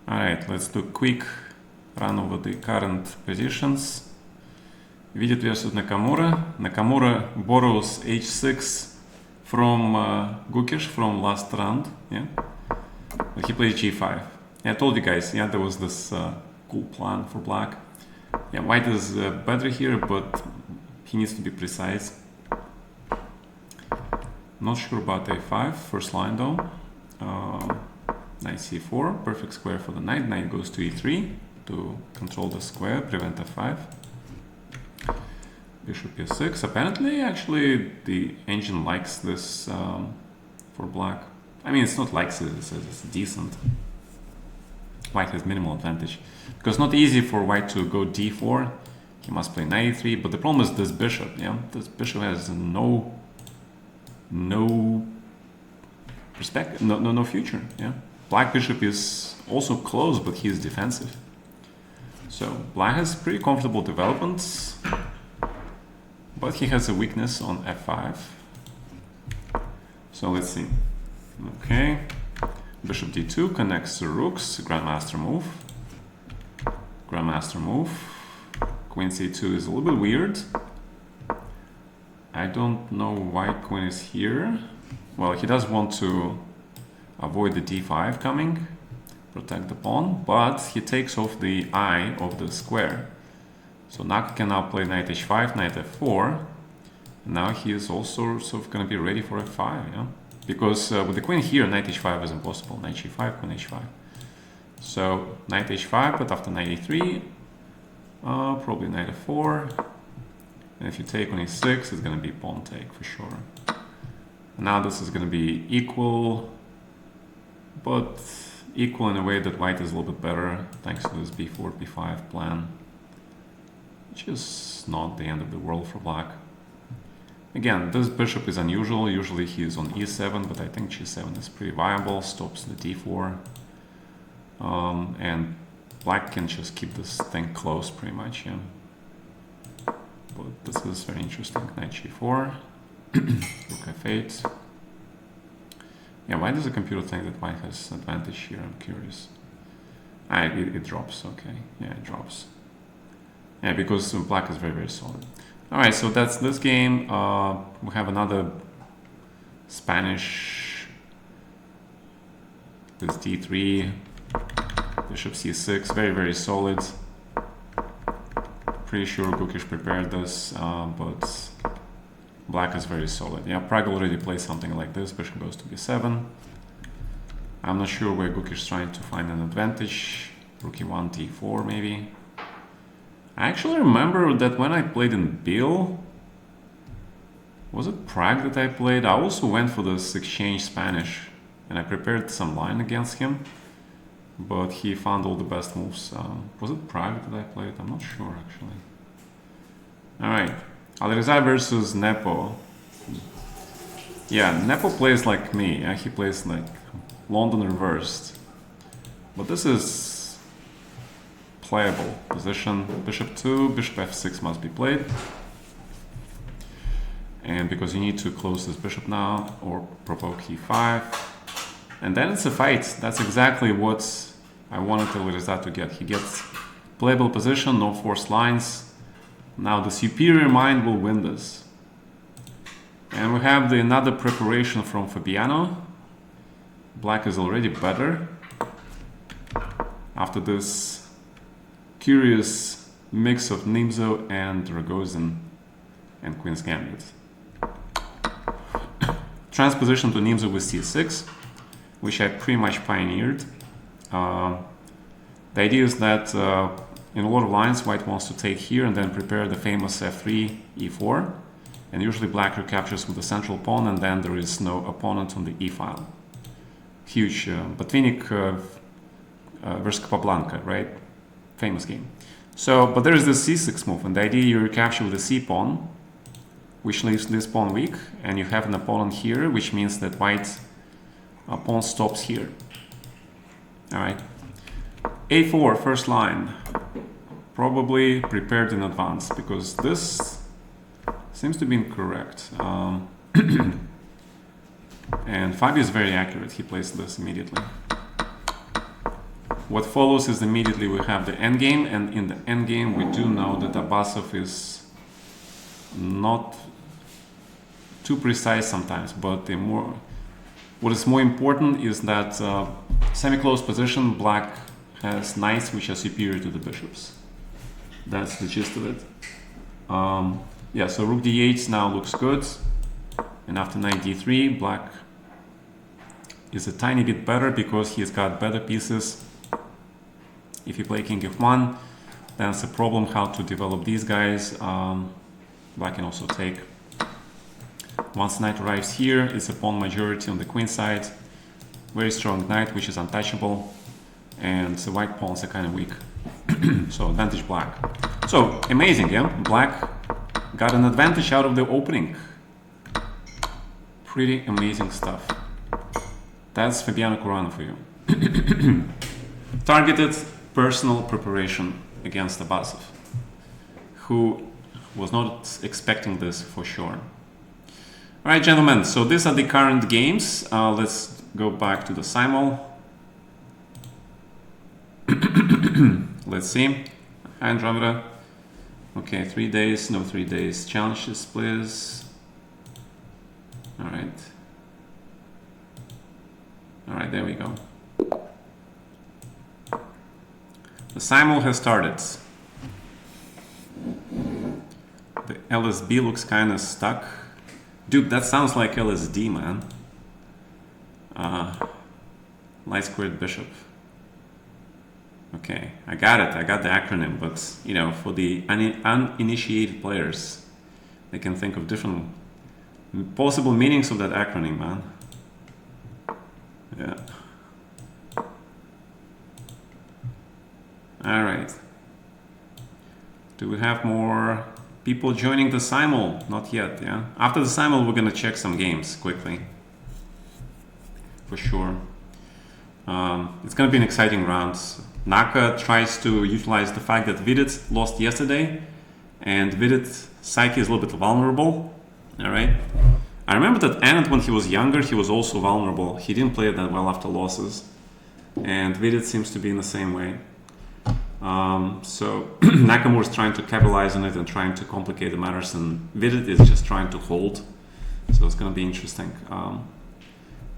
Alright, let's do a quick run over the current positions. Vidit versus Nakamura. Nakamura borrows h6 from Gukish from last round. Yeah, but he plays g5. Yeah, I told you guys. Yeah, there was this cool plan for black. Yeah, white is better here, but he needs to be precise. Not sure about a5 first line though. Knight c4, perfect square for the knight. Knight goes to e3 to control the square, prevent f5. Bishop e6. Apparently, actually, the engine likes this for black. I mean, it's not likes it, it's decent. White has minimal advantage. Because it's not easy for white to go d4. He must play knight e3, but the problem is this bishop, yeah? This bishop has no perspective, no future, yeah? Black bishop is also close, but he is defensive. So black has pretty comfortable developments, but he has a weakness on f5. So let's see. Okay, bishop d2 connects to rooks, grandmaster move. Grandmaster move. Queen c2 is a little bit weird. I don't know why queen is here. Well, he does want to avoid the d5 coming, protect the pawn, but he takes off the eye of the square. So Naka can now play knight h5, knight f4. Now he is also sort of going to be ready for f5, yeah? Because with the queen here, knight h5 is impossible. Knight g5, queen h5. So knight h5, but after knight e3, probably knight f4. And if you take on e6, it's going to be pawn take for sure. And now this is going to be equal, but equal in a way that white is a little bit better thanks to this b4, b5 plan, which is not the end of the world for black. Again, this bishop is unusual. Usually he is on e7, but I think g7 is pretty viable, stops the d4. And black can just keep this thing close pretty much, yeah. But this is very interesting. Knight g4, rook f8. Yeah, why does the computer think that white has advantage here? I'm curious. It drops, okay. Yeah, it drops. Yeah, because black is very, very solid. Alright, so that's this game. We have another Spanish. This d3, bishop c6, very, very solid. Pretty sure Gukish prepared this, but black is very solid. Yeah, Prague already plays something like this. Bishop goes to b7. I'm not sure where Gukish is trying to find an advantage. Rook e1, d4 maybe. I actually remember that when I played in Bill, was it Prague that I played? I also went for this exchange Spanish and I prepared some line against him, but he found all the best moves. Was it Prague that I played? I'm not sure actually. Alright, Alireza versus Nepo. Yeah, Nepo plays like me. Yeah, he plays like London reversed. But this is playable position. Bishop 2, bishop f6 must be played. And because you need to close this bishop now or provoke e5. And then it's a fight. That's exactly what I wanted Alireza to get. He gets playable position, no forced lines. Now the superior mind will win this. And we have another preparation from Fabiano. Black is already better after this curious mix of Nimzo and Rogozin and Queen's Gambit. Transposition to Nimzo with c6, which I pretty much pioneered. The idea is that in a lot of lines, white wants to take here and then prepare the famous f3, e4. And usually black recaptures with the central pawn, and then there is no opponent on the e-file. Huge. Botvinnik versus Capablanca, right? Famous game. So, but there is this c6 move, and the idea you recapture with the c-pawn, which leaves this pawn weak, and you have an opponent here, which means that white pawn stops here. Alright. a4, first line. Probably prepared in advance, because this seems to be incorrect. And Fabio is very accurate. He plays this immediately. what follows is immediately we have the endgame, and in the endgame we do know that Abbasov is not too precise sometimes, but what is more important is that semi-close position, black has knights which are superior to the bishops. That's the gist of it. Yeah, so rook d8 now looks good, and after knight d3, black is a tiny bit better because he's got better pieces. If you play king f1, then it's a problem how to develop these guys. Black can also take. Once knight arrives here, it's a pawn majority on the queen side. Very strong knight, which is untouchable, and the white pawns are kind of weak. So advantage black. So amazing, yeah? Black got an advantage out of the opening. Pretty amazing stuff. That's Fabiano Caruana for you. Targeted personal preparation against Abbasov, who was not expecting this for sure. All right, gentlemen, so these are the current games. Let's go back to the Simul. Let's see. Hi, Andromeda. Okay, 3 days, no 3 days. Challenges, please. All right. All right, there we go. The Simul has started. The LSB looks kind of stuck. Dude, that sounds like LSD, man. Light squared bishop. Okay, I got it. I got the acronym, but you know, for the uninitiated players, they can think of different possible meanings of that acronym, man. Yeah. All right. Do we have more people joining the Simul? Not yet, yeah? After the Simul, we're gonna check some games quickly. For sure. It's gonna be an exciting round. Naka tries to utilize the fact that Vidit lost yesterday, and Vidit's psyche is a little bit vulnerable, all right? I remember that Anand, when he was younger, he was also vulnerable. He didn't play that well after losses, and Vidit seems to be in the same way. So Nakamura is trying to capitalize on it and trying to complicate the matters, and Vidit is just trying to hold. So it's going to be interesting.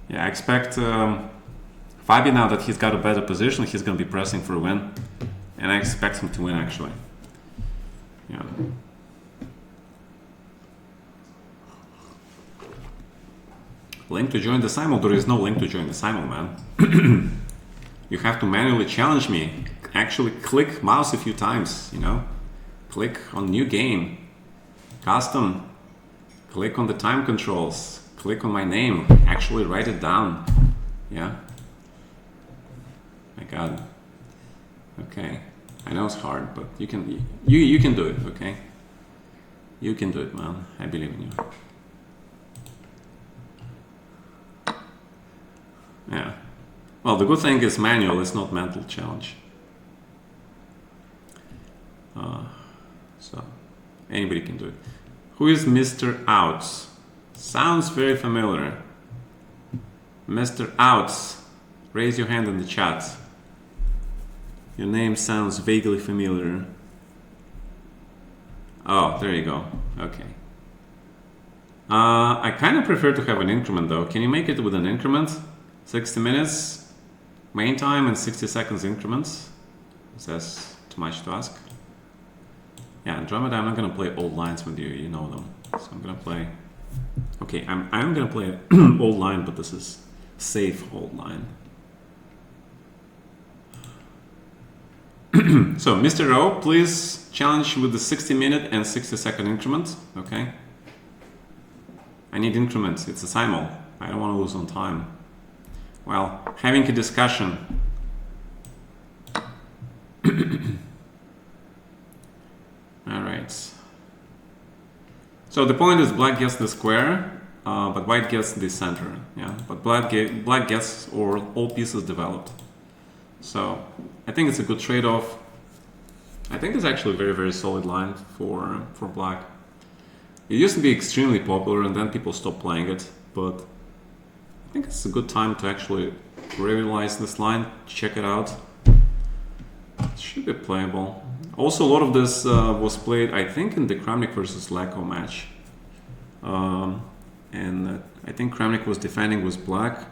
Yeah, I expect Fabi, now that he's got a better position, he's going to be pressing for a win, and I expect him to win actually. Yeah. Link to join the Simul? There is no link to join the Simul, man. You have to manually challenge me. Actually click mouse a few times, you know. Click on new game, custom, click on the time controls, click on my name, actually write it down. Yeah. My God. Okay. I know it's hard, but you can do it, okay? You can do it, man. I believe in you. Yeah. Well, the good thing is manual, it's not mental challenge. So, anybody can do it. Who is Mr. Outs? Sounds very familiar. Mr. Outs, raise your hand in the chat. Your name sounds vaguely familiar. Oh, there you go. Okay. I kind of prefer to have an increment though. Can you make it with an increment? 60 minutes main time and 60 seconds increments? Is that too much to ask? Yeah, Andromeda, I'm not gonna play old lines with you, you know them. So I'm gonna play. Okay, I'm gonna play old line, but this is safe old line. So, Mr. O, please challenge with the 60-minute and 60-second increment. Okay. I need increments. It's a Simul. I don't want to lose on time. Well, having a discussion. All right. So the point is black gets the square, but white gets the center. Yeah, but black gets all pieces developed. So I think it's a good trade-off. I think it's actually a very, very solid line for black. It used to be extremely popular and then people stopped playing it, but I think it's a good time to actually realize this line, check it out. Should be playable. Also, a lot of this was played, I think, in the Kramnik versus Leko match. And I think Kramnik was defending with black,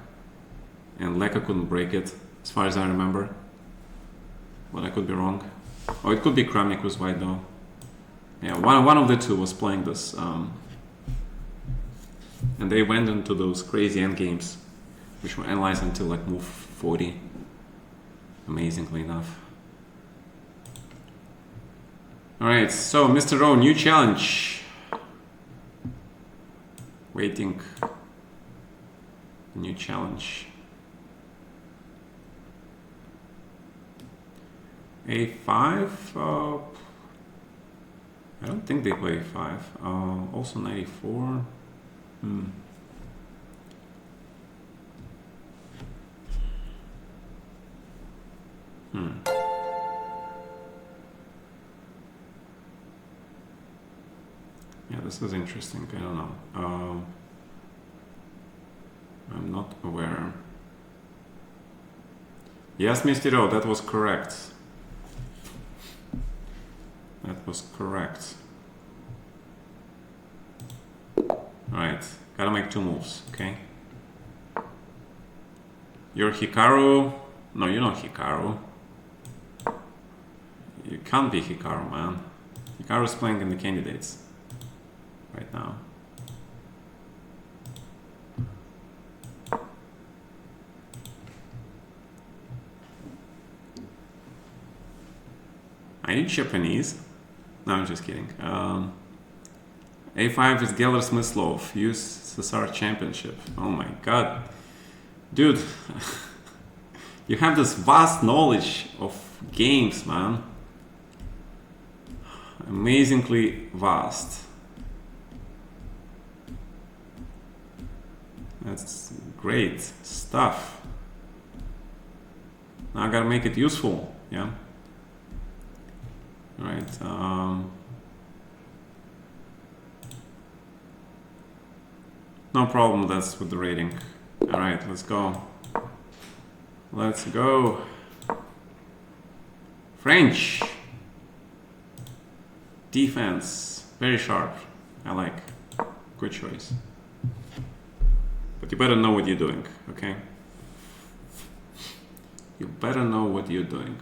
and Leka couldn't break it, as far as I remember. But I could be wrong. Oh, it could be Kramnik with white though. Yeah, one of the two was playing this. And they went into those crazy endgames, which were analyzed until like move 40. Amazingly enough. Alright, so Mr. O, new challenge. Waiting. New challenge. A5. I don't think they play A5. Also 94. Yeah, this is interesting. I don't know. I'm not aware. Yes, Mr. O, that was correct. That was correct. Alright, gotta make 2 moves, okay? You're Hikaru. No, you're not Hikaru. You can't be Hikaru, man. Hikaru's playing in the candidates right now. I need Japanese. No, I'm just kidding. A5 is Geller Smyslov, USSR Championship. Oh my god. Dude, you have this vast knowledge of games, man. Amazingly vast. That's great stuff. Now I gotta make it useful, yeah? Alright, no problem, that's with the rating. Alright, let's go. Let's go. French. Defense. Very sharp. I like. Good choice. But you better know what you're doing, okay? You better know what you're doing.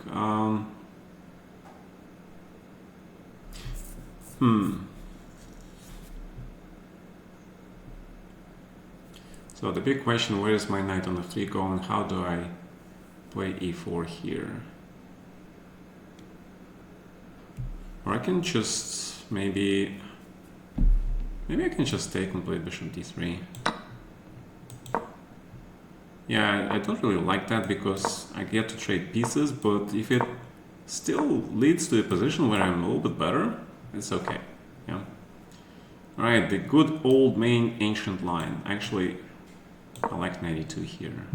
So the big question, where is my knight on f3 going? How do I play e4 here? Or I can just maybe I can just take and play bishop d3. Yeah, I don't really like that because I get to trade pieces, but if it still leads to a position where I'm a little bit better, it's okay. Yeah. Alright, the good old main ancient line. Actually, I like 92 here.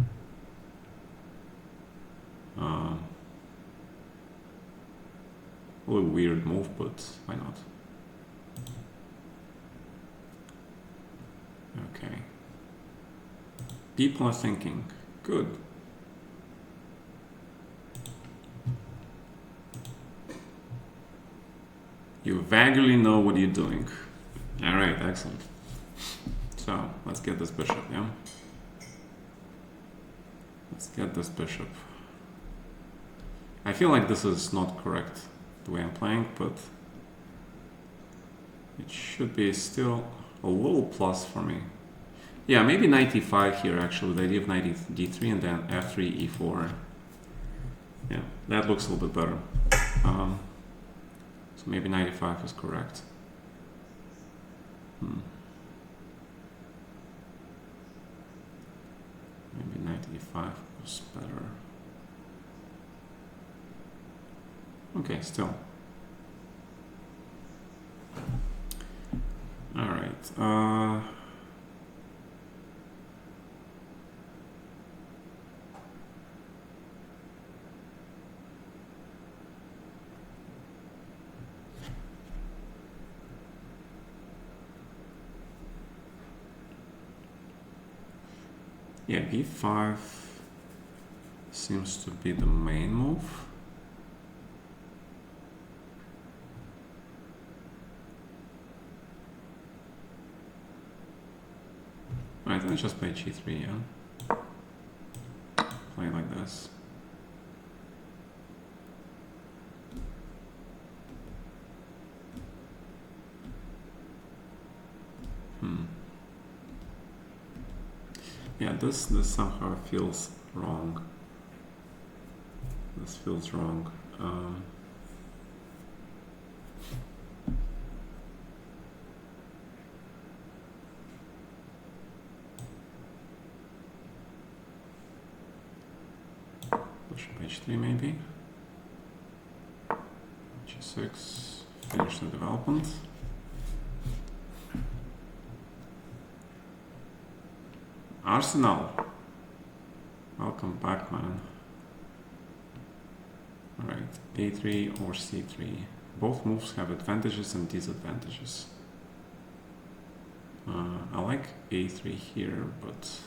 A little weird move, but why not? Okay. People are thinking. Good. You vaguely know what you're doing. Alright, excellent. So, let's get this bishop, yeah? Let's get this bishop. I feel like this is not correct the way I'm playing, but it should be still a little plus for me. Yeah, maybe knight e5 here actually, the idea of knight d3 and then f3, e4. Yeah, that looks a little bit better. So maybe knight e5 is correct. Maybe knight e5 was better. Okay, still. Alright. Yeah, b5 seems to be the main move. can I just play g3, yeah? Play like this. Yeah, this somehow feels wrong. This feels wrong. Bishop h3 maybe. g6. Finish the development. Arsenal. Welcome back, man. Alright, a3 or c3. Both moves have advantages and disadvantages. I like a3 here, but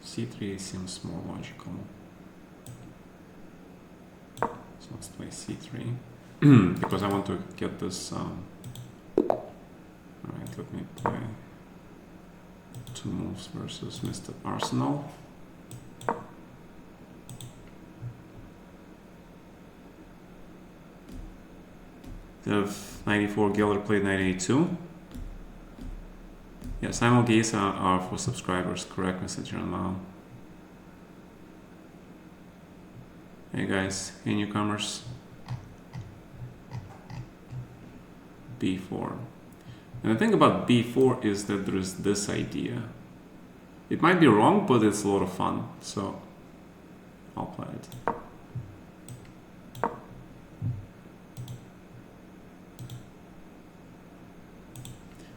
c3 seems more logical. So let's play c3 because I want to get this. Alright, let me play 2 moves versus Mr. Arsenal. Of 94, Geller played 982. Yeah, Simul Gata are for subscribers. Correct message on now. Hey guys, hey newcomers. b4. And the thing about b4 is that there is this idea. It might be wrong, but it's a lot of fun. So I'll play it.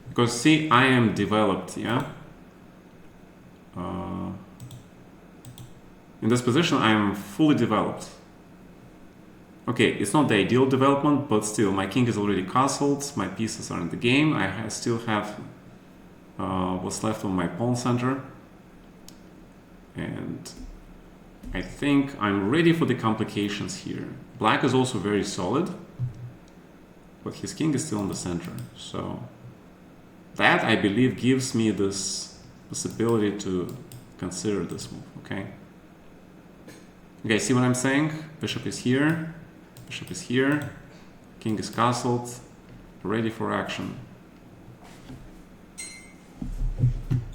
Because see, I am developed, yeah? In this position, I am fully developed. Okay, it's not the ideal development, but still, my king is already castled, my pieces are in the game, I still have what's left of my pawn center. And I think I'm ready for the complications here. Black is also very solid, but his king is still in the center, so that, I believe, gives me this possibility to consider this move, okay? Okay, see what I'm saying? Bishop is here, king is castled, ready for action.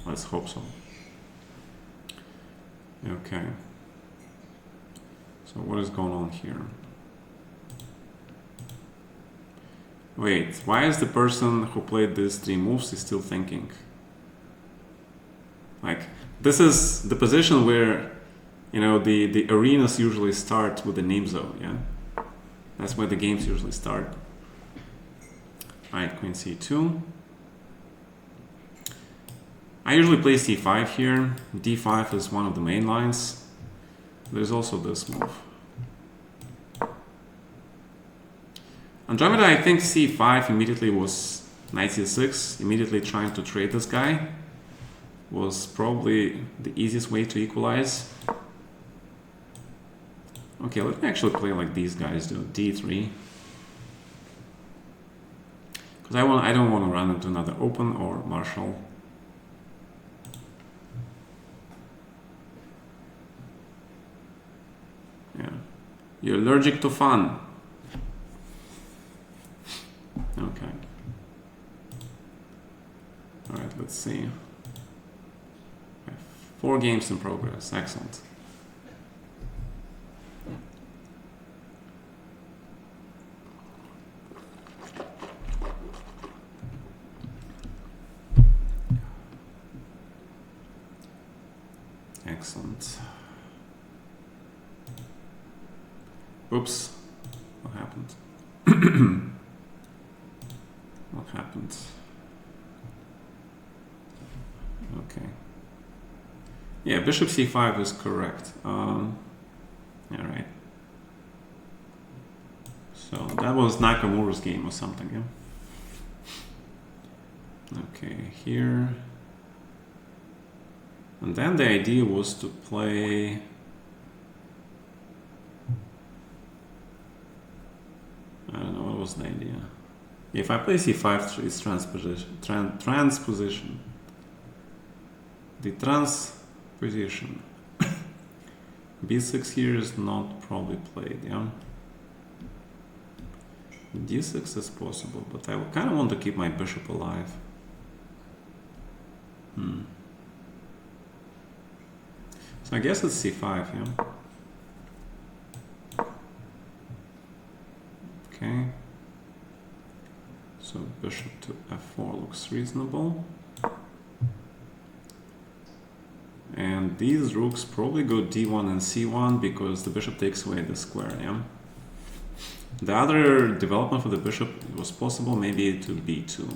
Let's hope so. Okay. So what is going on here? Wait, why is the person who played these 3 moves is still thinking? Like, this is the position where, you know, the arenas usually start with the name zone, yeah? That's where the games usually start. Alright, queen c2. I usually play c5 here. d5 is one of the main lines. There's also this move. Andromeda, I think c5 immediately was knight c6, immediately trying to trade this guy was probably the easiest way to equalize. Okay, let me actually play like these guys do, d3. Because I don't want to run into another open or Marshall. Yeah, you're allergic to fun. Okay. All right, let's see. 4 games in progress. Excellent. Excellent. Oops. What happened? What happened? Okay. Yeah, bishop c5 is correct. Yeah, right. So that was Nakamura's game or something, yeah? Okay, here. And then the idea was to play... I don't know, what was the idea? If I play c5, it's transposition. the transposition. b6 here is not probably played, yeah. d6 is possible, but I kind of want to keep my bishop alive. So I guess it's c5, yeah. Okay. So bishop to f4 looks reasonable. And these rooks probably go d1 and c1 because the bishop takes away the square, yeah. The other development for the bishop was possible maybe to b2,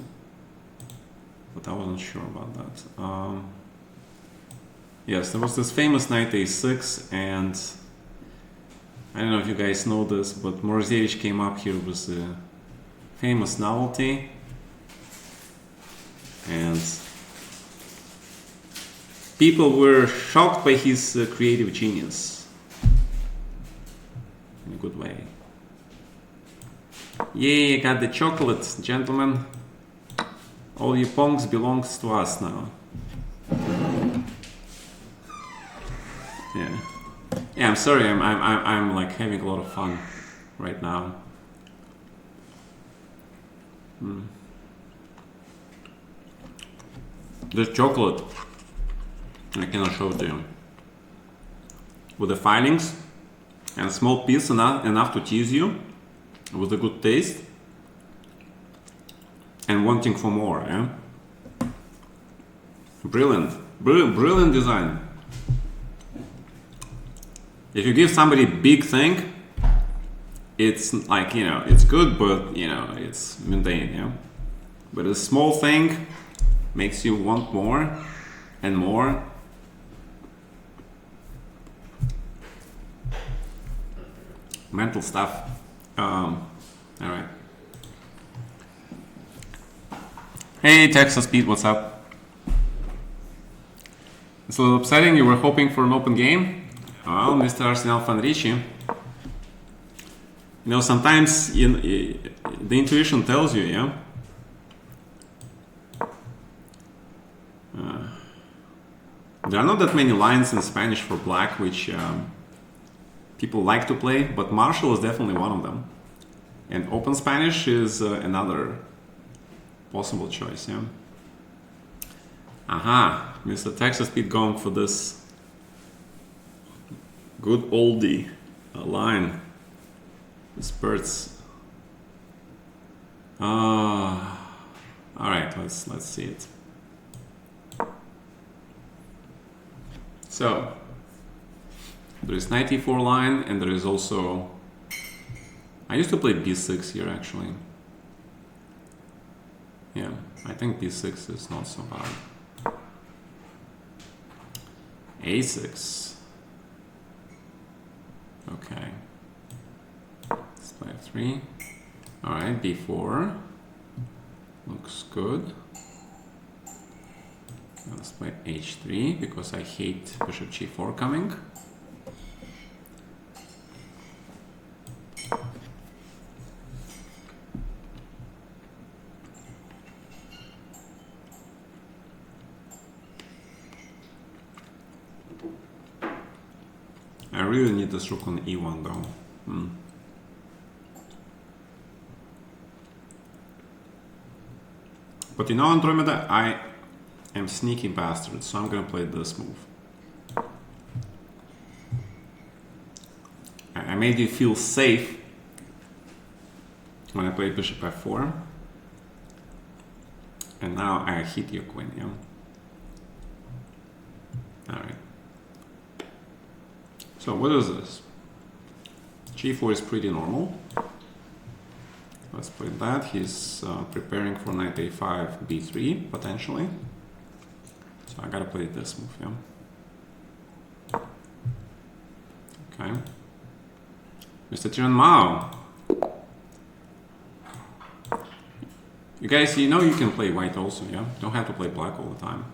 but I wasn't sure about that. Yes, there was this famous knight a6, and I don't know if you guys know this, but Morozevich came up here with a famous novelty, and people were shocked by his creative genius in a good way. Yay, I got the chocolate, gentlemen. All you punks belongs to us now. Yeah. Yeah, I'm sorry. I'm like having a lot of fun right now. This chocolate, I cannot show it to you. With the fillings and a small piece enough to tease you, with a good taste and wanting for more, yeah? Brilliant design. If you give somebody a big thing, it's like, you know, it's good, but, you know, it's mundane, yeah? But a small thing makes you want more and more. Mental stuff. All right. Hey, Texas Pete, what's up? It's a little upsetting. You were hoping for an open game. Well, Mr. Arsenal Fanrici, you know, sometimes the intuition tells you, yeah. There are not that many lines in Spanish for black which people like to play, but Marshall is definitely one of them. And open Spanish is another possible choice, yeah. Aha, Mr. Texas Pete going for this good oldie line. Spurts. All right, let's see it. So there is knight e4 line, and there is also, I used to play b6 here actually. Yeah, I think b6 is not so bad. a6. Okay. Let's play f3. All right, b4. Looks good. Let's play h3 because I hate bishop g4 coming. I really need this rook on e1 though. But you know, Andromeda, I am sneaky bastard, so I'm gonna play this move. I made you feel safe when I played bishop f4, and now I hit your queen, yeah? Alright. So what is this? g4 is pretty normal. Let's play that. He's preparing for knight a5, b3, potentially. So I gotta play this move, yeah? Okay. Mr. Tiran Mao. You guys, you know you can play white also, yeah? You don't have to play black all the time.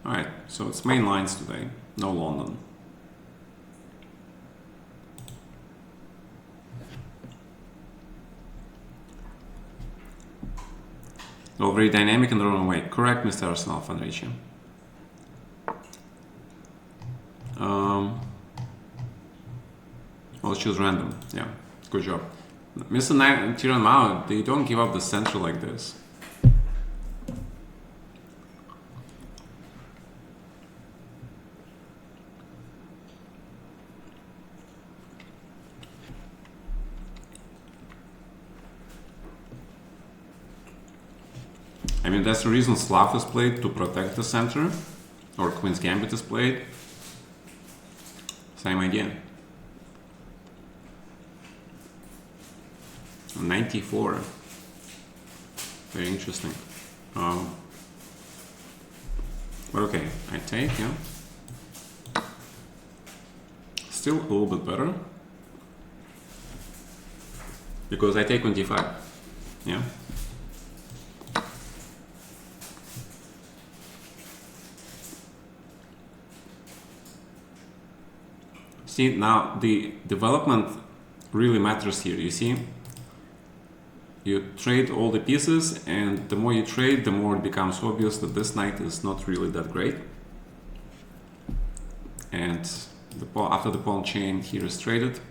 Alright, so it's main lines today. No London. Oh, very dynamic in the wrong way. Correct, Mr. Arsenal Fanrici. I'll choose random. Yeah, good job. Mr. Tiran Mao, they don't give up the center like this. I mean, that's the reason Slav is played, to protect the center, or Queen's Gambit is played. Same idea. 94. Very interesting. But okay, I take, yeah. Still a little bit better. Because I take on d5. Yeah. See, now the development really matters here. You see, you trade all the pieces, and the more you trade, the more it becomes obvious that this knight is not really that great. And after the pawn chain here is traded,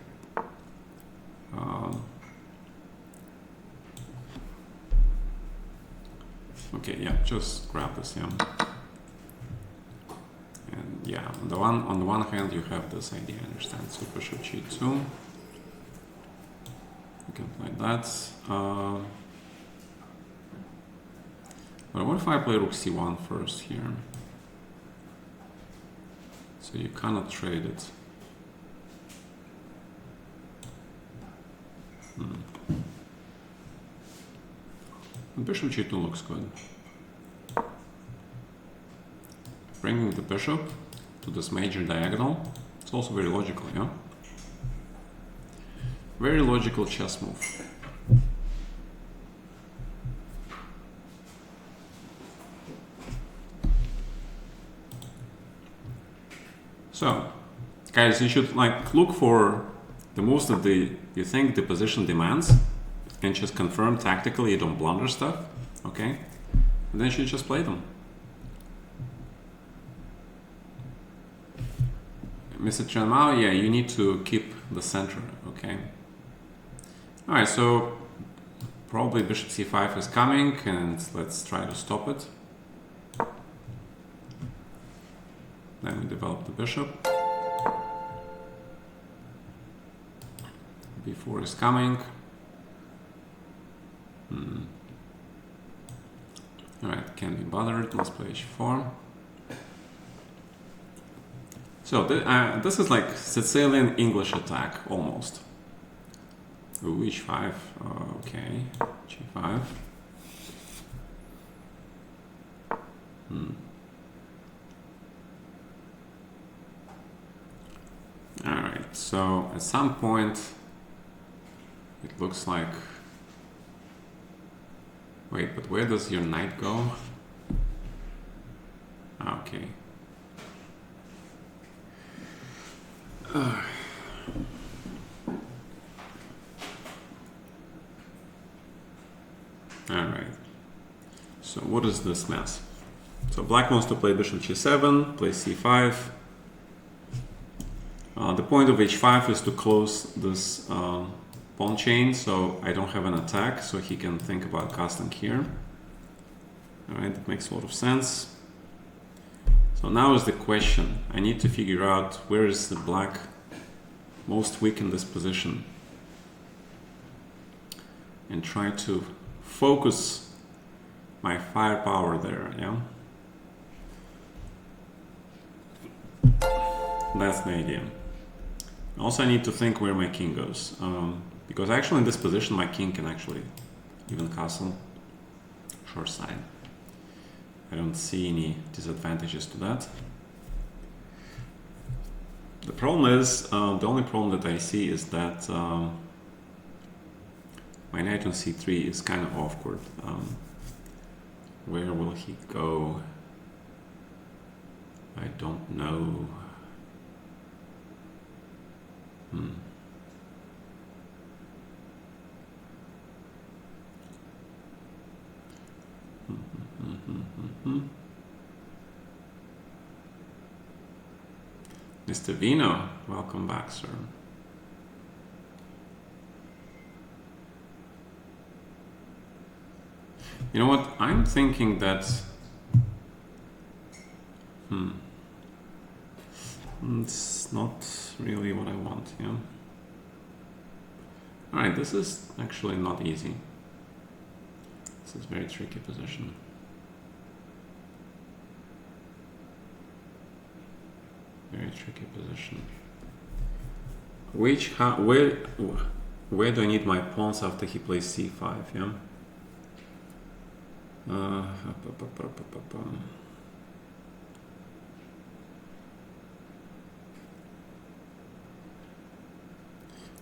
okay, yeah, just grab this, yeah. And yeah, on the one hand, you have this idea, I understand. So bishop g2. You can play that. But what if I play rook c1 first here? So you cannot trade it. Bishop g2 looks good. Bringing the bishop to this major diagonal. It's also very logical, yeah? Very logical chess move. So, guys, you should look for the moves that you think the position demands, and just confirm tactically you don't blunder stuff, okay? And then you should just play them. Mr. Chanmao, yeah, you need to keep the center, okay? Alright, so probably bishop c5 is coming, and let's try to stop it. Then we develop the bishop. b4 is coming. Alright, can't be bothered. Let's play h4. So this is like Sicilian English attack, almost. Ooh, h5. Okay, g5. Alright, so at some point it looks like... Wait, but where does your knight go? Okay. Alright. So what is this mess? So black wants to play bishop g7, play c5. The point of h5 is to close this pawn chain, so I don't have an attack, so he can think about castling here. Alright, that makes a lot of sense. So now is the question. I need to figure out where is the black most weak in this position and try to focus my firepower there, yeah? That's the idea. Also, I need to think where my king goes, because actually in this position my king can actually even castle short side. I don't see any disadvantages to that. The problem is, the only problem that I see is that my knight on c3 is kind of awkward. Where will he go? I don't know. Mr. Vino, welcome back, sir. You know what? I'm thinking that it's not really what I want, yeah. Alright, this is actually not easy. This is a very tricky position. Very tricky position. Where do I need my pawns after he plays c5, yeah?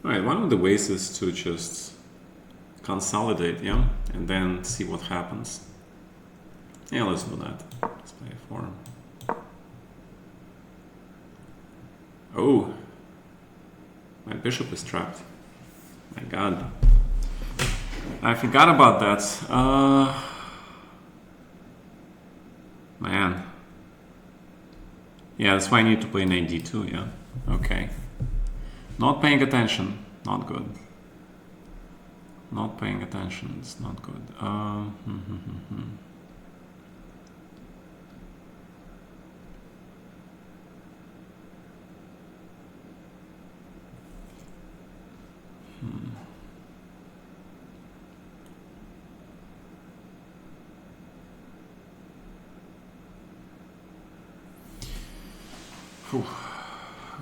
Alright, one of the ways is to just consolidate, yeah, and then see what happens. Yeah, let's do that. Let's play a4. Oh, my bishop is trapped. My God, I forgot about that. Man, yeah, that's why I need to play knight d2. Yeah, okay. Not paying attention, not good. Not paying attention, it's not good.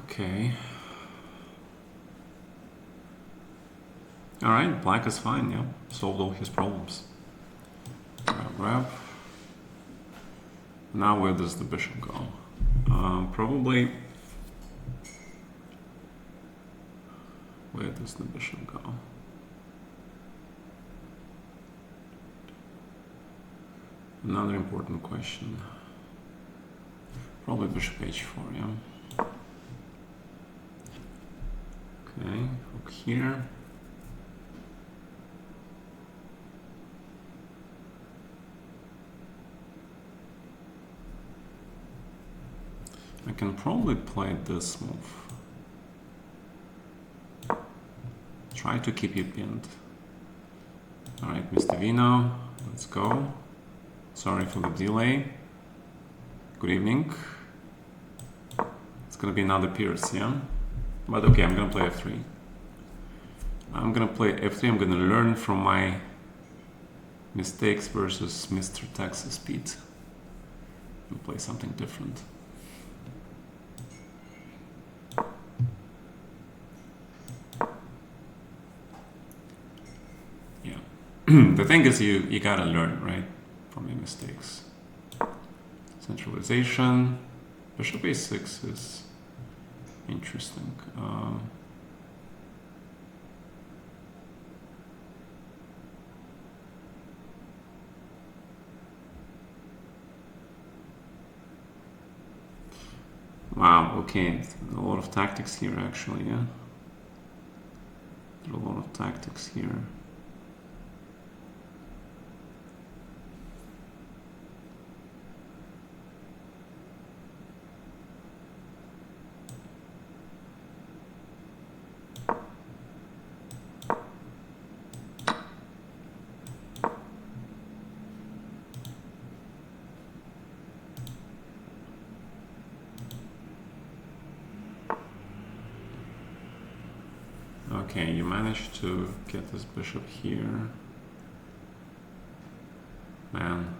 Okay. Alright, black is fine, yeah. Solved all his problems. Grab. Now where does the bishop go? Probably... Where does the bishop go? Another important question. Probably bishop h4, yeah. Okay, hook here. I can probably play this move. Try to keep you pinned. Alright, Mr. Vino, let's go. Sorry for the delay. Good evening. It's gonna be another Pierce, yeah? But okay, I'm gonna play f3. I'm gonna play f3, I'm gonna learn from my mistakes versus Mr. Texas Pete. And play something different. Yeah. The thing is you gotta learn, right? From your mistakes. Centralization. Bishop a6 is interesting. Wow, okay. A lot of tactics here actually, yeah. There are a lot of tactics here. Okay, you managed to get this bishop here. Man.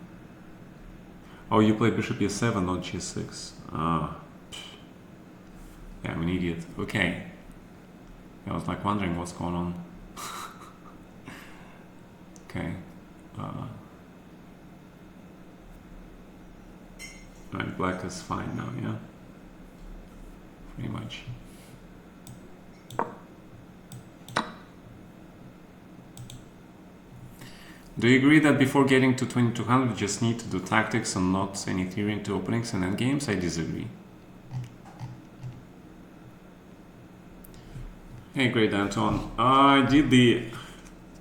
Oh, you played bishop e7, not g6. Ah. Yeah, I'm an idiot. Okay. I was like wondering what's going on. Okay. Right, black is fine now, yeah? Pretty much. Do you agree that before getting to 2200 you just need to do tactics and not any theory into openings and endgames? I disagree. Hey, great Anton. I did the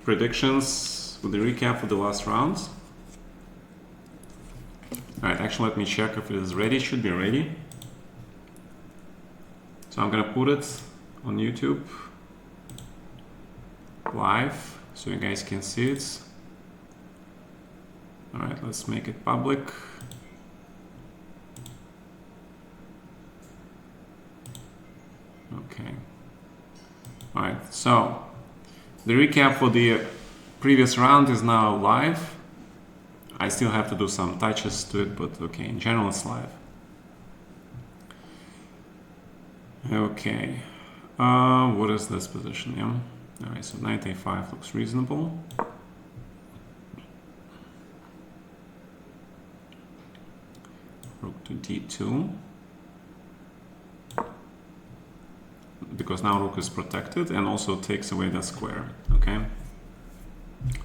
predictions with the recap for the last rounds. Alright, actually let me check if it is ready. It should be ready. So I'm gonna put it on YouTube live so you guys can see it. All right, let's make it public. Okay. All right, so the recap for the previous round is now live. I still have to do some touches to it, but okay, in general it's live. Okay, what is this position? Yeah. All right, so knight a5 looks reasonable. Rook to d2. Because now rook is protected and also takes away that square, okay?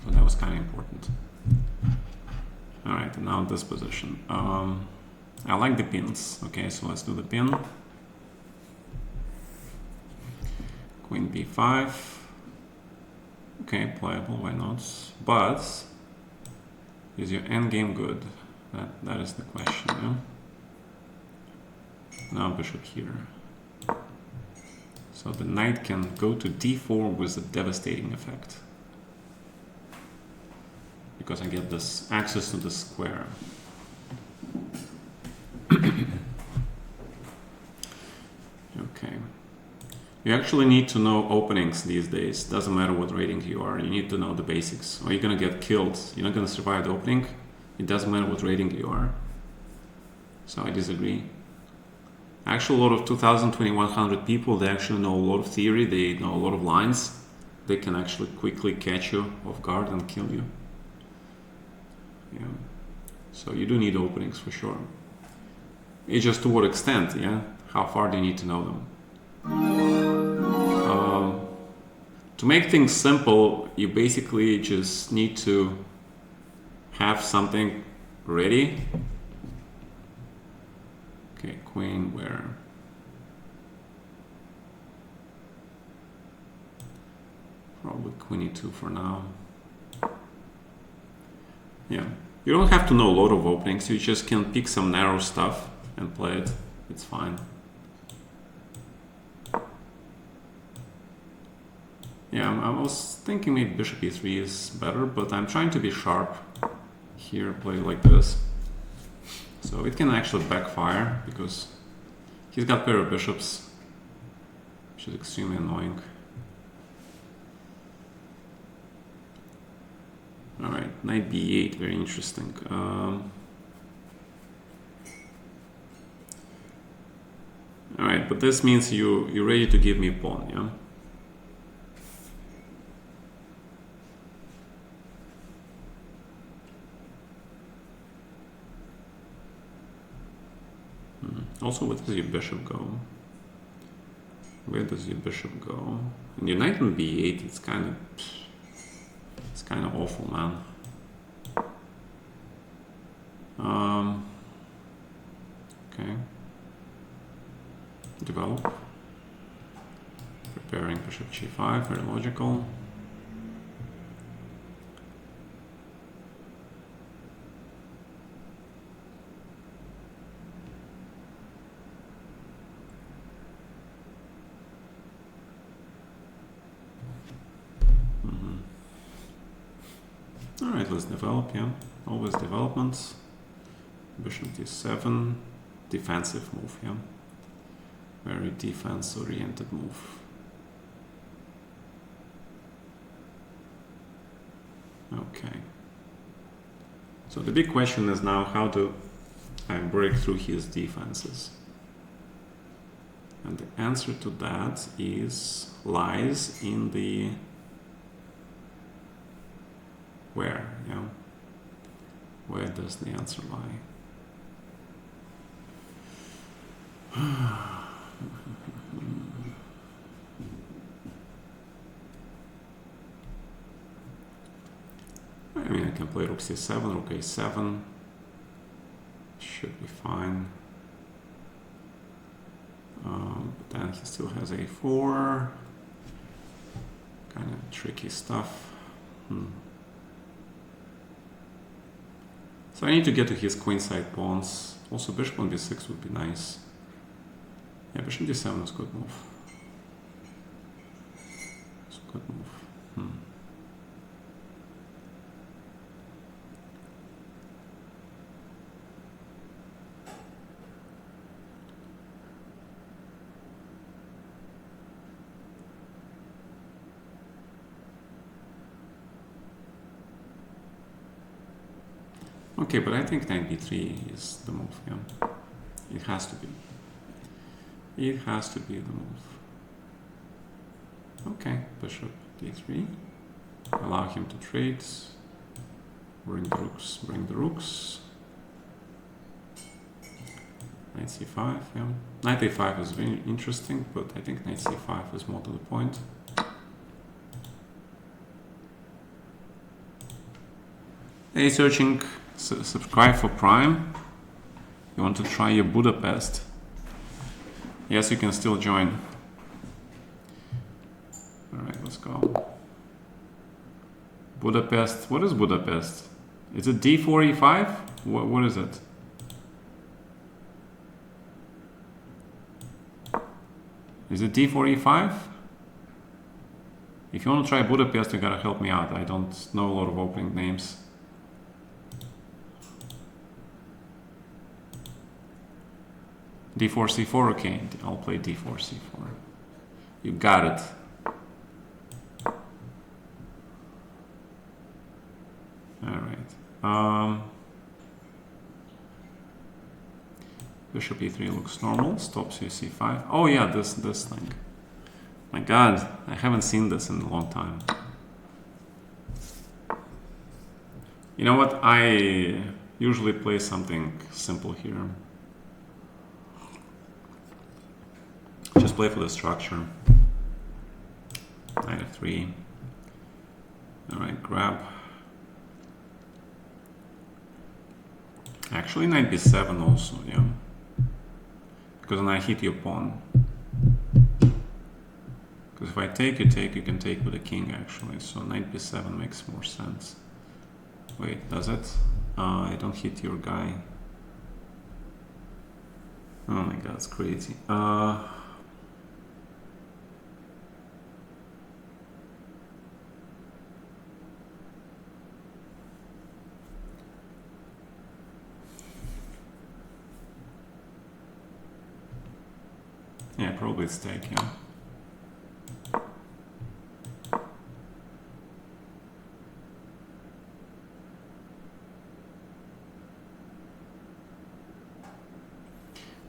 So that was kind of important. All right, and now this position. I like the pins, okay, so let's do the pin. Queen b5. Okay, playable, why not? But is your endgame good? That is the question, yeah? Now bishop here. So the knight can go to d4 with a devastating effect. Because I get this access to the square. Okay. You actually need to know openings these days. Doesn't matter what rating you are. You need to know the basics. Or you're gonna get killed. You're not gonna survive the opening. It doesn't matter what rating you are. So I disagree. Actually, a lot of 2,000, 2,100 people, they actually know a lot of theory. They know a lot of lines. They can actually quickly catch you off guard and kill you. Yeah. So you do need openings for sure. It's just to what extent, yeah? How far do you need to know them? To make things simple, you basically just need to have something ready. Okay, queen where? Probably queen e2 for now. Yeah, you don't have to know a lot of openings. You just can pick some narrow stuff and play it. It's fine. Yeah, I was thinking maybe bishop e3 is better, but I'm trying to be sharp here, play like this. So it can actually backfire because he's got pair of bishops, which is extremely annoying. All right, knight b8, very interesting. All right, but this means you're ready to give me a pawn, yeah? Also, where does your bishop go? Where does your bishop go? And your knight on b8, it's kind of awful, man. Okay. Develop. Preparing bishop g5, very logical. All right, let's develop, yeah. Always developments. Bishop d7, defensive move, yeah. Very defense-oriented move. Okay. So the big question is now, how do I break through his defenses? And the answer to that lies in the where, yeah? Where does the answer lie? I mean, I can play rook c7, rook a7. Should be fine. But then he still has a4. Kind of tricky stuff. So I need to get to his queenside pawns. Also bishop on b6 would be nice. Yeah, bishop d7 is a good move. It's a good move. Okay, but I think knight b3 is the move, yeah. It has to be. It has to be the move. Okay, bishop d3. Allow him to trade. Bring the rooks, bring the rooks. Knight c5, yeah. Knight a5 is very interesting, but I think knight c5 is more to the point. Hey, searching, subscribe for Prime. You want to try your Budapest? Yes, you can still join. Alright, let's go. Budapest, what is Budapest? Is it d4, e5? What is it? Is it d4, e5? If you want to try Budapest, you gotta help me out. I don't know a lot of opening names. d4, c4, okay, I'll play d4, c4. You got it. Alright. Bishop e3 looks normal, stops you c5. Oh yeah, this thing. My god, I haven't seen this in a long time. You know what, I usually play something simple here. Just play for the structure. Knight f3. Alright, grab. Actually, knight b7 also, yeah. Because then I hit your pawn. Because if I take, you can take with the king actually. So knight b7 makes more sense. Wait, does it? I don't hit your guy. Oh my god, it's crazy. Yeah, probably it's take, yeah.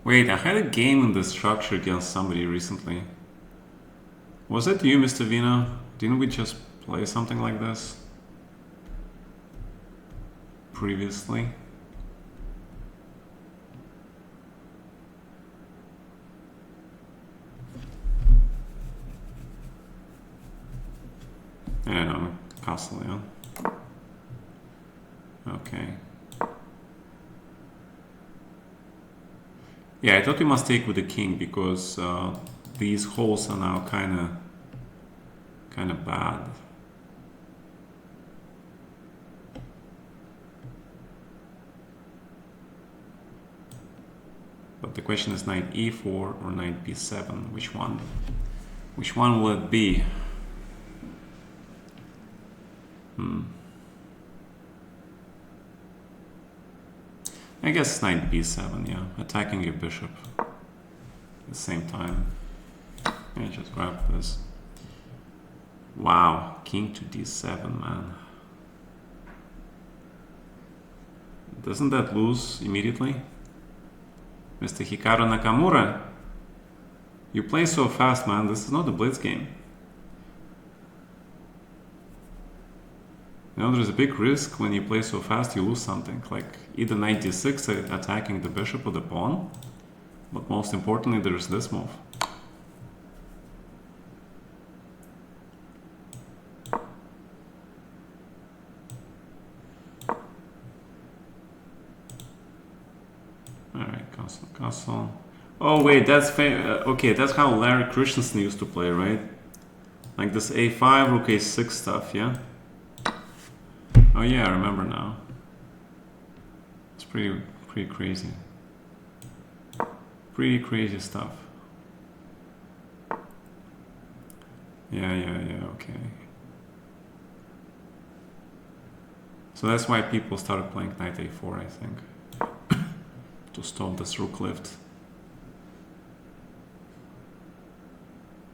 Wait, I had a game in this structure against somebody recently. Was it you, Mr. Vina? Didn't we just play something like this previously? I don't know, castle, yeah. Okay. Yeah, I thought you must take with the king because these holes are now kind of bad. But the question is knight e4 or knight b7. Which one? Which one will it be? I guess knight b7, yeah. Attacking your bishop at the same time. Yeah, just grab this. Wow, king to d7, man. Doesn't that lose immediately? Mr. Hikaru Nakamura, you play so fast, man. This is not a blitz game. You know, there's a big risk when you play so fast you lose something, like either knight d6 attacking the bishop or the pawn, but most importantly there's this move. Alright, castle, castle. Oh wait, that's okay, that's how Larry Christensen used to play, right? Like this a5, rook a6 stuff, yeah? Oh yeah, I remember now. It's pretty crazy. Pretty crazy stuff. Yeah, okay. So that's why people started playing knight a4, I think, to stop this rook lift.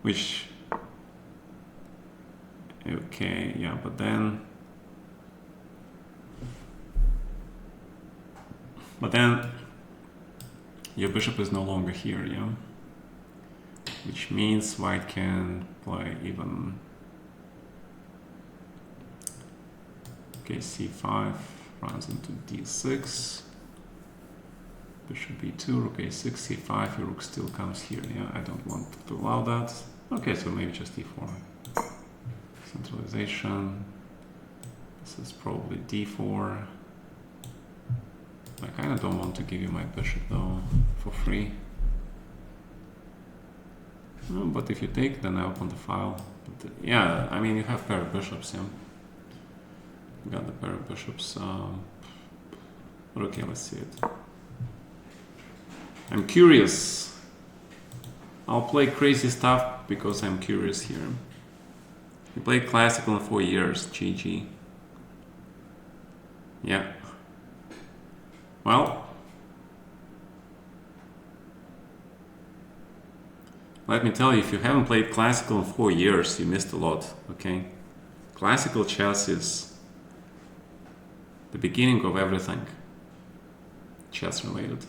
Which, okay, yeah, but then your bishop is no longer here, yeah? Which means white can play even, okay, c5 runs into d6, bishop b2, rook a6, c5, your rook still comes here, yeah? I don't want to allow that. Okay, so maybe just d4. Centralization. This is probably d4. I kind of don't want to give you my bishop though for free. No, but if you take, then I open the file. But, yeah, I mean you have pair of bishops, yeah. You got the pair of bishops. Okay, let's see it. I'm curious. I'll play crazy stuff because I'm curious here. You played classical in 4 years, GG. Yeah. Well, let me tell you, if you haven't played classical in 4 years, you missed a lot, okay? Classical chess is the beginning of everything chess related.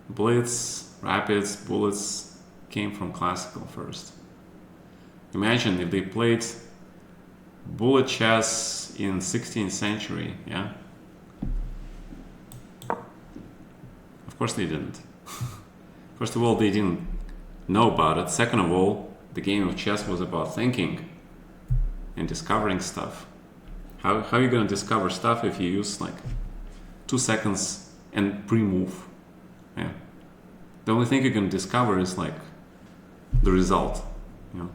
Blitz, rapids, bullets came from classical first. Imagine if they played bullet chess in 16th century, yeah? Of course they didn't. First of all, they didn't know about it. Second of all, the game of chess was about thinking and discovering stuff. How are you going to discover stuff if you use like 2 seconds and pre-move? Yeah. The only thing you can discover is like the result, you know.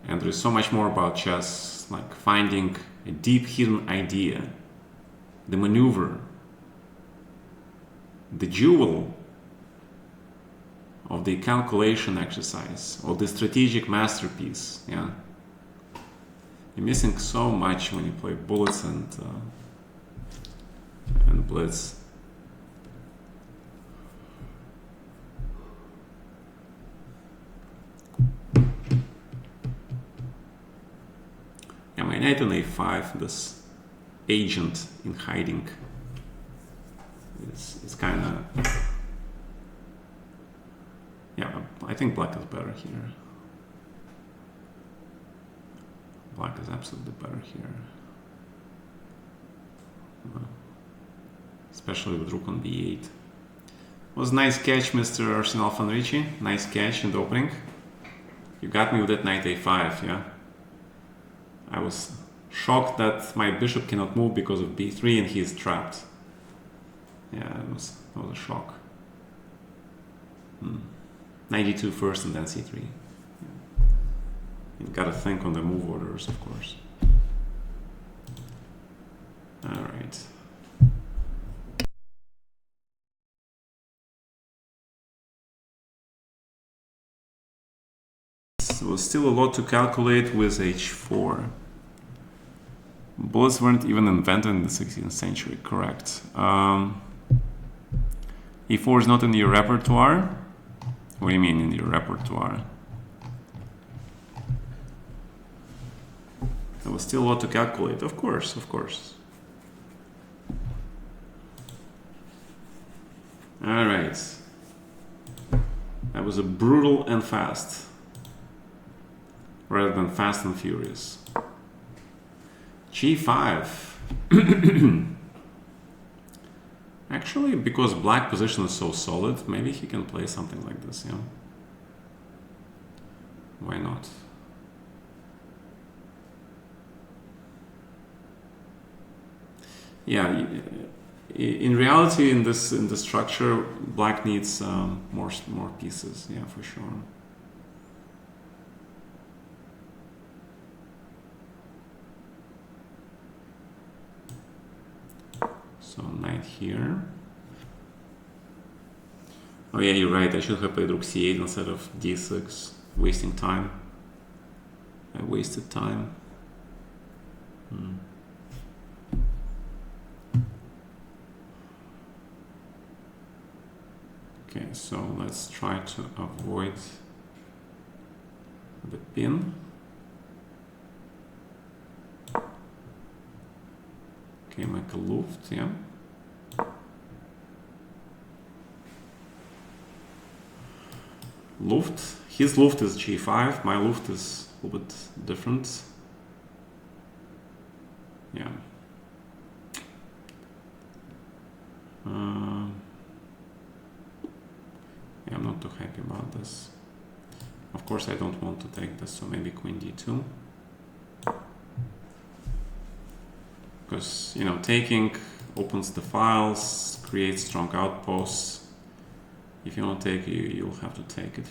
And there is so much more about chess, like finding a deep hidden idea, the maneuver, the jewel of the calculation exercise, or the strategic masterpiece, yeah. You're missing so much when you play bullets and blitz. Yeah, my knight on a5, this agent in hiding, is kind of... Yeah, I think black is better here. Black is absolutely better here. Especially with rook on b8. Was a nice catch, Mr. Arsenal Fanrici. Nice catch in the opening. You got me with that knight a5, yeah? I was shocked that my bishop cannot move because of b3 and he's trapped. Yeah, it was a shock. Knight e2 first and then c3. Yeah. You gotta think on the move orders, of course. Alright. There was still a lot to calculate with h4. Bullets weren't even invented in the 16th century, correct. e4 is not in your repertoire? What do you mean in your repertoire? There was still a lot to calculate, of course, of course. Alright. That was a brutal and fast, rather than fast and furious. g5. Actually, because black position is so solid, maybe he can play something like this, yeah? Why not? Yeah, in reality, in this structure, black needs more pieces, yeah, for sure. So knight here. Oh yeah, you're right. I should have played rook c8 instead of d6, wasting time. I wasted time. Okay, so let's try to avoid the pin. Okay, make a luft, yeah. Luft. His luft is g5, my luft is a little bit different. Yeah. Yeah, I'm not too happy about this. Of course, I don't want to take this, so maybe queen d2. Because, you know, taking opens the files, creates strong outposts. If you don't take it, you'll have to take it.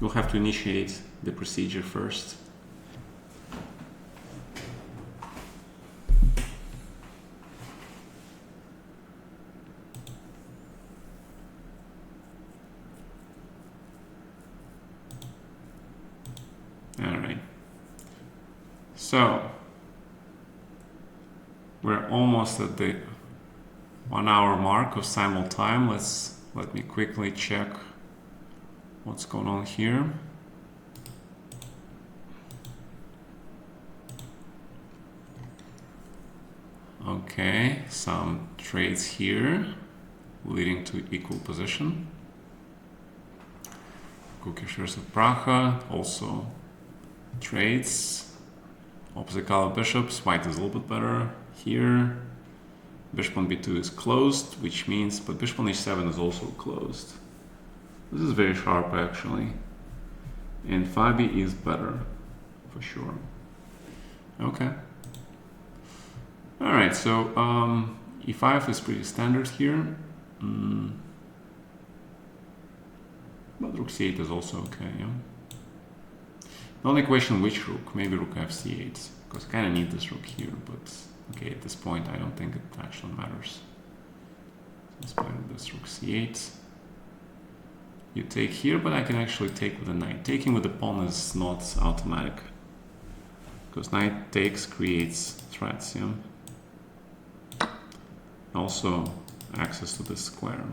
You'll have to initiate the procedure first. Alright. So, we're almost at the 1 hour mark of Simul time. Let me quickly check what's going on here. Okay, some trades here leading to equal position. Cookie shares of Praha, also trades. Opposite color bishops, white is a little bit better here. Bishop on b2 is closed, which means, but bishop on h7 is also closed. This is very sharp actually. And 5b is better, for sure. Okay. Alright, so e5 is pretty standard here. But rook c8 is also okay, yeah. The only question, which rook? Maybe rook fc8, because I kind of need this rook here, but okay, at this point I don't think it actually matters. Let's play with this rook c8. You take here, but I can actually take with the knight. Taking with the pawn is not automatic, because knight takes creates threats, yeah. Also access to this square.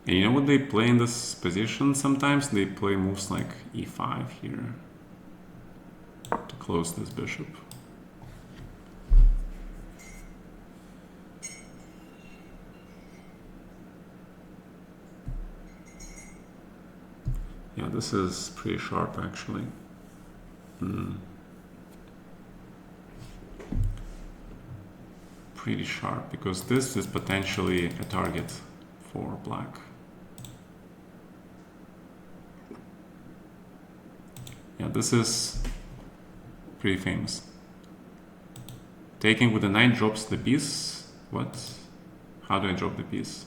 And you know what they play in this position? Sometimes they play moves like e5 here to close this bishop. Yeah, this is pretty sharp actually. Pretty sharp, because this is potentially a target for black. Yeah, this is pretty famous. Taking with the knight drops the piece. What? How do I drop the piece?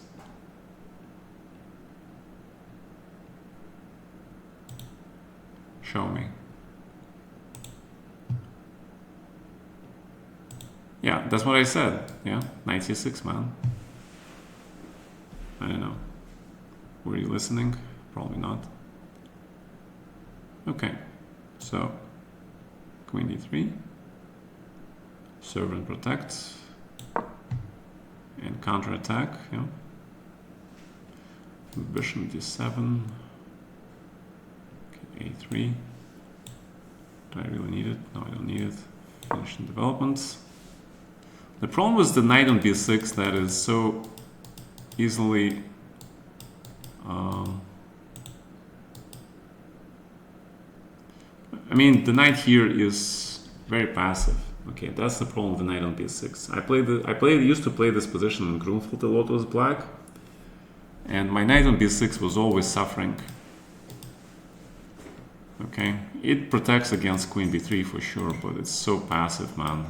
Show me. Yeah, that's what I said. Yeah, knight c6, man. I don't know. Were you listening? Probably not. Okay, so queen d3, serve and protect, and counterattack. Yeah. Bishop d7. Okay, a3. Do I really need it? No, I don't need it. Finishing developments. The problem with the knight on b6 that is so easily I mean, the knight here is very passive. Okay, that's the problem with the knight on b6. I used to play this position in Grunfeld a lot with black, and my knight on b6 was always suffering. Okay, it protects against queen b3 for sure, but it's so passive, man.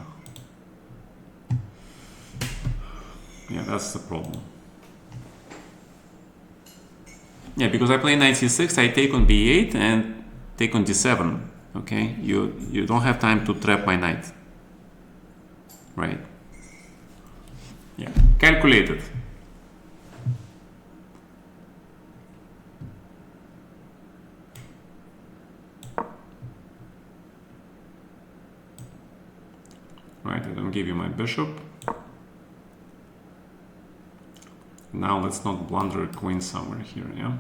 Yeah, that's the problem. Yeah, because I play knight c6, I take on b8 and take on d7. Okay, you don't have time to trap my knight. Right. Yeah, calculated. Right, I don't give you my bishop. Now let's not blunder a queen somewhere here, yeah?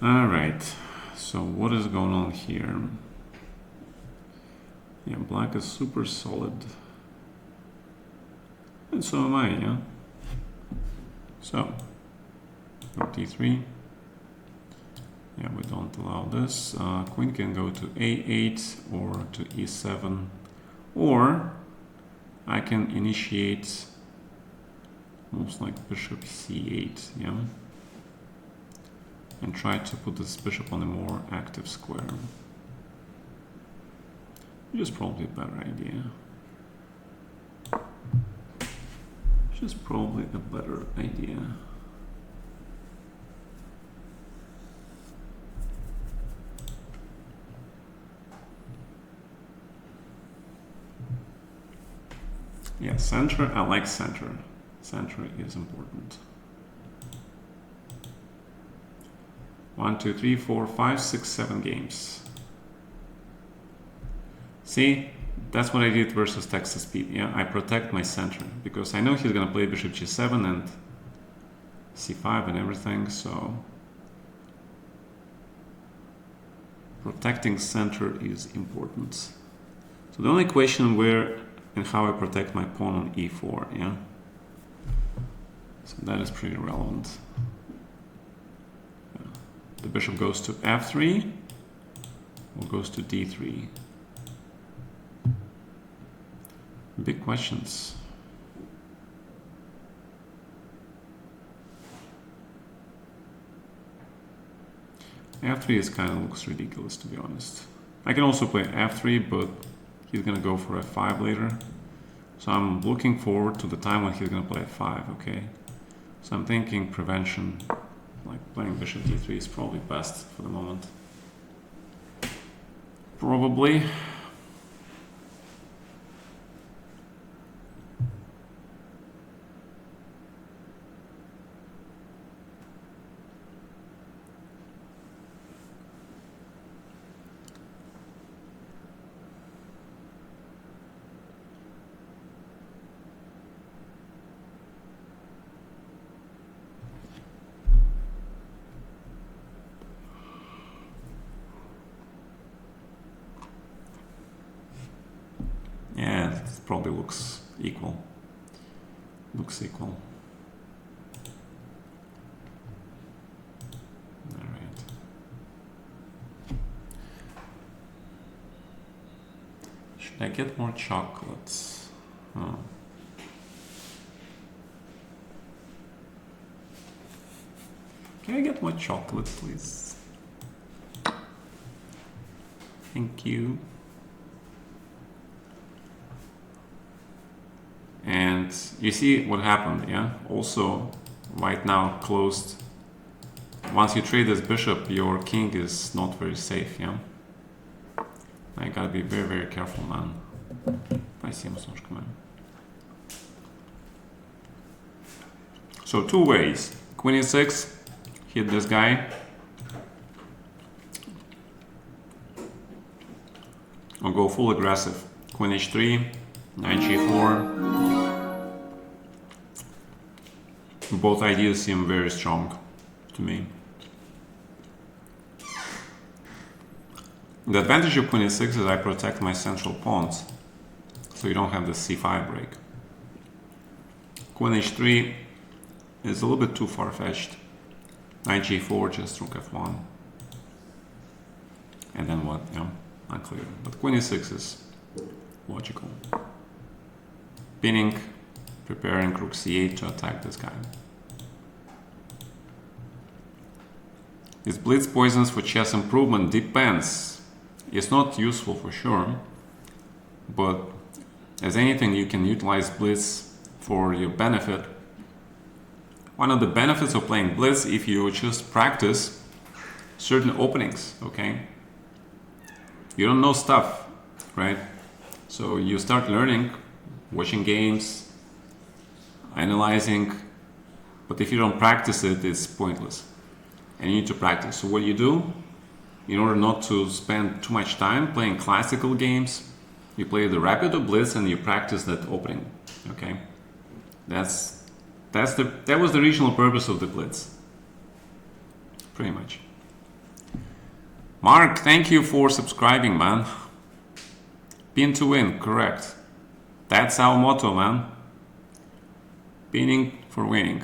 All right, so what is going on here? Yeah, black is super solid. And so am I, yeah? So, d3. Yeah, we don't allow this. Queen can go to a8 or to e7. Or I can initiate most like bishop c8, yeah? And try to put this bishop on a more active square. Which is probably a better idea. Which is probably a better idea. Yeah, center, I like center. Center is important. 1, 2, 3, 4, 5, 6, 7 games. See, that's what I did versus Texas Speed. Yeah, I protect my center because I know he's gonna play bishop g7 and c5 and everything, so protecting center is important. So the only question where and how I protect my pawn on e4, yeah? So that is pretty relevant. Yeah. The bishop goes to f3 or goes to d3. Big questions. f3 is kind of looks ridiculous, to be honest. I can also play f3, but he's gonna go for f5 later. So I'm looking forward to the time when he's gonna play f5, okay? So I'm thinking prevention, like playing bishop d3 is probably best for the moment. Probably. Yeah, it probably looks equal. Looks equal. All right. Should I get more chocolates? Oh. Can I get more chocolate, please? Thank you. And you see what happened, yeah? Also, right now closed. Once you trade this bishop, your king is not very safe, yeah? I gotta be very, very careful, man. Спасибо, Сашка, man. So two ways. Queen e6, hit this guy. Or go full aggressive. Queen h3, knight g4. Both ideas seem very strong to me. The advantage of queen e6 is I protect my central pawns, so you don't have the c5 break. Queen h3 is a little bit too far-fetched. Knight g4, just rook f1. And then what? Yeah, unclear. But queen e6 is logical. Pinning, preparing rook c8 to attack this guy. Is blitz poisons for chess improvement? Depends. It's not useful for sure, but as anything, you can utilize blitz for your benefit. One of the benefits of playing blitz, if you just practice certain openings, okay? You don't know stuff, right? So you start learning, watching games, analyzing, but if you don't practice it, it's pointless. And you need to practice. So what you do, in order not to spend too much time playing classical games, you play the rapid or blitz and you practice that opening, okay? That was the original purpose of the blitz, pretty much. Mark, thank you for subscribing, man. Pin to win, correct. That's our motto, man. Pinning for winning.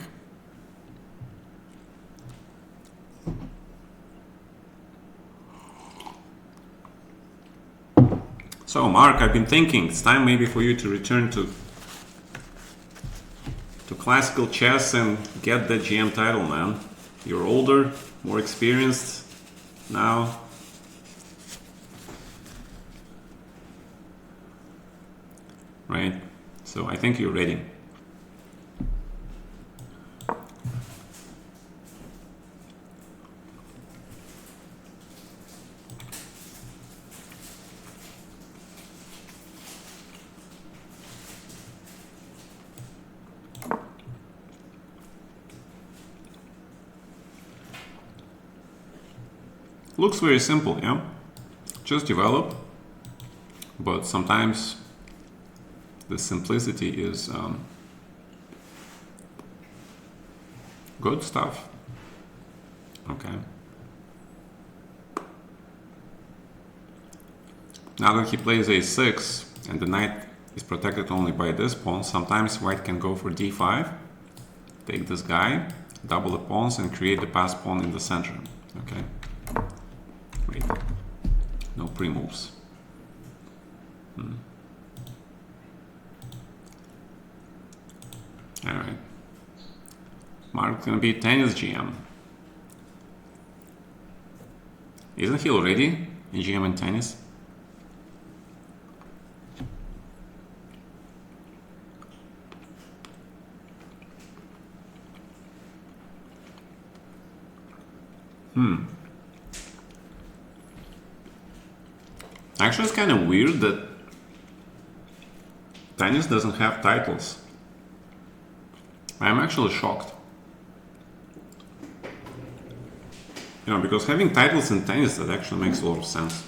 So, Mark, I've been thinking it's time maybe for you to return to classical chess and get the GM title, man. You're older, more experienced now. Right? So I think you're ready. Looks very simple, yeah? Just develop, but sometimes the simplicity is good stuff. Okay. Now that he plays a6 and the knight is protected only by this pawn, sometimes white can go for d5, take this guy, double the pawns and create the passed pawn in the center. Okay. Wait. No pre-moves. Alright. Mark's gonna be tennis GM. Isn't he already in GM in tennis? Actually, it's kind of weird that tennis doesn't have titles. I'm actually shocked. You know, because having titles in tennis, that actually makes a lot of sense.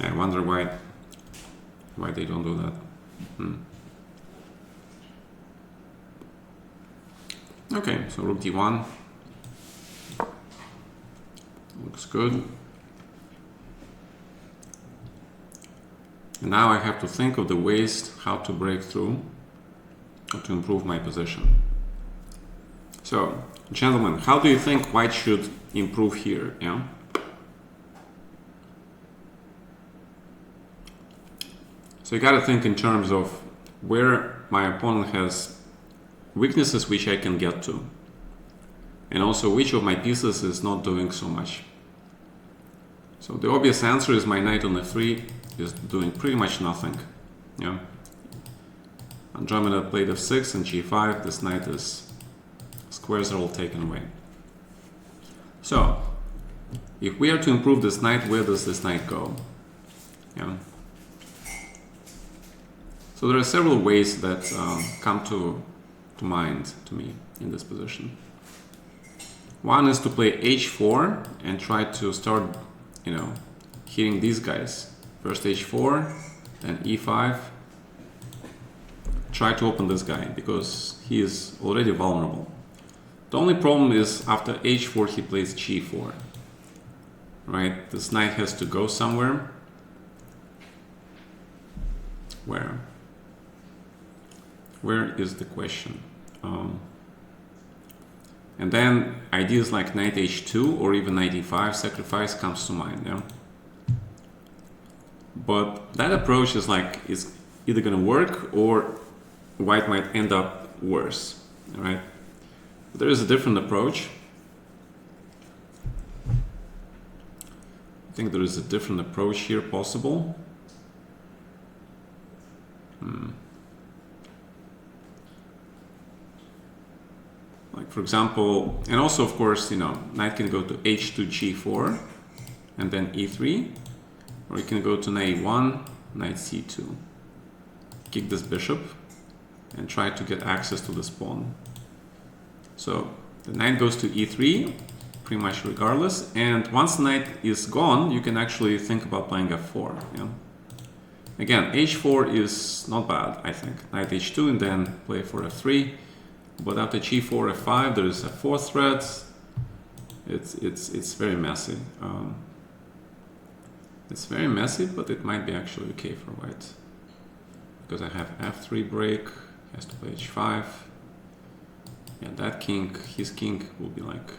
I wonder why they don't do that. Okay, so rook d1. Looks good. And now I have to think of the ways how to break through or to improve my position. So, gentlemen, how do you think white should improve here? Yeah? So you gotta think in terms of where my opponent has weaknesses which I can get to, and also which of my pieces is not doing so much. So the obvious answer is my knight on f3 is doing pretty much nothing. Yeah. Andromeda played f6 and g5. This knight is squares are all taken away. So if we are to improve this knight, where does this knight go? Yeah. So there are several ways that come to mind to me in this position. One is to play h4 and try to start, you know, hitting these guys. First h4, then e5. try to open this guy because he is already vulnerable. The only problem is after h4 he plays g4. Right? This knight has to go somewhere. Where? Where is the question? And then ideas like knight h2 or even knight e5 sacrifice comes to mind. Yeah? But that approach is either going to work or white might end up worse. All right? There is a different approach. I think there is a different approach here possible. Like for example, and also of course, knight can go to h2 g4 and then e3, or you can go to knight e1, knight c2, kick this bishop and try to get access to this pawn. So the knight goes to e3 pretty much regardless, and once the knight is gone you can actually think about playing f4. Yeah? Again, h4 is not bad, I think. Knight h2 and then play for f3. But after g4, f5, there is a fourth threat. It's very messy. It's very messy, but it might be actually okay for white. Because I have f3 break, he has to play h5. Yeah, that king, his king will be like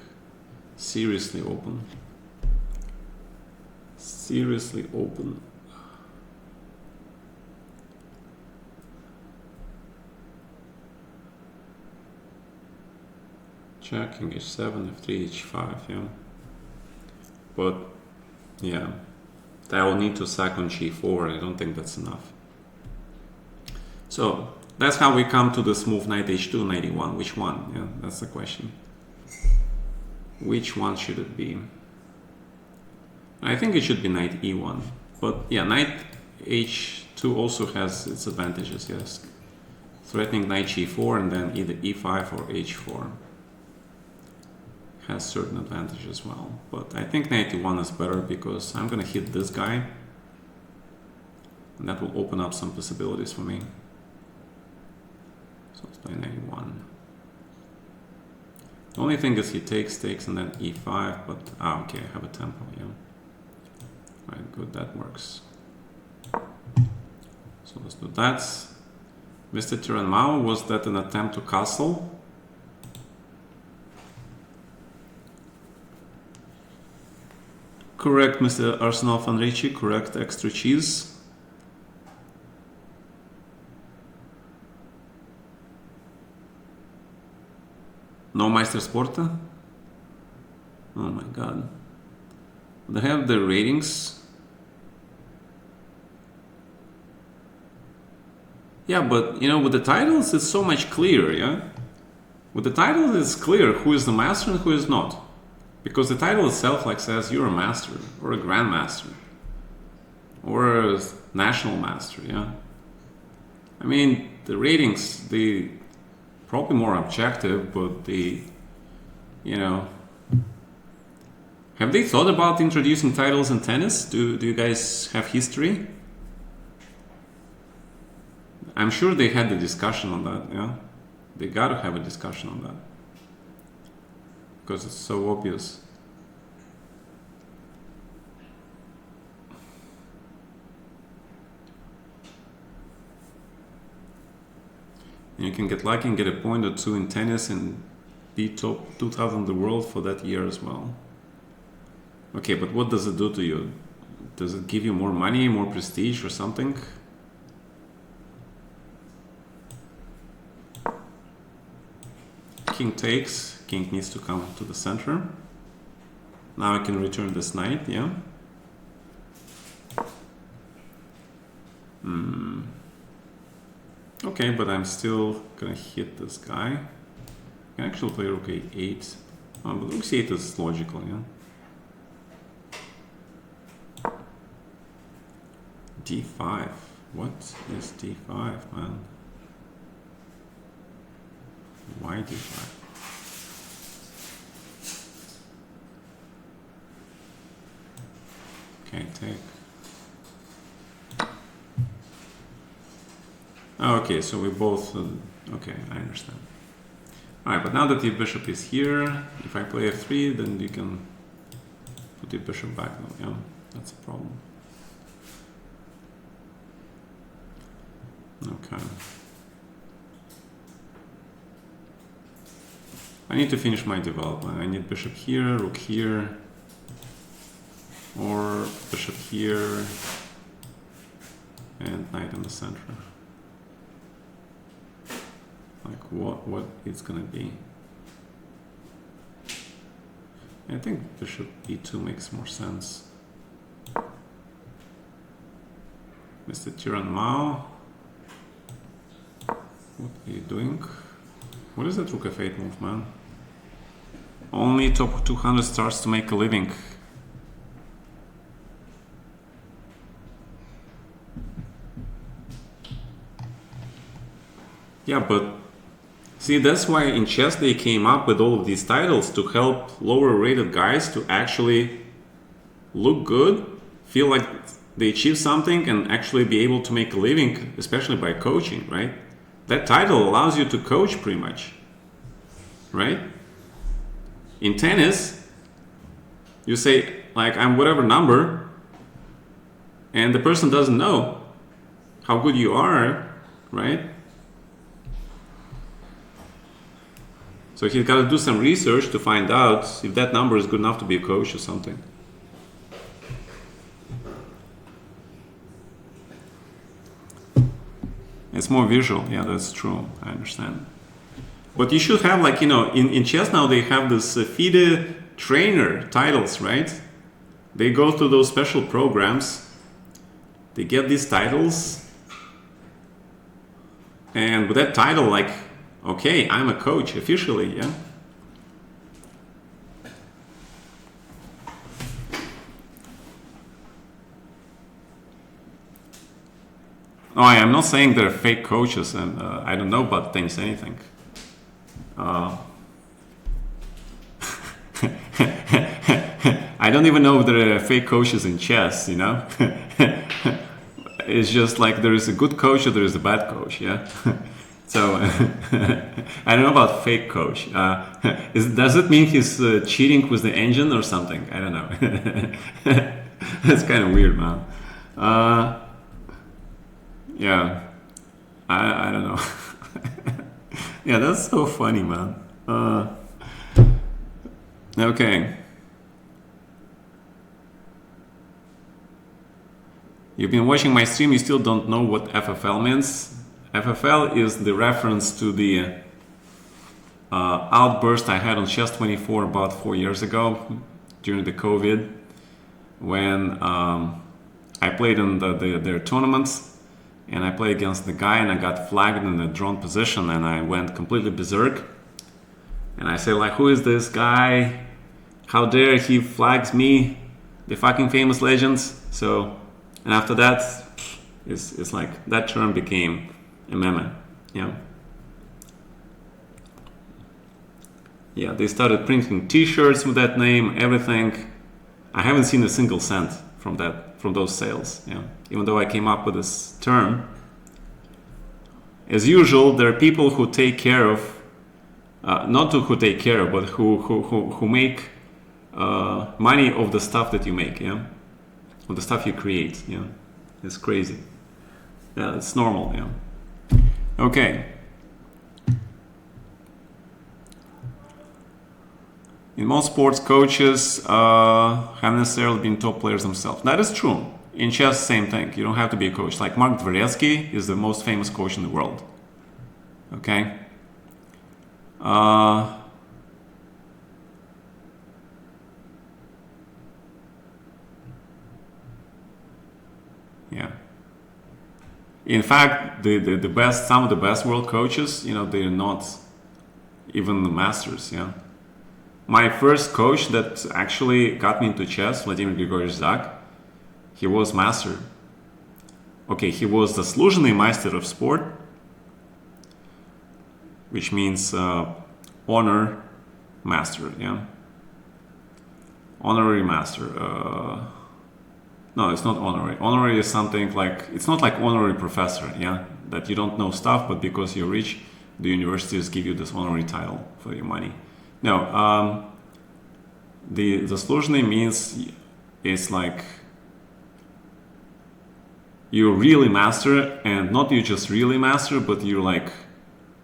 seriously open. Seriously open. Check, king h7, f3, h5, yeah. But, yeah, I will need to sack on g4, I don't think that's enough. So, that's how we come to this move knight h2, knight e1. Which one? Yeah, that's the question. Which one should it be? I think it should be knight e1. But, yeah, knight h2 also has its advantages, yes. Threatening knight g4 and then either e5 or h4. Has certain advantages as well, but I think knight e1 is better because I'm gonna hit this guy and that will open up some possibilities for me. So let's play knight e1. The only thing is he takes and then e5, but okay, I have a tempo, yeah. Right, good, that works. So let's do that. Mr. Tiranmao, was that an attempt to castle? Correct, Mr. Arsenal van Ricci, correct, extra cheese. No Meister Sporta? Oh my god. They have the ratings. Yeah, but with the titles it's so much clearer, yeah? With the titles it's clear who is the master and who is not. Because the title itself says you're a master, or a grandmaster, or a national master, yeah? I mean, the ratings, they probably more objective, but have they thought about introducing titles in tennis? Do you guys have history? I'm sure they had the discussion on that, yeah? They gotta have a discussion on that. Because it's so obvious. And you can get lucky and get a point or two in tennis and be top 2000 in the world for that year as well. Okay, but what does it do to you? Does it give you more money, more prestige or something? King takes. King needs to come to the center. Now I can return this knight, yeah? Okay, but I'm still gonna hit this guy. I can actually play rook a8. But rook c8 is logical, yeah? d5. What is d5, man? Why d5? Okay, take. Okay, so we both... okay, I understand. Alright, but now that the bishop is here, if I play f3, then you can put the bishop back though, yeah? That's a problem. Okay. I need to finish my development. I need bishop here, rook here, or bishop here, and knight in the center. Like what it's gonna be. I think bishop e2 makes more sense. Mr. Tyrann Mao, what are you doing? What is that rook f8 move, man? Only top 200 starts to make a living. Yeah, but see, that's why in chess they came up with all of these titles to help lower rated guys to actually look good, feel like they achieved something, and actually be able to make a living, especially by coaching, right? That title allows you to coach pretty much, right? In tennis, you say, like, I'm whatever number, and the person doesn't know how good you are, right? So he's got to do some research to find out if that number is good enough to be a coach or something. It's more visual, yeah, that's true, I understand. But you should have, like, you know, in chess now they have this FIDE trainer titles, right? They go through those special programs, they get these titles, and with that title, like, okay, I'm a coach officially, yeah? Oh, I'm not saying they're fake coaches, and I don't know about tennis anything. I don't even know if there are fake coaches in chess, you know? It's just like there is a good coach or there is a bad coach, yeah? So, I don't know about fake coach. Does it mean he's cheating with the engine or something? I don't know. That's kind of weird, man. Yeah, I don't know. Yeah, that's so funny, man. Okay. You've been watching my stream, you still don't know what FFL means. FFL is the reference to the outburst I had on Chess24 about 4 years ago during the COVID, when I played in their tournaments. And I played against the guy and I got flagged in the drawn position and I went completely berserk. And I say, like, who is this guy? How dare he flags me? The fucking famous legends. So, and after that, it's like that term became a meme. Yeah. Yeah, they started printing t-shirts with that name, everything. I haven't seen a single cent from those sales, yeah. Even though I came up with this term. As usual, there are people who take care of, not who take care of, but who make money of the stuff that you make, yeah, of the stuff you create, yeah. It's crazy. Yeah, it's normal, yeah. Okay. In most sports, coaches haven't necessarily been top players themselves. That is true. In chess, same thing. You don't have to be a coach. Like Mark Dvoretsky is the most famous coach in the world. Okay? Yeah. In fact, some of the best world coaches, you know, they're not even the masters, yeah. My first coach that actually got me into chess, Vladimir Grigorievich Zak, he was master. Okay, he was the Služný Meister of sport, which means honor master, yeah? Honorary master. No, it's not honorary. Honorary is something like, it's not like honorary professor, yeah? that you don't know stuff, but because you're rich, the universities give you this honorary title for your money. No, the zaslužny means it's like you really master, and not you just really master, but you're like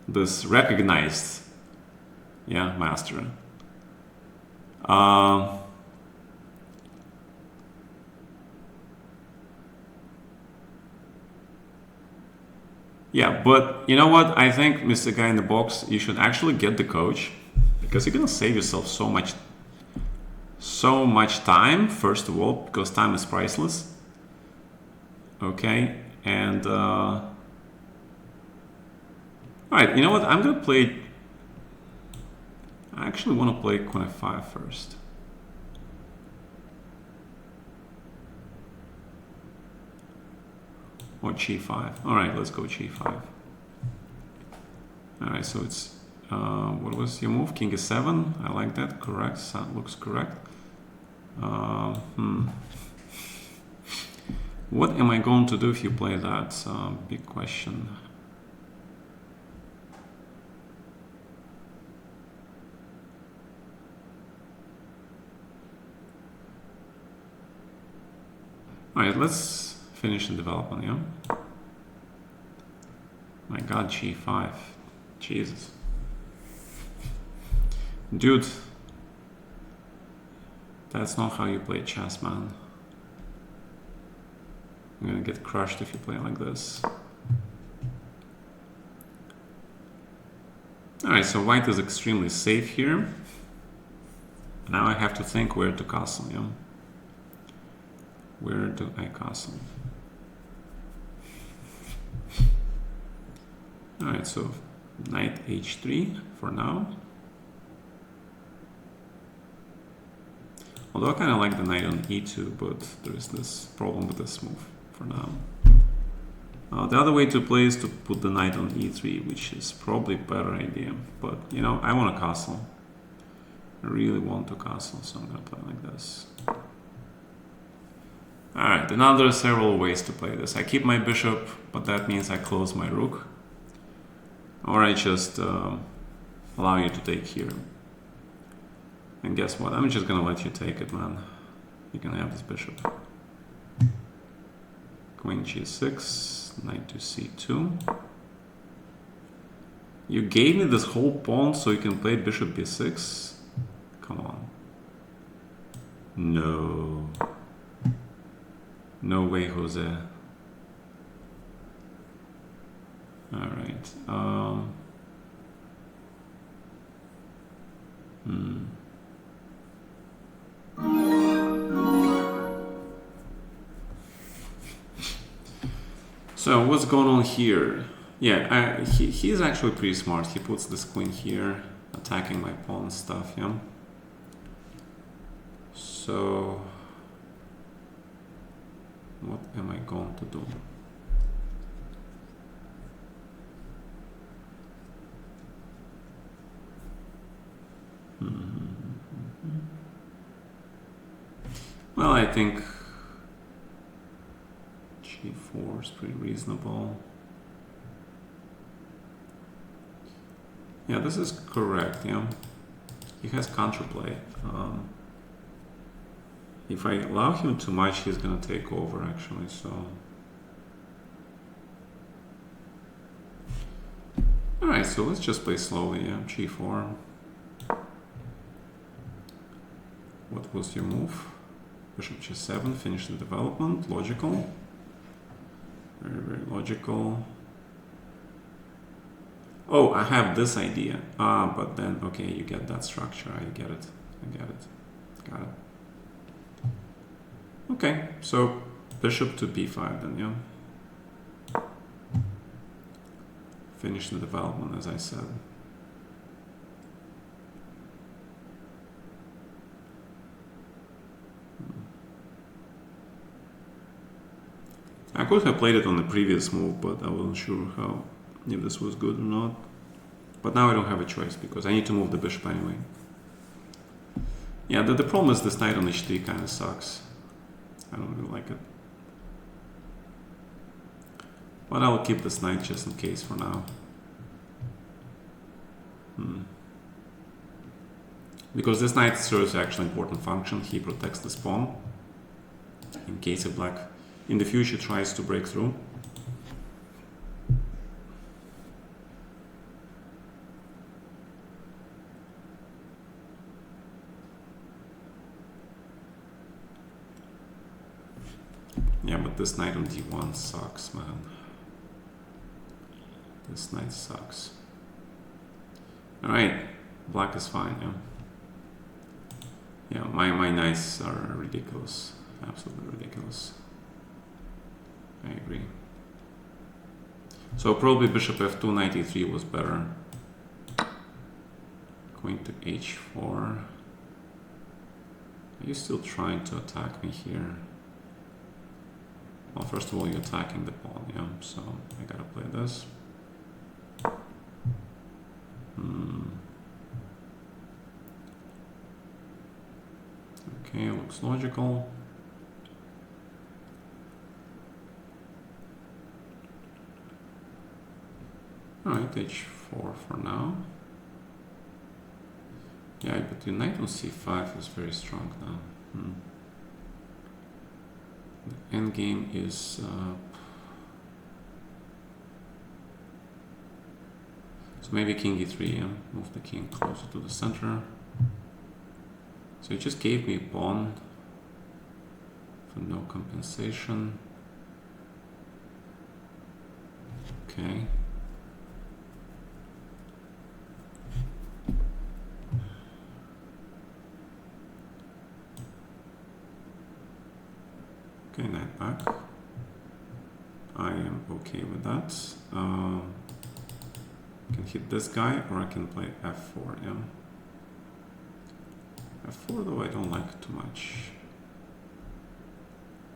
this recognized, yeah, master. Yeah, but you know what? I think, Mr. Guy in the Box, you should actually get the coach, because you're gonna save yourself so much time, first of all, because time is priceless. Okay, and all right, you know what? I'm gonna play. I actually want to play queen f5 first. Or g5. All right, let's go g5. All right, so it's what was your move? King e7. I like that. Correct. That looks correct. What am I going to do if you play that? Big question. All right, let's finish the development, yeah? My god, g5. Jesus. Dude, that's not how you play chess, man. I'm gonna get crushed if you play like this. Alright, so white is extremely safe here. Now I have to think where to castle, yeah? Where do I castle? Alright, so knight h3 for now. Although I kind of like the knight on e2, but there is this problem with this move for now. The other way to play is to put the knight on e3, which is probably a better idea. But, you know, I want to castle. I really want to castle, so I'm going to play like this. Alright, and now there are several ways to play this. I keep my bishop, but that means I close my rook. Or I just allow you to take here. And guess what? I'm just gonna let you take it, man. You can have this bishop. Queen g6, knight to c2. You gave me this whole pawn so you can play bishop b6? Come on. No. No way, Jose. Alright. So what's going on here? Yeah, he's actually pretty smart. He puts this queen here, attacking my pawn and stuff, yeah? So what am I going to do? Well, I think g4 is pretty reasonable. Yeah, this is correct, yeah. He has counterplay. If I allow him too much, he's gonna take over, actually, so... Alright, so let's just play slowly, yeah, g4. What was your move? Bishop g7, finish the development, logical. Very, very logical. Oh, I have this idea. But then, okay, you get that structure. I get it. I get it. Got it. Okay, so bishop to b5 then, yeah. Finish the development, as I said. I could have played it on the previous move, but I wasn't sure how, if this was good or not. But now I don't have a choice because I need to move the bishop anyway. Yeah, the problem is this knight on h3 kind of sucks. I don't really like it. But I'll keep this knight just in case for now. Because this knight serves actually important function. He protects this pawn in case of black in the future tries to break through. Yeah, but this knight on d1 sucks, man. This knight sucks. Alright, black is fine, yeah. Yeah, my knights are ridiculous. Absolutely ridiculous. I agree. So probably bishop f2, knight e3 was better. Queen to h4. Are you still trying to attack me here? Well, first of all, you're attacking the pawn, yeah, so I gotta play this. Okay, looks logical. Alright, h4 for now. Yeah, but the knight on c5 is very strong now. The endgame is... so maybe king e3, yeah? Move the king closer to the center. So he just gave me a pawn for no compensation. Okay. Okay, knight back. I am okay with that. I can hit this guy, or I can play f4, yeah. f4 though I don't like too much.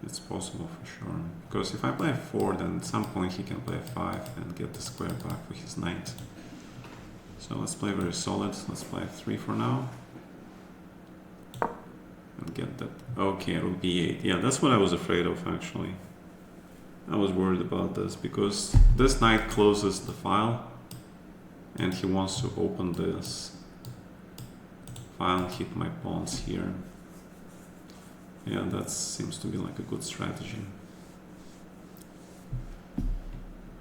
It's possible for sure. Because if I play f4, then at some point he can play f5 and get the square back for his knight. So let's play very solid. Let's play f3 for now. And get that. Okay, rook b8. Yeah, that's what I was afraid of actually. I was worried about this because this knight closes the file and he wants to open this file and hit my pawns here. Yeah, that seems to be like a good strategy.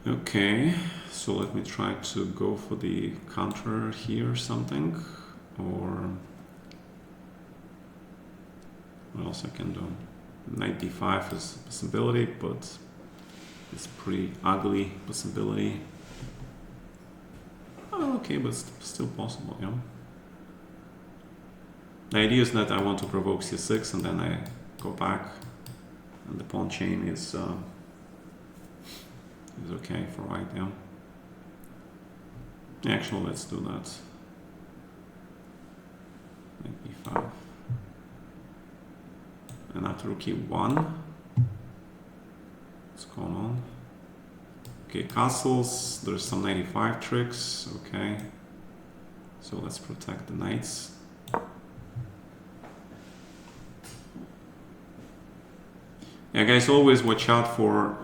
Okay, so let me try to go for the counter here or something, or what else I can do? Knight d5 is a possibility, but it's pretty ugly possibility. Oh, okay, but it's still possible, yeah. The idea is that I want to provoke c6 and then I go back and the pawn chain is okay for white, yeah. Actually, let's do that. Knight b5. And after rook e1, what's going on? Okay, castles, there's some 95 tricks, okay. So let's protect the knights. Yeah, guys, always watch out for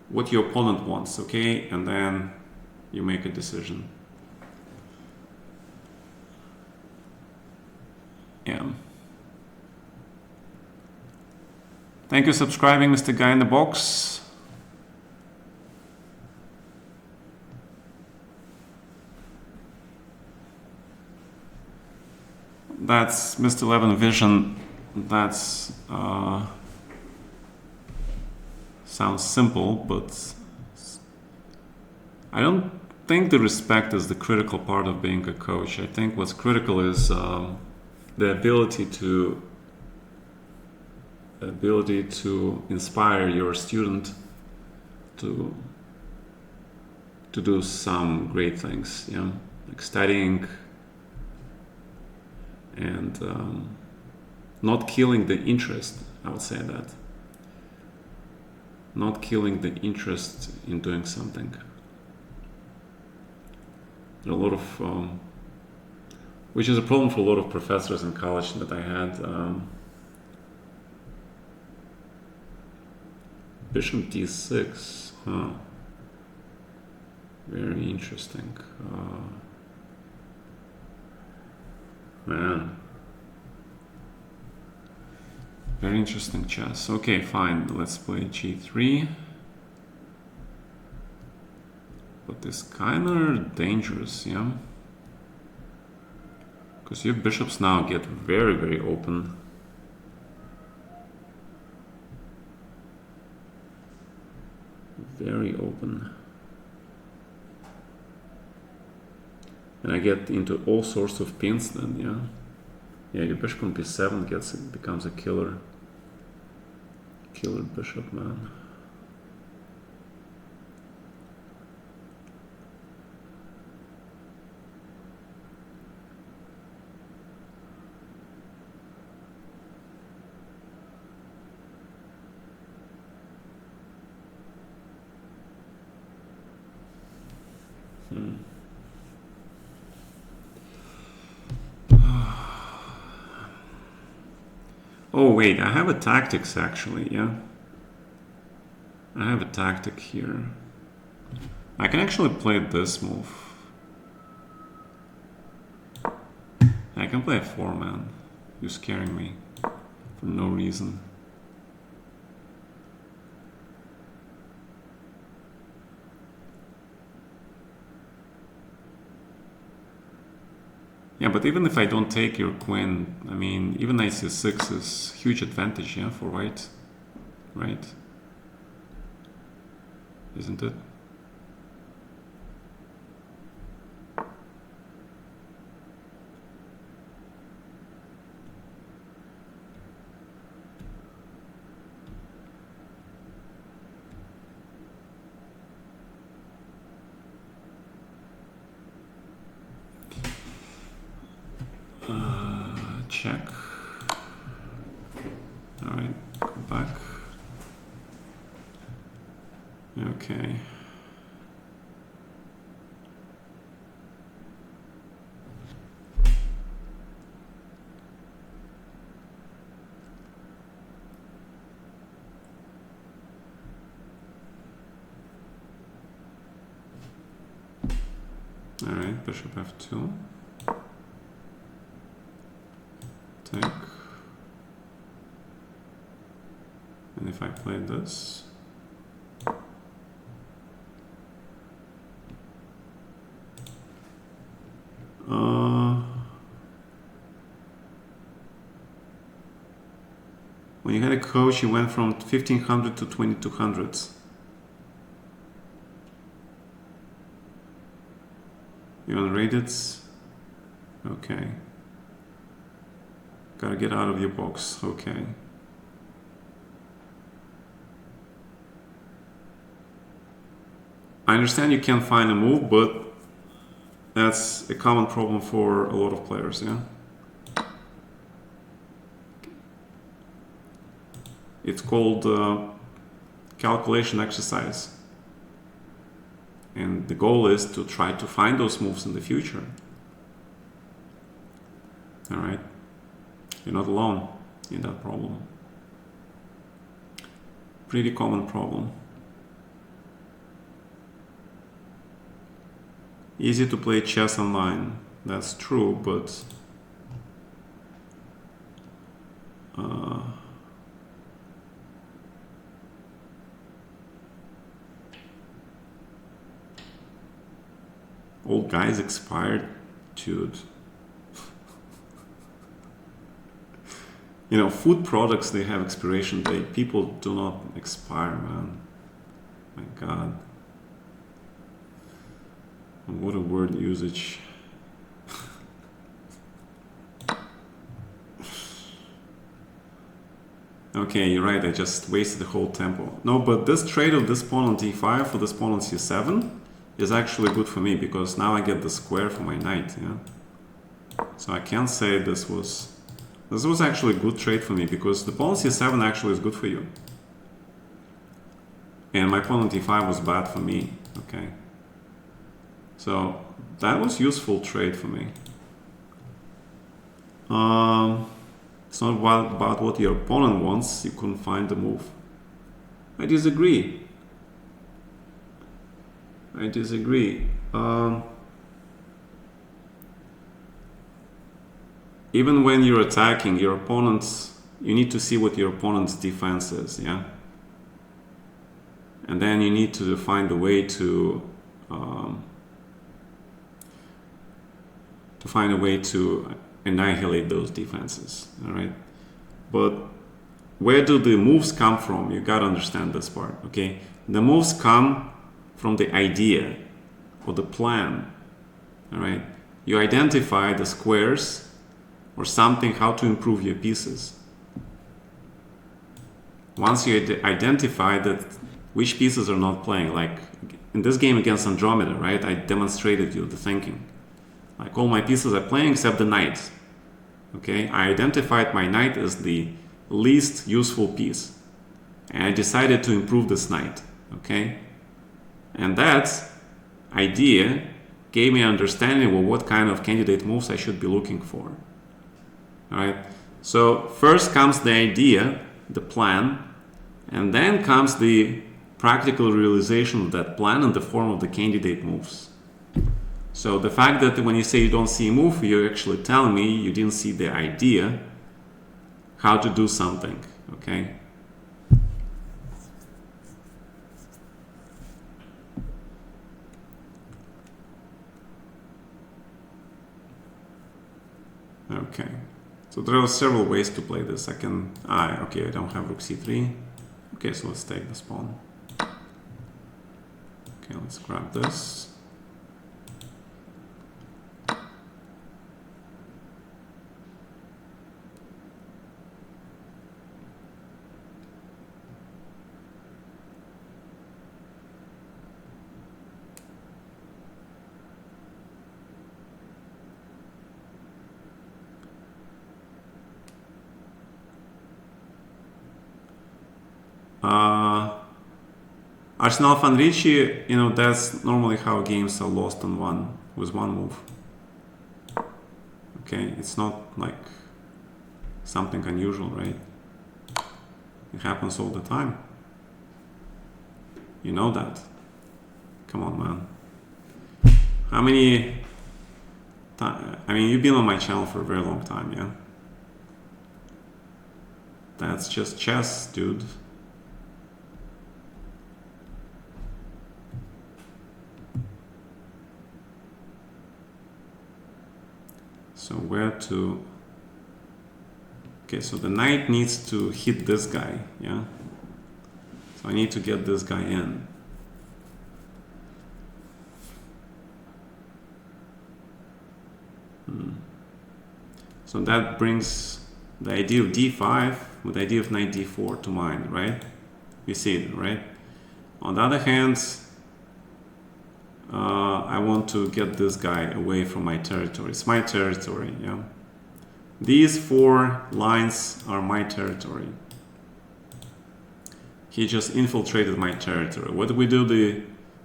what your opponent wants, okay? And then you make a decision. Yeah. Thank you for subscribing, Mr. Guy in the Box. That's Mr. 11 Vision. That's sounds simple, but I don't think the respect is the critical part of being a coach. I think what's critical is the ability to inspire your student to do some great things, yeah, like studying and not killing the interest. I would say that. Not killing the interest in doing something. There are a lot of, which is a problem for a lot of professors in college that I had. Bishop d6. Huh. Very interesting. Man. Very interesting chess. Okay, fine. Let's play g3. But it's kind of dangerous, yeah? Because your bishops now get very, very open. Very open. And I get into all sorts of pins then, yeah? Yeah, your bishop on b7 becomes a killer bishop, man. Oh wait, I have a tactics actually, yeah? I have a tactic here. I can actually play this move. I can play a 4-man. You're scaring me for no reason. Yeah, but even if I don't take your queen, I mean, even knight c6 is huge advantage, yeah, for white, right? Isn't it? Check. All right, go back. Okay. All right, bishop f2. Take. And if I play this, when you had a coach, you went from 1500 to 2200. You unrated? Okay. Gotta get out of your box. Okay. I understand you can't find a move, but that's a common problem for a lot of players, yeah? It's called calculation exercise. And the goal is to try to find those moves in the future. All right? You're not alone in that problem. Pretty common problem. Easy to play chess online. That's true, but old guys expired, dude. You know, food products, they have expiration date. People do not expire, man. My God. What a word usage. Okay, you're right, I just wasted the whole tempo. No, but this trade of this pawn on d5 for this pawn on c7 is actually good for me, because now I get the square for my knight, yeah? So I can't say this was actually a good trade for me, because the pawn on c7 actually is good for you. And my pawn on d5 was bad for me, okay? So that was useful trade for me. It's not about what your opponent wants, you couldn't find the move. I disagree. I disagree. Even when you're attacking your opponents, you need to see what your opponent's defense is, yeah? And then you need to find a way to annihilate those defenses, all right? But where do the moves come from? You gotta understand this part, okay? The moves come from the idea or the plan, all right? You identify the squares or something, how to improve your pieces. Once you identify that which pieces are not playing, like in this game against Andromeda, right? I demonstrated you the thinking. Like all my pieces are playing except the knight. Okay, I identified my knight as the least useful piece. And I decided to improve this knight. Okay? And that idea gave me an understanding of what kind of candidate moves I should be looking for. Alright? So first comes the idea, the plan, and then comes the practical realization of that plan in the form of the candidate moves. So the fact that when you say you don't see a move, you're actually telling me you didn't see the idea how to do something, okay? Okay, so there are several ways to play this. I can, okay, I don't have rook c3. Okay, so let's take this pawn. Okay, let's grab this. Arsenal Van Ricci, you know, that's normally how games are lost on with one move. Okay, it's not like something unusual, right? It happens all the time. You know that. Come on, man. How many I mean, you've been on my channel for a very long time, yeah? That's just chess, dude. So where to... Okay, so the knight needs to hit this guy, yeah? So I need to get this guy in. So that brings the idea of d5 with the idea of knight d4 to mind, right? You see it, right? On the other hand, I want to get this guy away from my territory. It's my territory, yeah? These 4 lines are my territory. He just infiltrated my territory. What do we do? The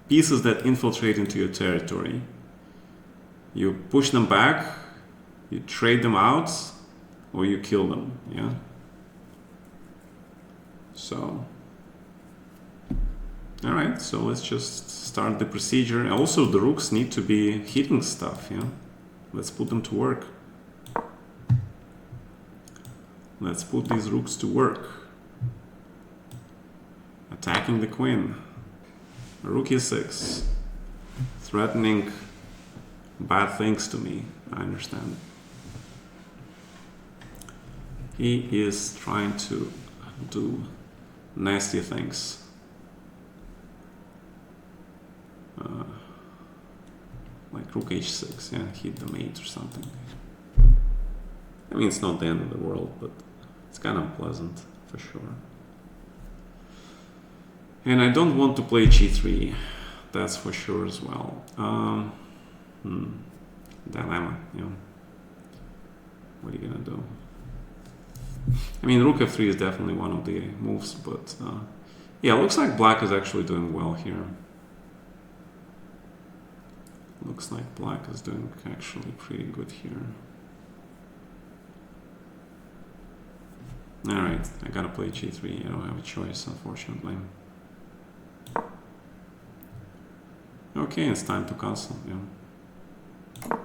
pieces that infiltrate into your territory, you push them back, you trade them out, or you kill them, yeah? So, all right, so let's just start the procedure. And also the rooks need to be hitting stuff, yeah? Let's put them to work. Let's put these rooks to work. Attacking the queen. Rook e6. Threatening bad things to me, I understand. He is trying to do nasty things. Like rook h6, yeah, hit the mate or something. I mean, it's not the end of the world, but it's kind of unpleasant, for sure. And I don't want to play g3, that's for sure as well. Dilemma, you know. What are you gonna do? I mean, rook f3 is definitely one of the moves, but yeah, looks like black is actually doing well here. Looks like black is doing actually pretty good here. Alright, I gotta play g3, I don't have a choice, unfortunately. Okay, it's time to cancel, yeah.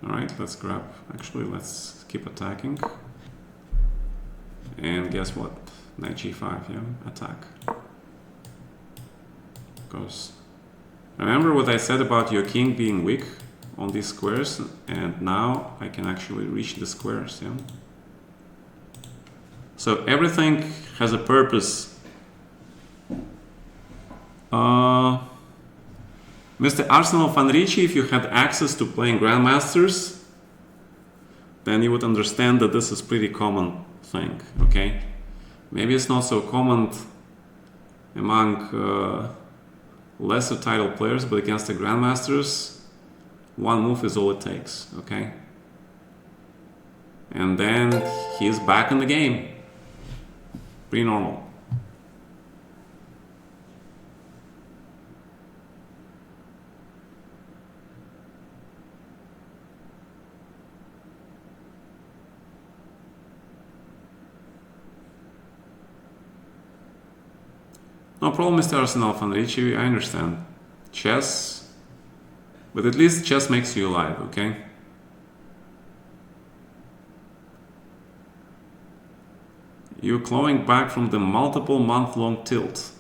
Alright, let's grab, actually let's keep attacking. And guess what? Knight g5, yeah, attack. Because remember what I said about your king being weak on these squares, and now I can actually reach the squares, yeah. So everything has a purpose. Mr. Arsenal Van Ricci, if you had access to playing Grandmasters, then you would understand that this is pretty common thing, okay? Maybe it's not so common among lesser title players, but against the Grandmasters, one move is all it takes, okay? And then he's back in the game. Pretty normal. No problem, Mr. Arsenal Van Ricci, I understand. Chess, but at least chess makes you alive, okay? You're clawing back from the multiple month-long tilt.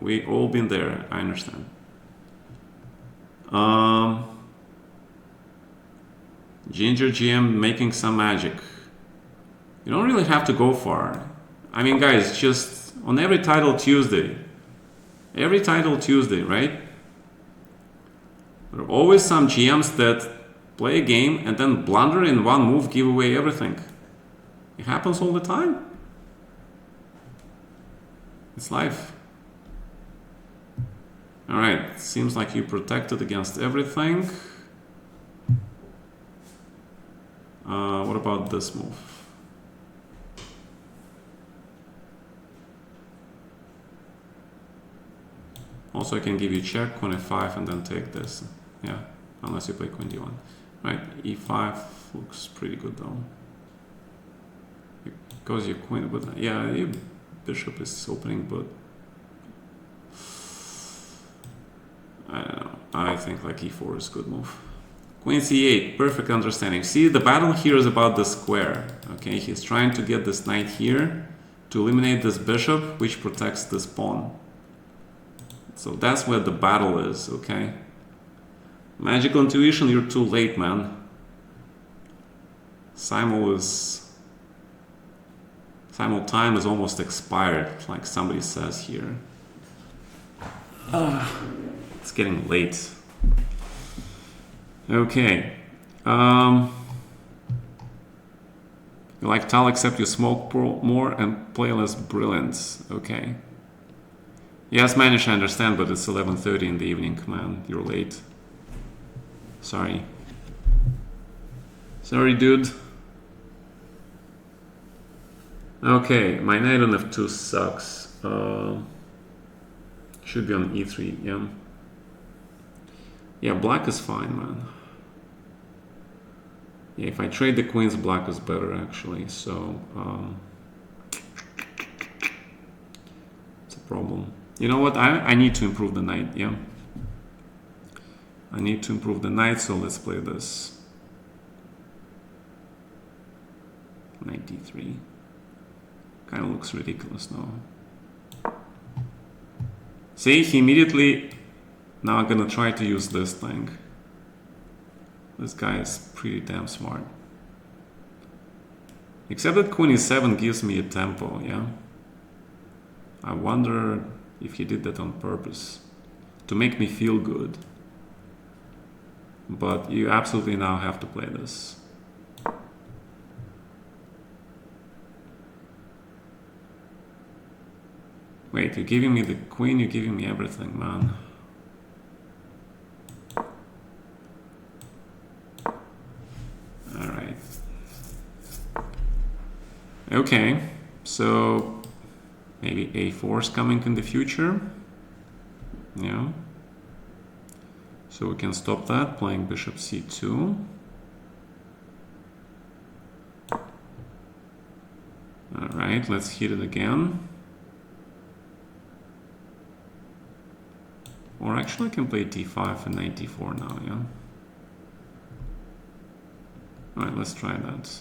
We all been there, I understand. Ginger GM making some magic. You don't really have to go far. I mean, guys, just on every title Tuesday, right? There are always some GMs that play a game and then blunder in one move, give away everything. It happens all the time. It's life. Alright, seems like you protected against everything. What about this move? Also, I can give you check, queen f5, and then take this. Yeah, unless you play queen d1. Right, e5 looks pretty good though. Because your queen, but yeah, your bishop is opening, but I don't know. I think like e4 is a good move. Queen c8, perfect understanding. See, the battle here is about the square. Okay, he's trying to get this knight here to eliminate this bishop, which protects this pawn. So that's where the battle is, okay? Magical intuition, you're too late, man. Simul time is almost expired, like somebody says here. It's getting late. Okay. You like Tal, except you smoke more and play less brilliance. Okay. Yes, Manish, I understand, but it's 11:30 in the evening, man. You're late. Sorry. Sorry, dude. Okay, my knight on f2 sucks. Should be on e3, yeah. Yeah, black is fine, man. Yeah, if I trade the queens, black is better, actually, so... it's a problem. You know what, I need to improve the knight, yeah. I need to improve the knight, so let's play this. Knight d3. Kind of looks ridiculous now. See, he immediately... Now I'm gonna try to use this thing. This guy is pretty damn smart. Except that queen e7 gives me a tempo, yeah? I wonder if he did that on purpose. To make me feel good. But you absolutely now have to play this. Wait, you're giving me the queen, you're giving me everything, man. Alright. Okay, so maybe a4 is coming in the future. Yeah. So we can stop that, playing bishop c2. Alright, let's hit it again. Or actually I can play d5 and knight d4 now, yeah? Alright, let's try that.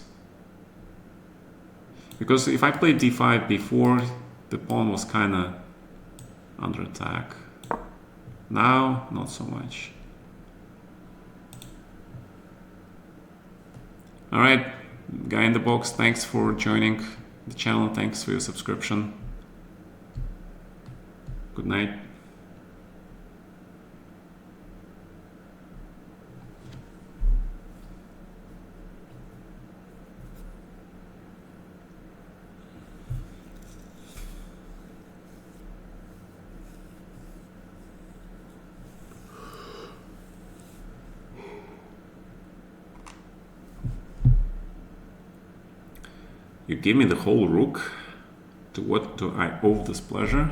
Because if I played d5 before, the pawn was kind of under attack. Now, not so much. Alright, guy in the box, thanks for joining the channel, thanks for your subscription. Good night. You give me the whole rook. To what do I owe this pleasure?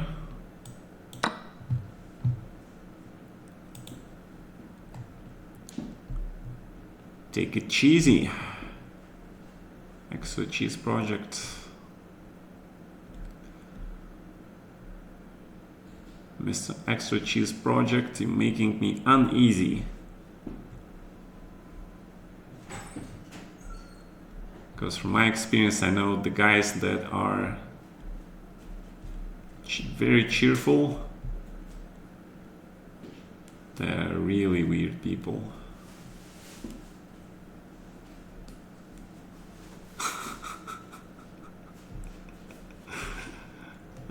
Take it cheesy. Extra cheese project. Mr. Extra Cheese Project, you're making me uneasy. Because from my experience, I know the guys that are very cheerful, they're really weird people.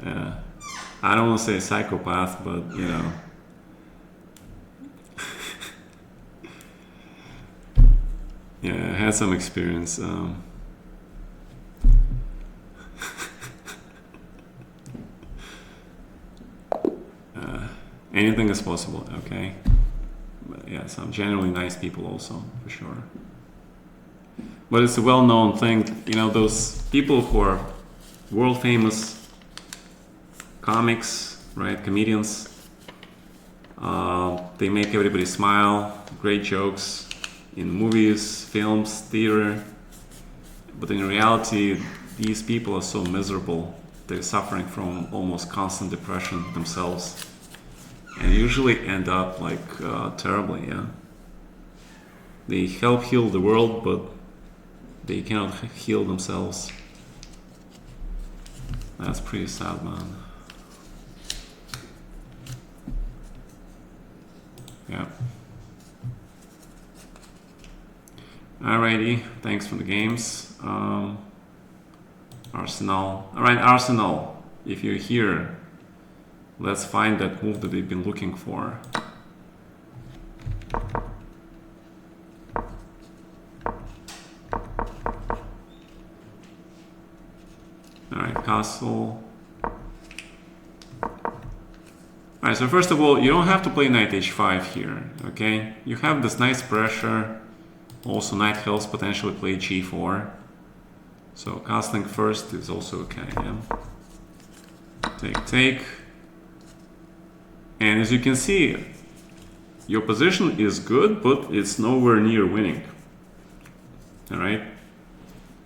Yeah, I don't want to say psychopath, but you know. Yeah, I had some experience. Anything is possible, okay? But yeah, some generally nice people also, for sure. But it's a well-known thing, you know, those people who are world-famous comics, right, comedians, they make everybody smile, great jokes in movies, films, theater, but in reality, these people are so miserable. They're suffering from almost constant depression themselves. And usually end up like terribly, yeah. They help heal the world, but they cannot heal themselves. That's pretty sad, man. Yeah. Alrighty, thanks for the games. Arsenal. Alright, Arsenal, if you're here, let's find that move that we've been looking for. Alright, castle. Alright, so first of all, you don't have to play knight h5 here, okay? You have this nice pressure. Also, knight helps potentially play g4. So castling first is also okay, yeah? Take, take. And as you can see, your position is good, but it's nowhere near winning. Alright?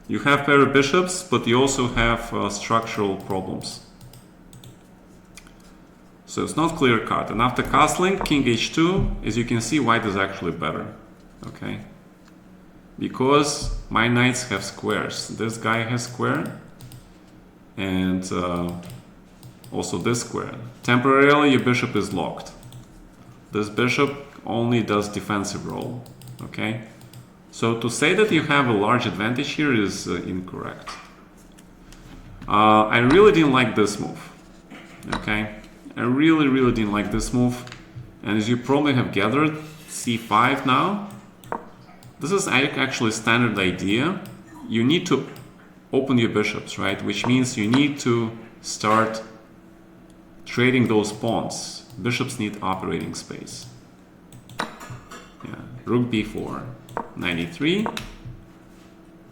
You have pair of bishops, but you also have structural problems. So it's not clear cut. And after castling, king h2, as you can see, white is actually better. Okay? Because my knights have squares. This guy has square. And also this square. Temporarily your bishop is locked. This bishop only does defensive role. Okay? So to say that you have a large advantage here is incorrect. I really didn't like this move. Okay? I really didn't like this move. And as you probably have gathered, c5 now. This is actually a standard idea. You need to open your bishops, right? Which means you need to start trading those pawns. Bishops need operating space. Yeah. Rook b4, knight e3,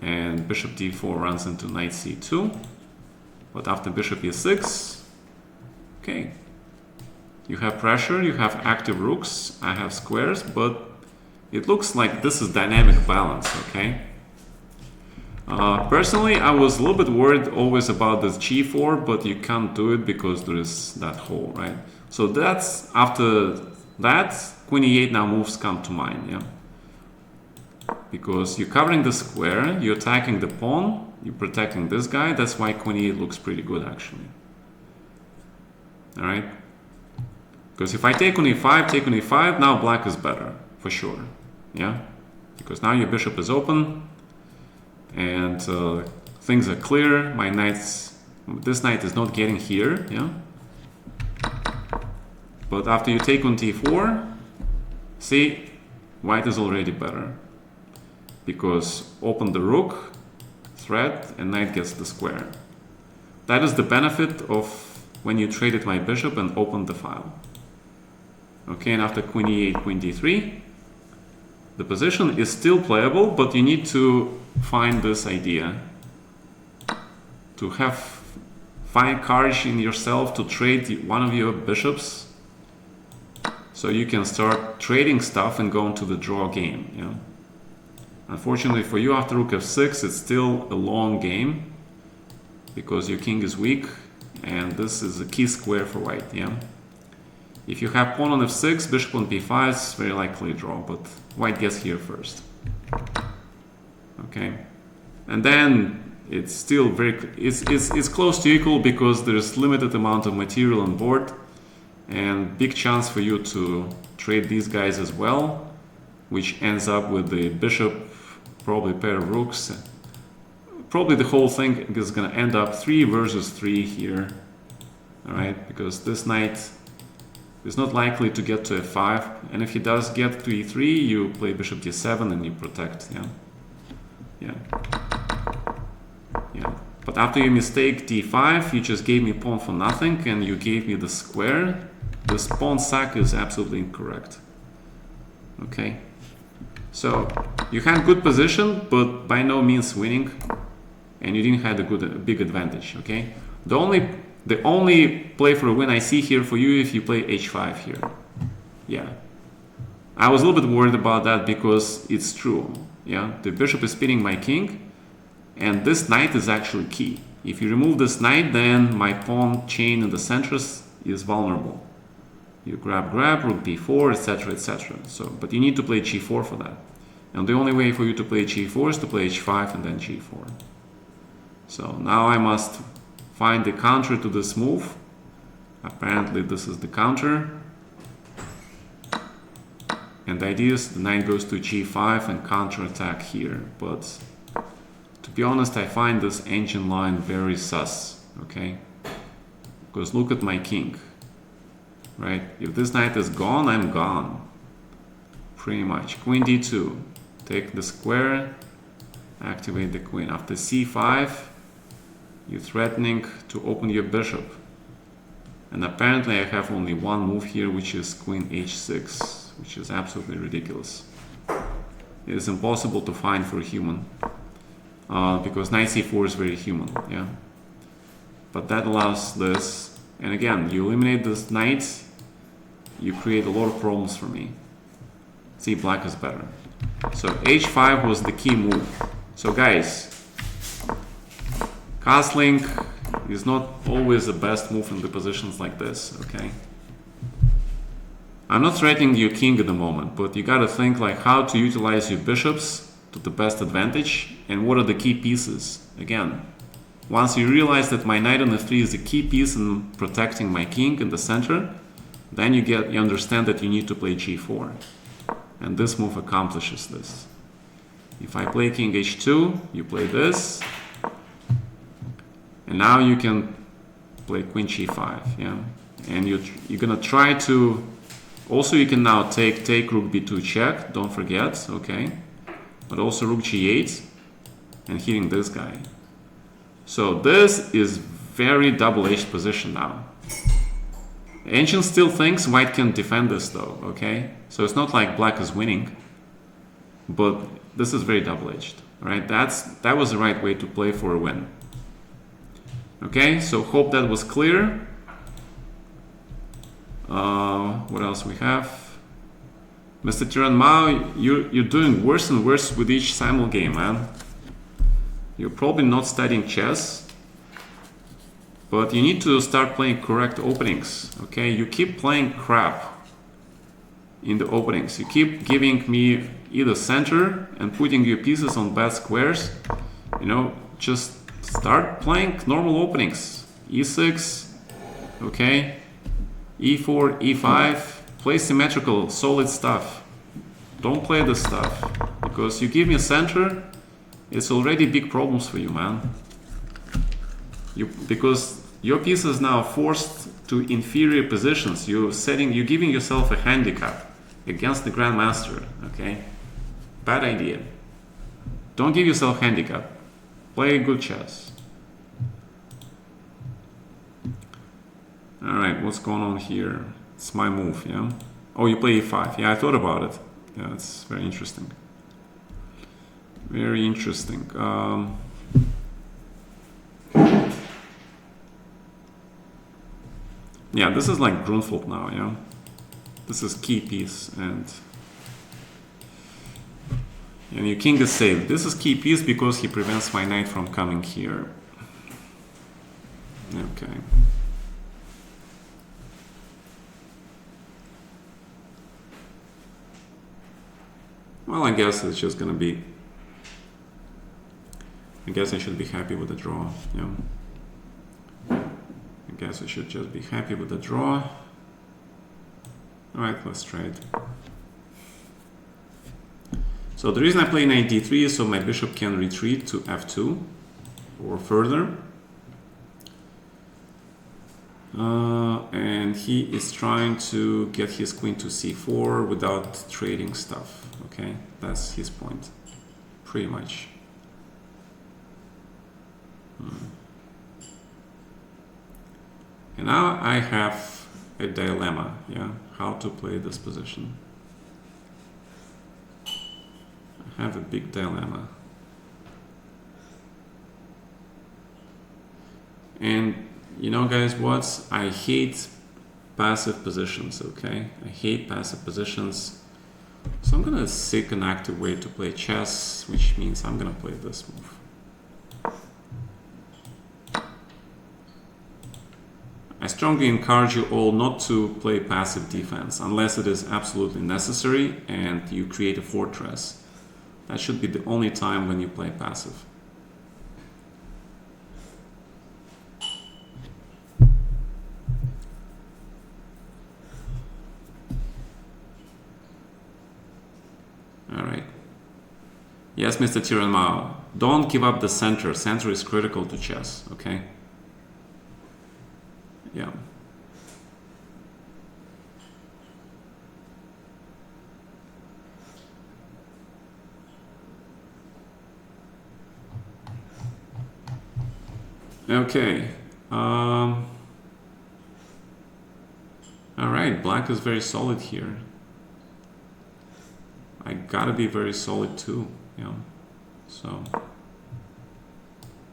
and bishop d4 runs into knight c2. But after bishop e6, okay, you have pressure, you have active rooks, I have squares, but it looks like this is dynamic balance, okay? Personally, I was a little bit worried always about this g4, but you can't do it because there is that hole, right? So that's after that, queen e8 now moves come to mind, yeah? Because you're covering the square, you're attacking the pawn, you're protecting this guy. That's why queen e8 looks pretty good, actually. All right? Because if I take on e5, now black is better, for sure. Yeah? Because now your bishop is open, and things are clear. My knights, this knight is not getting here, yeah? But after you take on t4, see, white is already better. Because open the rook, threat, and knight gets the square. That is the benefit of when you traded my bishop and opened the file. Okay, and after queen e8, queen d3, the position is still playable, but you need to find this idea. To find courage in yourself to trade one of your bishops, so you can start trading stuff and go into the draw game. Yeah? Unfortunately for you, after rook f6, it's still a long game, because your king is weak, and this is a key square for white. Yeah. If you have pawn on f6, bishop on b5, it's very likely a draw, but white gets here first. Okay, and then it's still it's close to equal, because there's limited amount of material on board, and big chance for you to trade these guys as well, which ends up with the bishop, probably pair of rooks. Probably the whole thing is going to end up 3 versus 3 here. All right, because this knight is not likely to get to f5, and if he does get to e3, you play bishop d7 and you protect. Yeah. But after your mistake d5, you just gave me pawn for nothing, and you gave me the square. This pawn sack is absolutely incorrect. Okay, so you had good position, but by no means winning, and you didn't have a big advantage. Okay, the only play for a win I see here for you if you play h5 here. Yeah, I was a little bit worried about that, because it's true. Yeah, the bishop is spinning my king, and this knight is actually key. If you remove this knight, then my pawn chain in the center is vulnerable. You grab, rook b4, etc., etc. So, but you need to play g4 for that. And the only way for you to play g4 is to play h5 and then g4. So now I must find the counter to this move. Apparently this is the counter. And the idea is the knight goes to g5 and counterattack here. But to be honest, I find this engine line very sus. Okay? Because look at my king. Right? If this knight is gone, I'm gone. Pretty much. Queen d2. Take the square. Activate the queen. After c5, you're threatening to open your bishop. And apparently I have only one move here, which is queen h6, which is absolutely ridiculous. It is impossible to find for a human. Because knight c4 is very human. Yeah. But that allows this. And again, you eliminate this knight, you create a lot of problems for me. See, black is better. So h5 was the key move. So guys, castling is not always the best move in the positions like this, okay? I'm not threatening your king at the moment, but you gotta think like how to utilize your bishops to the best advantage, and what are the key pieces. Again, once you realize that my knight on f3 is the key piece in protecting my king in the center, then you understand that you need to play g4. And this move accomplishes this. If I play king h2, you play this. And now you can play queen g5, yeah? And you're gonna try to... Also you can now take rook b2 check, don't forget, okay? But also rook g8 and hitting this guy. So this is very double-edged position now. Ancient still thinks white can defend this though, okay? So it's not like black is winning, but this is very double-edged, right? That was the right way to play for a win. Okay, so hope that was clear. What else we have? Mr. Tiran Mao, you're doing worse and worse with each Simul game, man. You're probably not studying chess, But you need to start playing correct openings, okay? You keep playing crap in the openings. You keep giving me either center and putting your pieces on bad squares. You know, just start playing normal openings. E6, okay? E4, E5, play symmetrical, solid stuff. Don't play this stuff, because you give me center, it's already big problems for you, man. Because your piece is now forced to inferior positions. You're giving yourself a handicap against the grandmaster, okay? Bad idea. Don't give yourself handicap. Play good chess. All right, what's going on here? It's my move, yeah? Oh, you play e5. Yeah, I thought about it. Yeah, it's very interesting. Very interesting. Yeah, this is like Grunfeld now, yeah? This is key piece, and your king is saved. This is key piece because he prevents my knight from coming here. Okay. Well, I guess it's just gonna be... I guess I should be happy with the draw, yeah. I guess I should just be happy with the draw. Alright, let's try it. So the reason I play knight d3 is so my bishop can retreat to f2 or further. And he is trying to get his queen to c4 without trading stuff. Okay, that's his point, pretty much. And now I have a dilemma, yeah, how to play this position. I have a big dilemma. And you know, guys, what? I hate passive positions, okay? I hate passive positions. So I'm gonna seek an active way to play chess, which means I'm gonna play this move. I strongly encourage you all not to play passive defense unless it is absolutely necessary and you create a fortress. That should be the only time when you play passive. All right. Yes, Mr. Tiranmao, don't give up the center. Center is critical to chess, okay? Yeah. Okay. All right, black is very solid here. I gotta be very solid too, yeah. So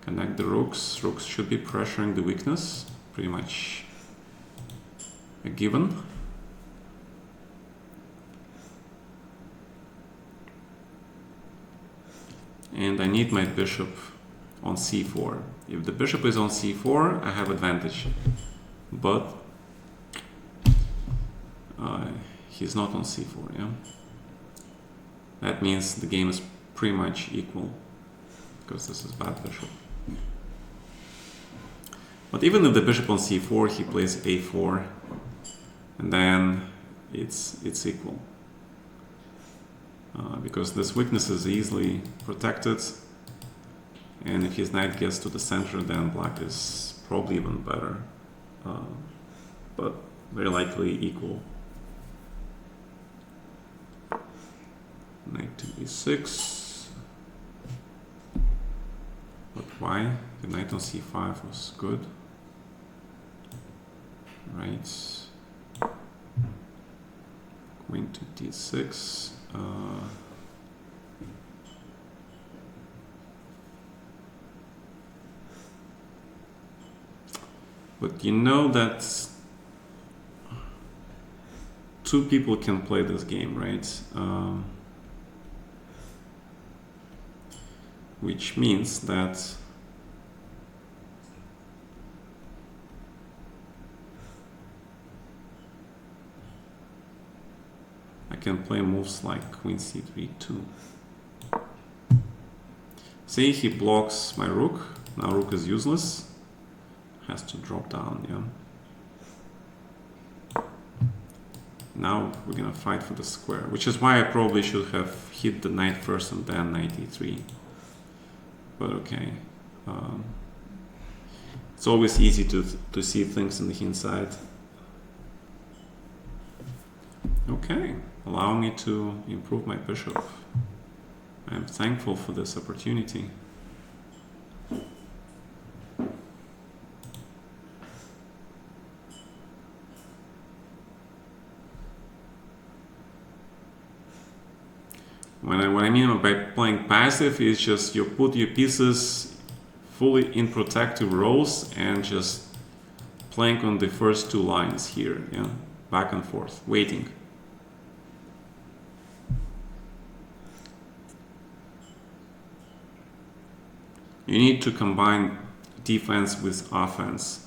connect the rooks. Rooks should be pressuring the weakness. Pretty much a given. And I need my bishop on c4. If the bishop is on c4, I have advantage. But he's not on c4, yeah? That means the game is pretty much equal, because this is bad bishop. But even if the bishop on c4, he plays a4, and then it's equal. Because this weakness is easily protected, and if his knight gets to the center, then black is probably even better, but very likely equal. Knight to e6. But why? The knight on c5 was good. Right. Queen to d6. But you know that two people can play this game, right? Which means that can play moves like queen c3 too. See, he blocks my rook. Now rook is useless. Has to drop down, yeah. Now we're gonna fight for the square, which is why I probably should have hit the knight first and then knight e3. But okay. It's always easy to see things in the hindsight. Okay, allow me to improve my bishop. I'm thankful for this opportunity. What I mean by playing passive is just you put your pieces fully in protective rows and just playing on the first two lines here, yeah, back and forth, waiting. You need to combine defense with offense.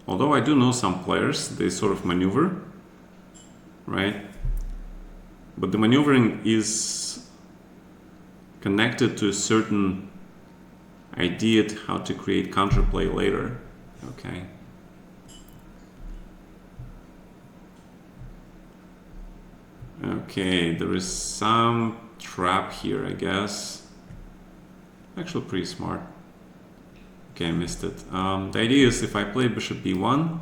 Although I do know some players, they sort of maneuver, right? But the maneuvering is connected to a certain idea how to create counterplay later, okay? Okay, there is some trap here, I guess. Actually pretty smart. Okay, I missed it. The idea is if I play bishop b1,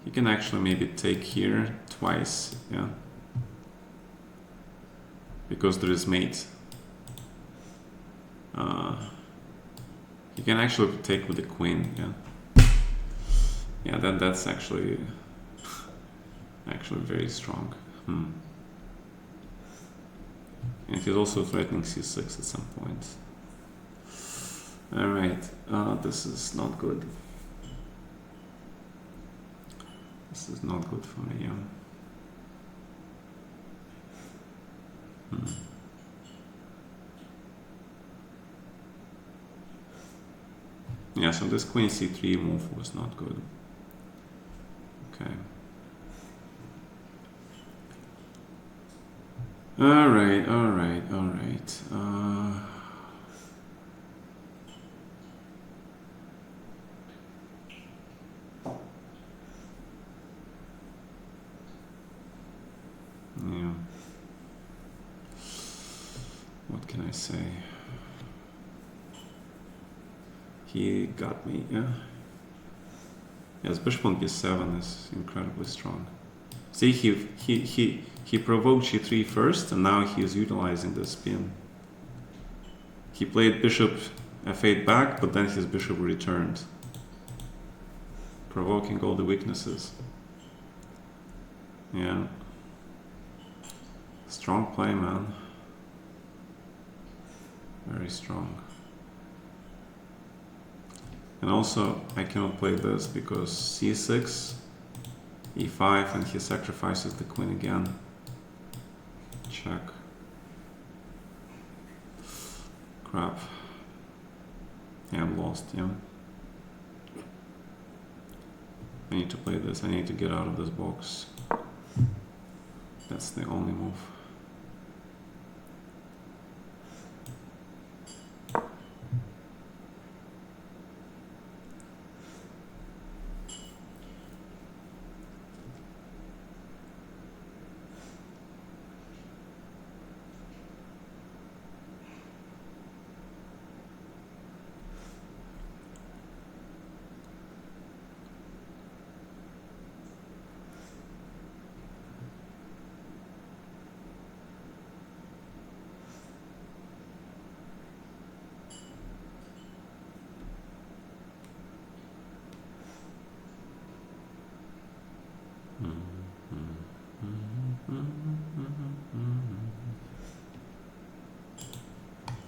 you can actually maybe take here twice, yeah? Because there is mate. You can actually take with the queen, yeah? Yeah, that's actually very strong. And he's also threatening c6 at some point. Alright, this is not good. This is not good for me, yeah. Yeah, so this queen c3 move was not good. Okay. Alright. Yeah. What can I say? He got me, yeah. Yes, bishop on b7 is incredibly strong. See, he provoked g3 first, and now he is utilizing the spin. He played bishop f8 back, but then his bishop returned, provoking all the weaknesses. Yeah. Strong play, man. Very strong. And also, I cannot play this because c6, e5, and he sacrifices the queen again. Check. Crap. Yeah, I'm lost, yeah. I need to play this. I need to get out of this box. That's the only move.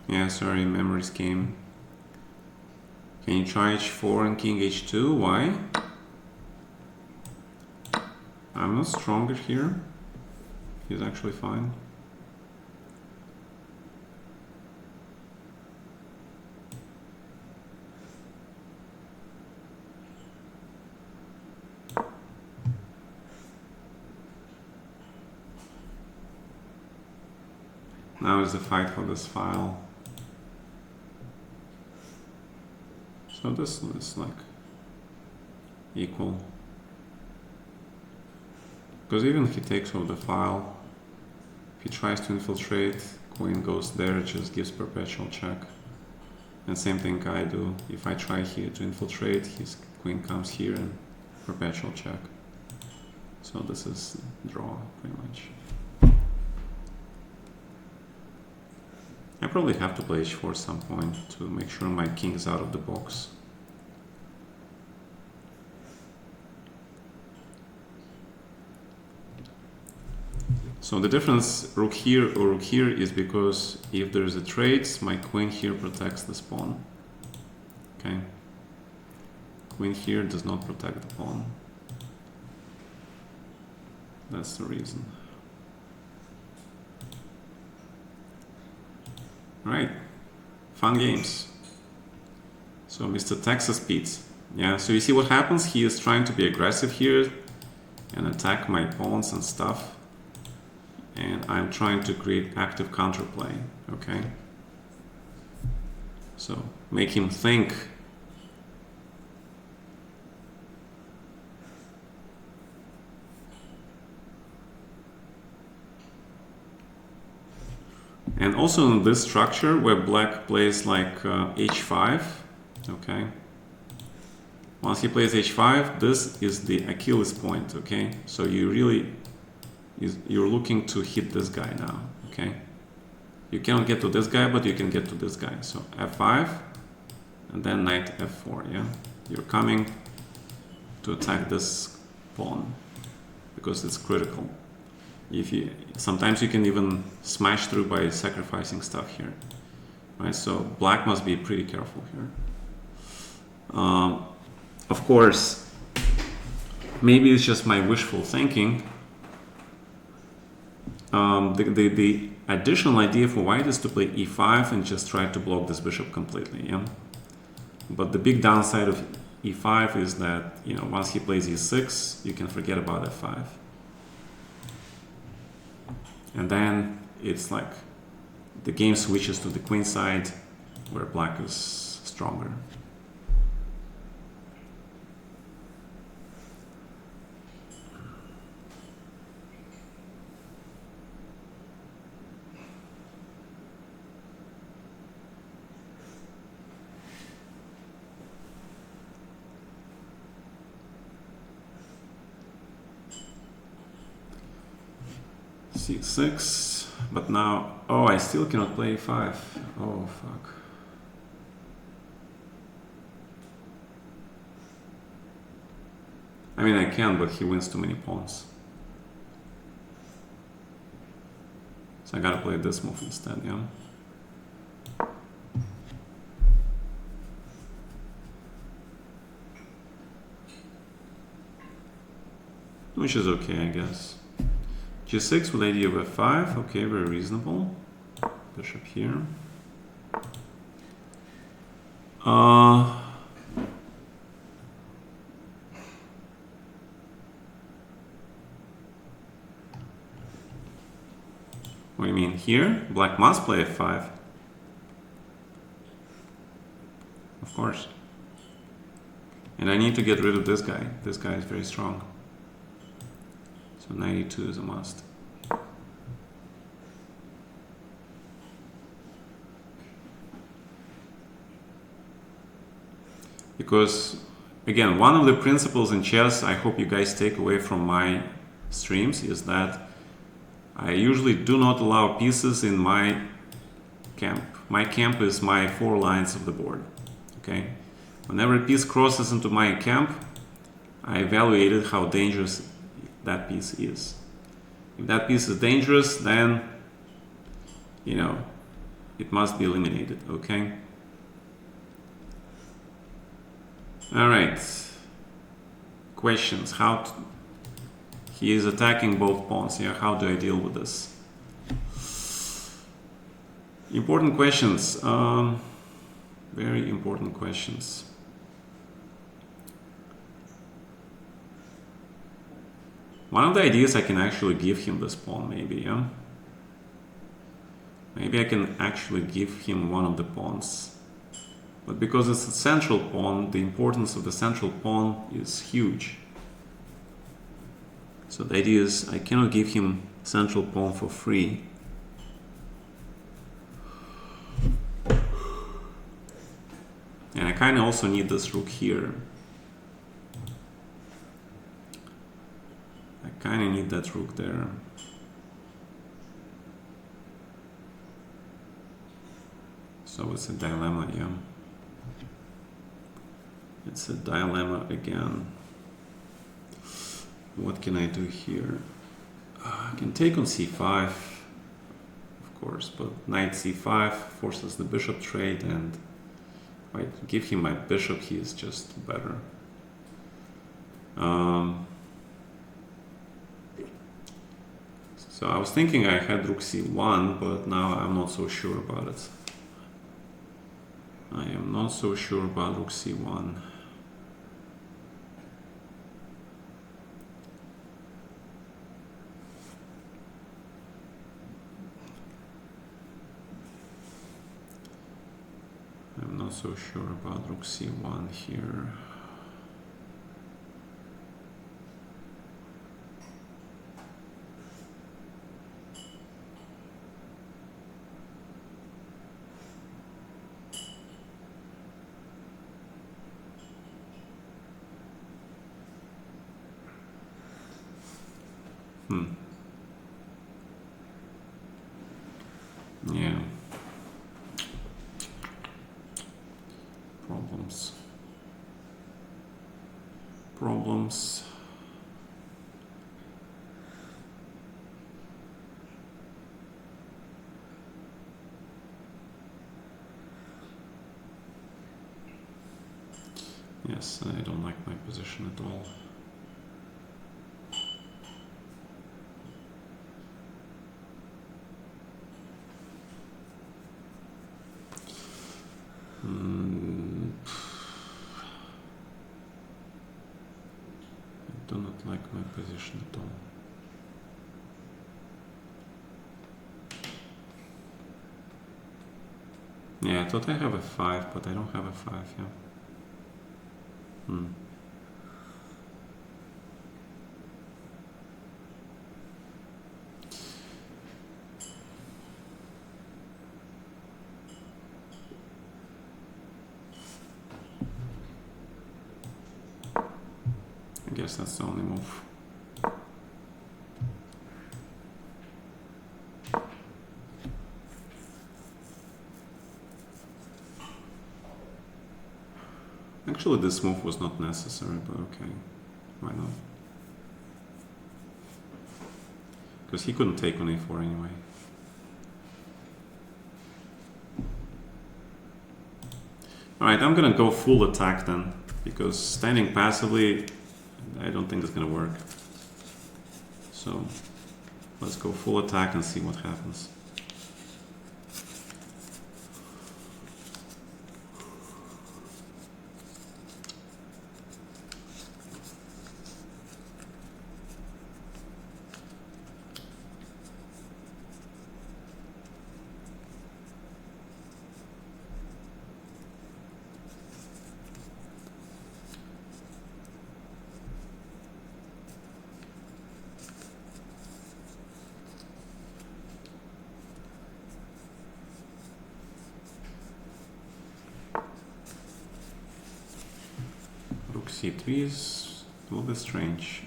Yeah, sorry, memories came. Can you try h4 and king h2? Why? I'm not stronger here. He's actually fine. Now is the fight for this file. So this is like equal. Because even if he takes over the file, if he tries to infiltrate, queen goes there, it just gives perpetual check. And same thing I do. If I try here to infiltrate, his queen comes here and perpetual check. So this is draw, pretty much. I probably have to play h4 at some point to make sure my king is out of the box. So the difference rook here or rook here is because if there's a trade, my queen here protects this pawn. Okay. Queen here does not protect the pawn. That's the reason. Right, fun games. So Mr. Texas Pete. Yeah, so you see what happens? He is trying to be aggressive here and attack my pawns and stuff. And I'm trying to create active counterplay, okay? So make him think. And also in this structure where black plays like h5, okay? Once he plays h5, this is the Achilles point, okay? So you really, you're looking to hit this guy now, okay? You cannot get to this guy, but you can get to this guy. So f5, and then knight f4, yeah? You're coming to attack this pawn because it's critical. If you, sometimes you can even smash through by sacrificing stuff here, right? So black must be pretty careful here. Of course, maybe it's just my wishful thinking. The additional idea for white is to play e5 and just try to block this bishop completely, yeah? But the big downside of e5 is that, you know, once he plays e6, you can forget about f5. And then it's like the game switches to the queen side where black is stronger. c6, but now, oh, I still cannot play e5. Oh, fuck. I mean, I can, but he wins too many pawns. So I gotta play this move instead, yeah? Which is okay, I guess. g6 with idea of f5, okay, very reasonable. Bishop here. What do you mean here? Black must play f5. Of course. And I need to get rid of this guy. This guy is very strong. So 92 is a must. Because, again, one of the principles in chess I hope you guys take away from my streams is that I usually do not allow pieces in my camp. My camp is my 4 lines of the board, okay? Whenever a piece crosses into my camp, I evaluated how dangerous that piece is. If that piece is dangerous, then, you know, it must be eliminated, okay? All right. Questions. He is attacking both pawns here. How do I deal with this? Important questions. Very important questions. One of the ideas I can actually give him this pawn, maybe, yeah? Maybe I can actually give him one of the pawns. But because it's a central pawn, the importance of the central pawn is huge. So the idea is I cannot give him central pawn for free. And I kind of also need this rook here. I kind of need that rook there. So it's a dilemma, yeah. It's a dilemma again. What can I do here? I can take on c5, of course, but knight c5 forces the bishop trade, and if I give him my bishop, he is just better. So I was thinking I had rook c1, but now I'm not so sure about it. I am not so sure about rook c1. I'm not so sure about rook c1 here. Yeah. Problems. Yes, I don't like my position at all. I do not like my position at all. Yeah, I thought I have a 5, but I don't have a 5, yeah. I guess that's the only move. Actually, this move was not necessary, but okay, why not? Because he couldn't take on a4 anyway. Alright, I'm gonna go full attack then, because standing passively, I don't think it's gonna work. So, let's go full attack and see what happens. C3 is a little bit strange.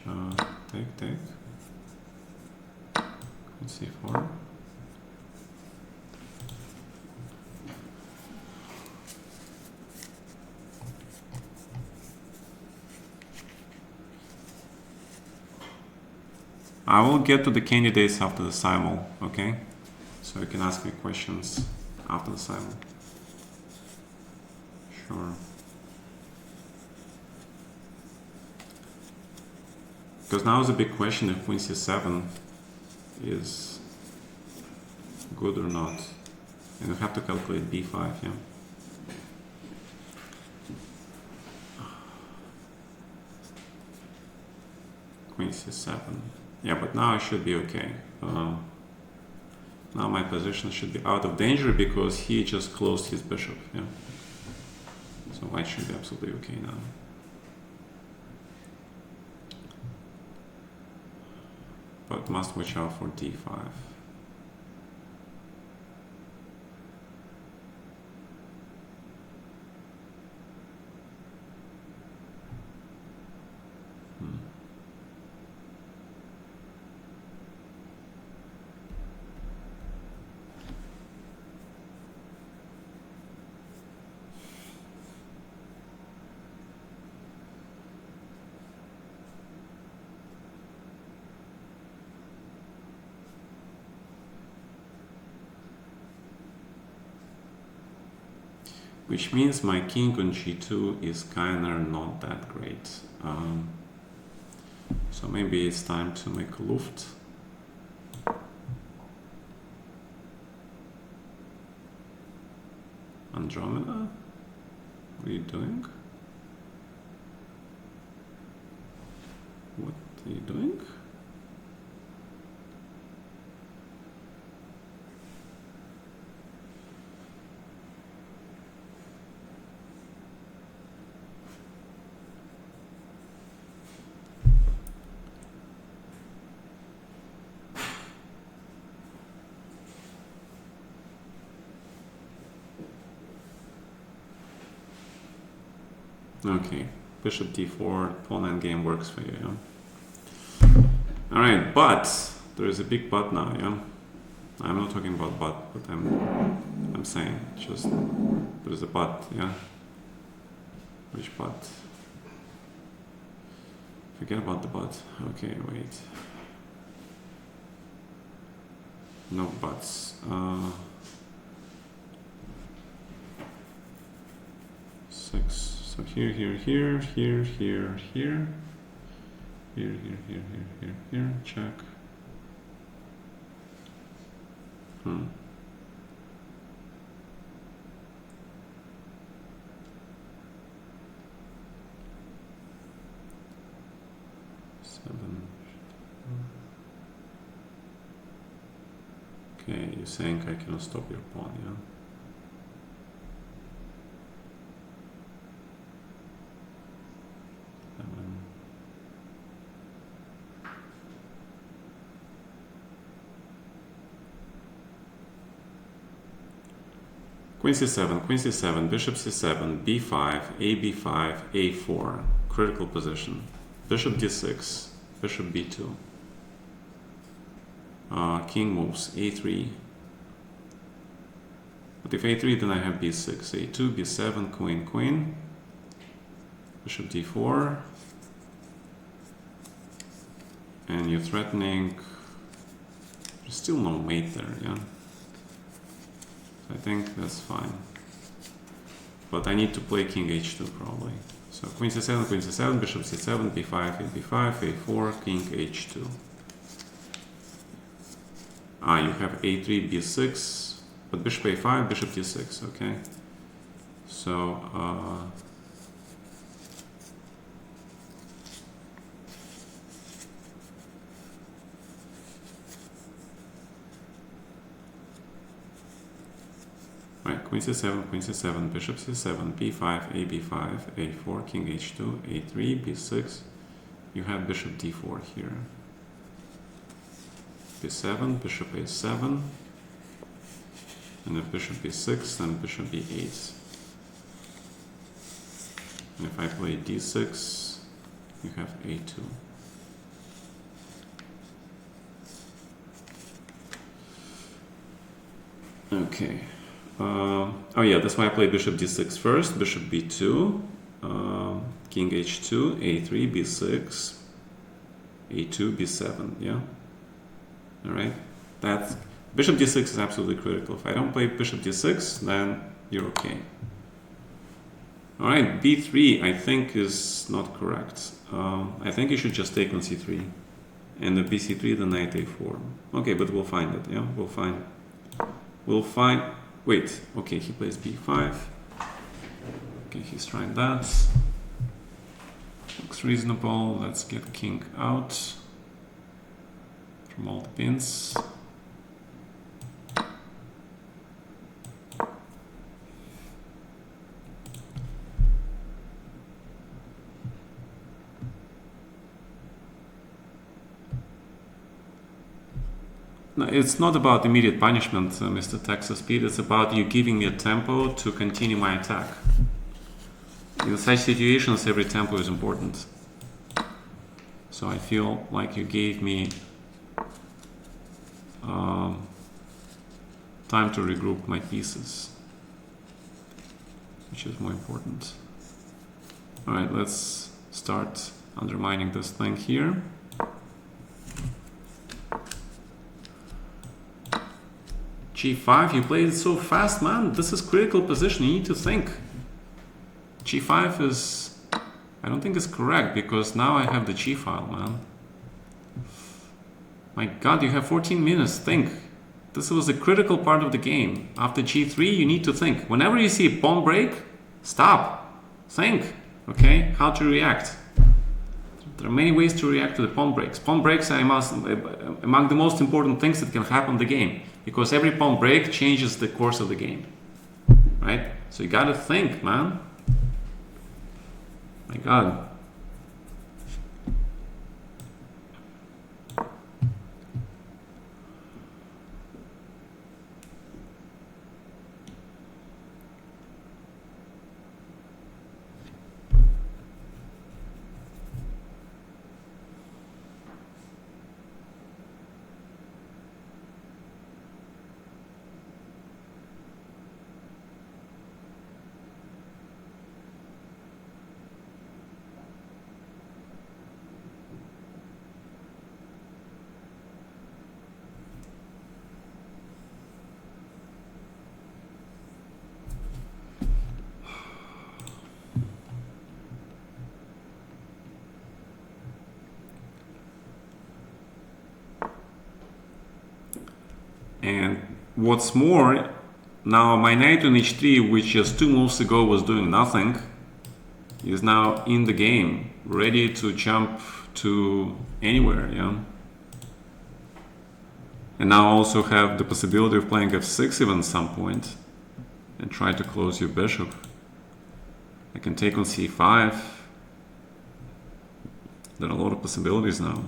Take. C4. I will get to the candidates after the Simul, okay? So you can ask me questions after the Simul. Sure. Because now is a big question if queen c7 is good or not. And you have to calculate b5, yeah. Queen c7. Yeah, but now I should be okay. Now my position should be out of danger because he just closed his bishop. Yeah. So white should be absolutely okay now. But must watch out for d5. Which means my king on g2 is kinda not that great. So maybe it's time to make a luft. Andromeda? What are you doing? What are you doing? Okay, bishop d4, pawn endgame works for you, yeah? Alright, but there is a big but now, yeah? I'm not talking about but I'm saying just there is a but, yeah? Which but? Forget about the but. Okay, wait. No buts. 6. So here, here, check. Seven. Okay, you're saying I cannot stop your pawn, yeah? Queen c7, bishop c7, b5, ab5, a4, critical position. Bishop d6, bishop b2. King moves, a3. But if a3, then I have b6, a2, b7, queen, queen. Bishop d4. And you're threatening, there's still no mate there, yeah? I think that's fine. But I need to play king h2 probably. So queen c7, bishop c7, b5, ab5, a4, king h2. You have a3, b6, but bishop a5, bishop d6, okay? So, right, queen c7, bishop c7, b5, ab5, a4, king h2, a3, b6. You have bishop d4 here. b7, bishop a7, and if bishop b6, then bishop b8. And if I play d6, you have a2. Okay. Oh yeah, that's why I played bishop d6 first, bishop b2, king h2, a3, b6, a2, b7, yeah? Alright, that's bishop d6 is absolutely critical. If I don't play bishop d6, then you're okay. Alright, b3 I think is not correct. I think you should just take on c3. And the bc3, the knight a4. Okay, but we'll find it, yeah? We'll find... Wait, okay, he plays b5. Okay, he's trying that. Looks reasonable. Let's get king out from all the pins. No, it's not about immediate punishment, Mr. Texas Speed. It's about you giving me a tempo to continue my attack. In such situations, every tempo is important. So I feel like you gave me time to regroup my pieces, which is more important. All right, let's start undermining this thing here. G5, you played it so fast, man. This is critical position. You need to think. G5 is, I don't think it's correct because now I have the G file, man. My God, you have 14 minutes. Think. This was a critical part of the game. After G3, you need to think. Whenever you see a pawn break, stop. Think. Okay? How to react. There are many ways to react to the pawn breaks. Pawn breaks are among the most important things that can happen in the game, because every pawn break changes the course of the game, right? So you gotta think, man. My God. And what's more, now my knight on h3, which just 2 moves ago was doing nothing, is now in the game, ready to jump to anywhere, yeah? And now I also have the possibility of playing f6 even at some point and try to close your bishop. I can take on c5. There are a lot of possibilities now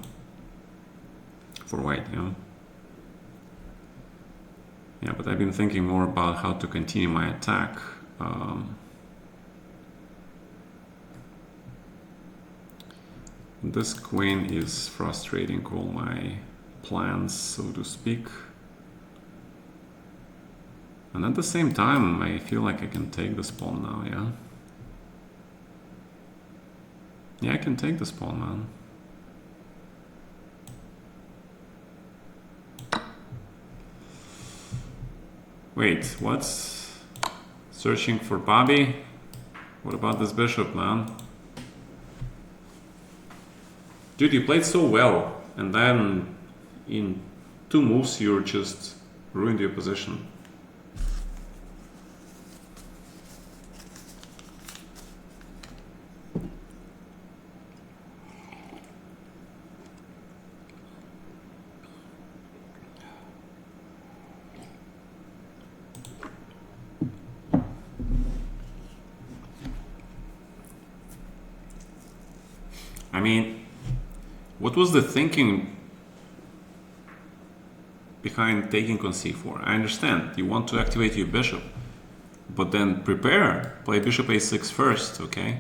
for white, yeah? Yeah, but I've been thinking more about how to continue my attack. This queen is frustrating all my plans, so to speak. And at the same time, I feel like I can take this pawn now, yeah? Yeah, I can take this pawn, man. Wait, what's searching for Bobby? What about this bishop, man? Dude, you played so well, and then in 2 moves you just ruined your position. I mean, what was the thinking behind taking on c4? I understand, you want to activate your bishop, but then prepare, play bishop a6 first, okay?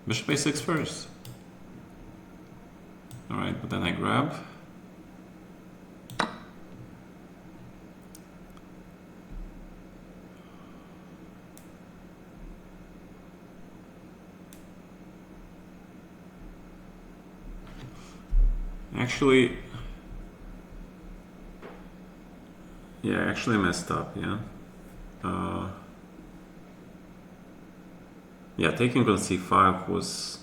Bishop a6 first. Alright, but then I grab. Actually, yeah, actually messed up, yeah. Yeah, taking on c5 was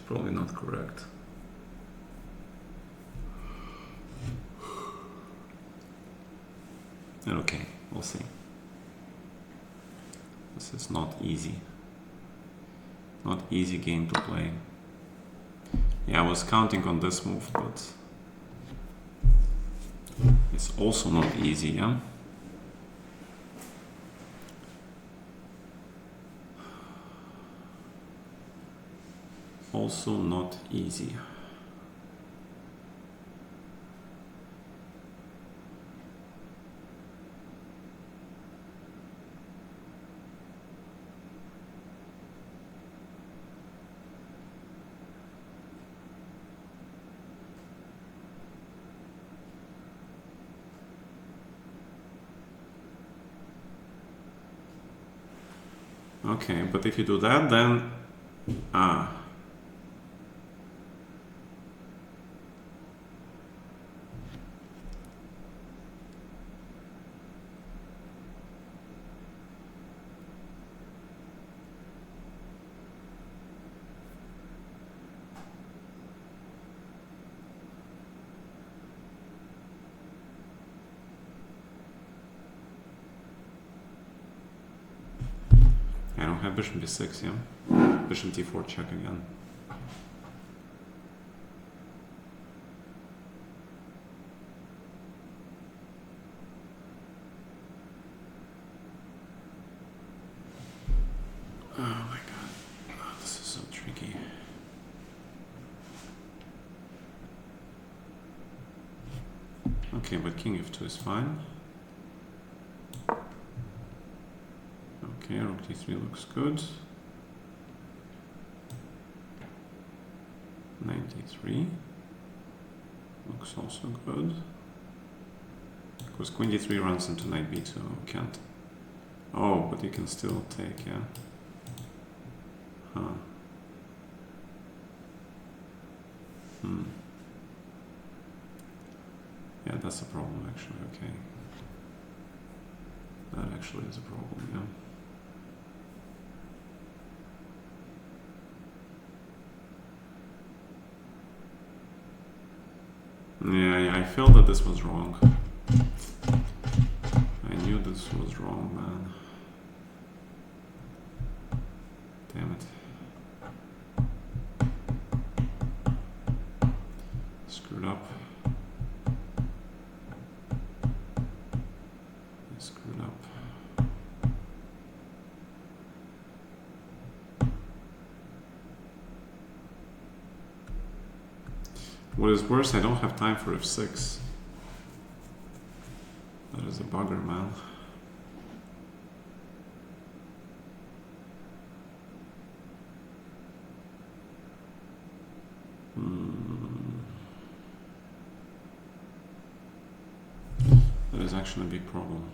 probably not correct. Okay, we'll see. This is not easy. Not easy game to play. Yeah, I was counting on this move, but it's also not easy, yeah? Also not easy. Okay, but if you do that, then I don't have bishop b6, yeah? Bishop d4 check again. Oh my god, this is so tricky. Okay, but king f2 is fine. Okay, rook d3 looks good. Knight d3 looks also good. Because queen d3 runs into knight b2, can't. Oh, but you can still take, yeah. Huh. Yeah, that's a problem actually, okay. That actually is a problem, yeah. Yeah, I felt that this was wrong. I knew this was wrong, man. Damn it. Screwed up. Screwed up. What is worse, I don't have time for f6. That is a bugger, man. That is actually a big problem.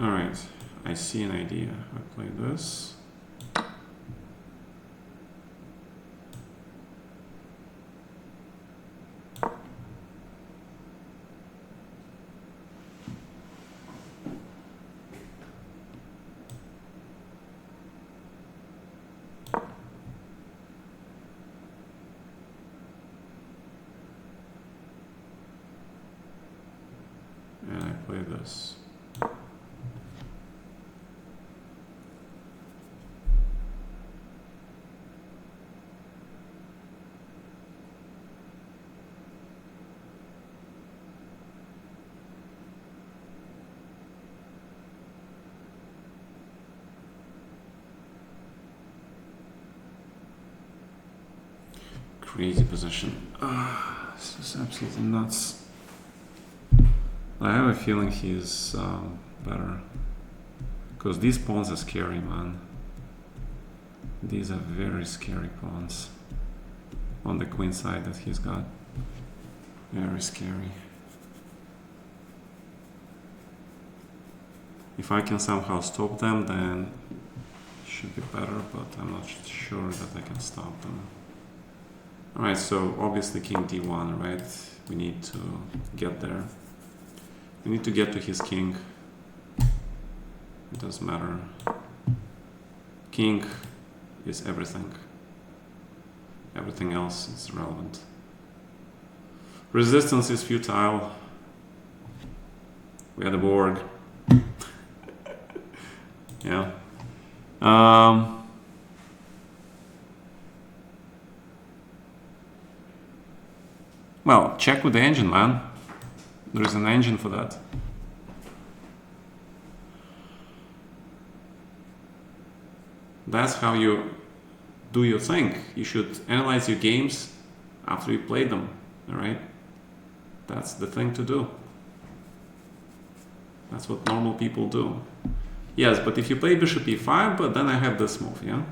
Alright, I see an idea. I play this. And I play this. Crazy position. This is absolutely nuts. I have a feeling he's better. Because these pawns are scary, man. These are very scary pawns. On the queen side that he's got. Very scary. If I can somehow stop them, then it should be better, but I'm not sure that I can stop them. Alright, so obviously king d1, right? We need to get there. We need to get to his king. It doesn't matter. King is everything. Everything else is relevant. Resistance is futile. We had a board. Yeah. Well, check with the engine, man. There is an engine for that. That's how you do your thing. You should analyze your games after you played them, all right? That's the thing to do. That's what normal people do. Yes, but if you play bishop e5, but then I have this move, yeah?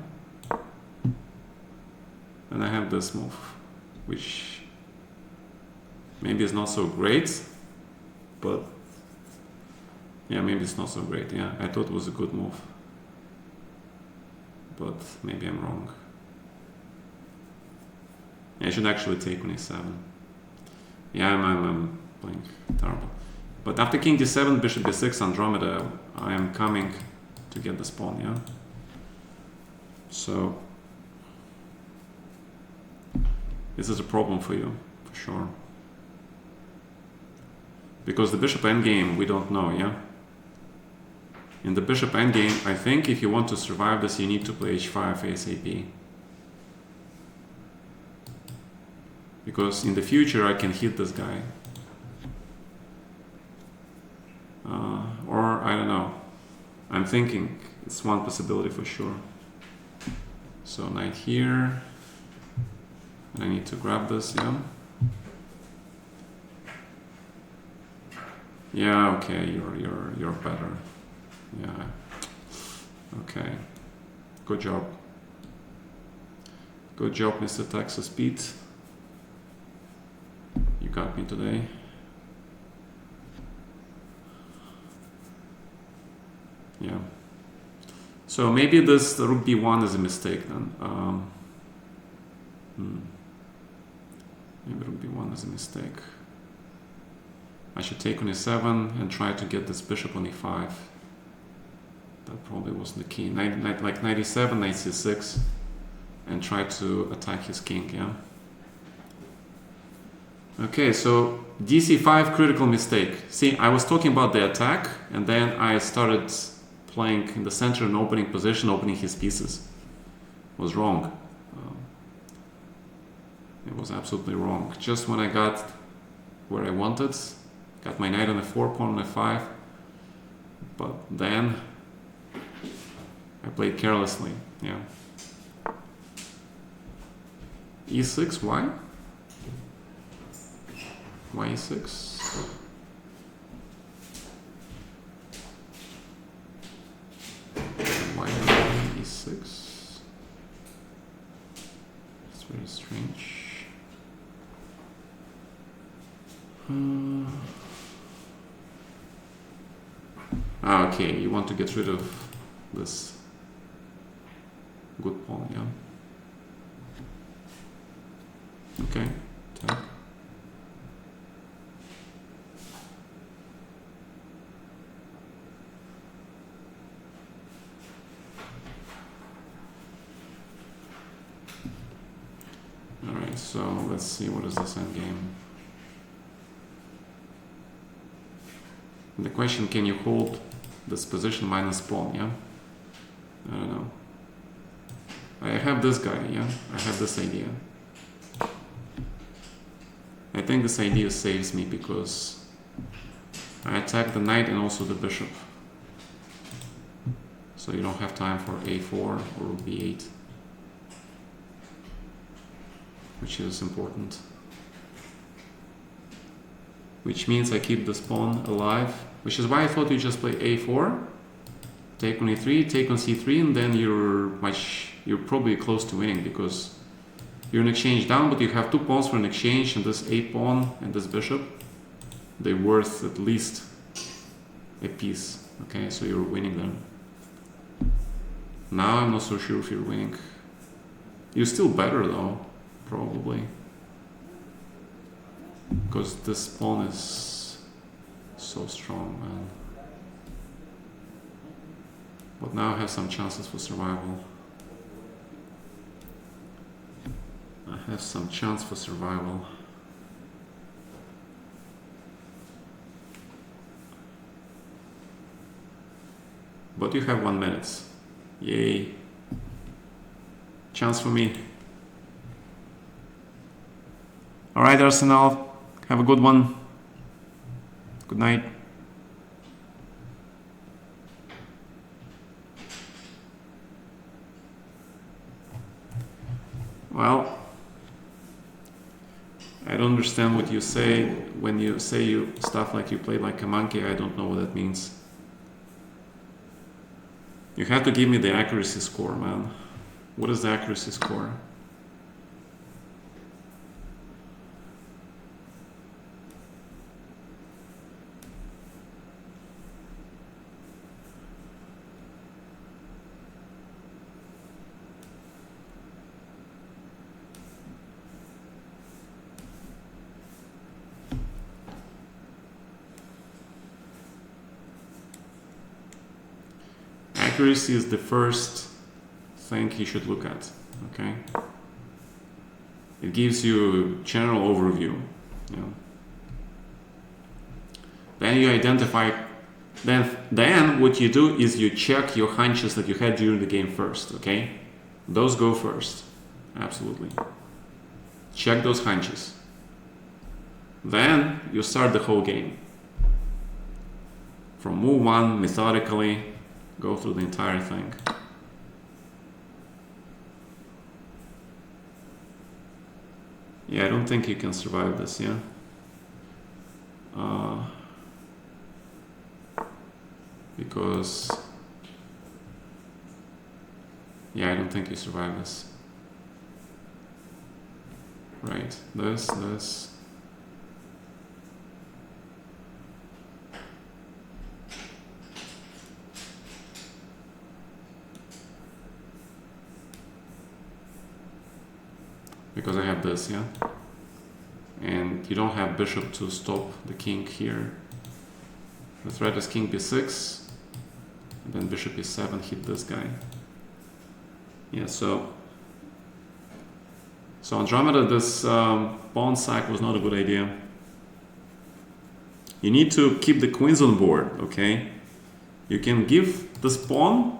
Then I have this move, which maybe is not so great, but yeah, maybe it's not so great, yeah. I thought it was a good move, but maybe I'm wrong. I should actually take on e7. Yeah, I'm playing terrible. But after king d7, bishop d6, Andromeda, I am coming to get this pawn, yeah? So this is a problem for you, for sure. Because the bishop endgame, we don't know, yeah? In the bishop endgame, I think if you want to survive this, you need to play h5 ASAP. Because in the future, I can hit this guy. Or, I don't know. I'm thinking it's one possibility for sure. So knight here. And I need to grab this, yeah? Yeah, okay, you're better. Yeah. Okay. Good job. Good job, Mr. Texas Pete. You got me today. Yeah. So maybe this rook b1 is a mistake then. Maybe rook b1 is a mistake. I should take on e7 and try to get this bishop on e5. That probably wasn't the key. Like knight e7, knight c6, and try to attack his king, yeah? Okay, so dc5, critical mistake. See, I was talking about the attack, and then I started playing in the center and opening position, opening his pieces. It was wrong. It was absolutely wrong. Just when I got where I wanted, got my knight on e4, pawn on e5, but then I played carelessly, yeah. e6, why? Why e6? Why not e6? It's very strange. Okay, you want to get rid of this good pawn, yeah? Okay, take. Alright, so let's see, what is this endgame? The question, can you hold this position minus pawn, yeah? I don't know. I have this guy, yeah? I have this idea. I think this idea saves me because I attack the knight and also the bishop. So you don't have time for a4 or b8, which is important. Which means I keep this pawn alive, which is why I thought you just play a4, take on e3, take on c3, and then you're probably close to winning because you're an exchange down, but you have two pawns for an exchange, and this a pawn and this bishop, they're worth at least a piece. Okay, so you're winning them. Now I'm not so sure if you're winning. You're still better though, probably. Because this pawn is so strong, man. But now I have some chances for survival. I have some chance for survival. But you have 1 minute. Yay. Chance for me. Alright, Arsenal. Have a good one. Good night. Well, I don't understand what you say when you say you stuff like you played like a monkey. I don't know what that means. You have to give me the accuracy score, man. What is the accuracy score? Accuracy is the first thing you should look at, okay? It gives you a general overview, you know. Then you identify, then what you do is you check your hunches that you had during the game first, okay? Those go first, absolutely. Check those hunches. Then you start the whole game. From move one, methodically, go through the entire thing. Yeah, I don't think you can survive this, yeah? Because... yeah, I don't think you survive this. Right, this... because I have this, yeah? And you don't have bishop to stop the king here. The threat is king b6, and then bishop e7 hit this guy. Yeah, so Andromeda, this pawn sack was not a good idea. You need to keep the queens on board, okay? You can give this pawn,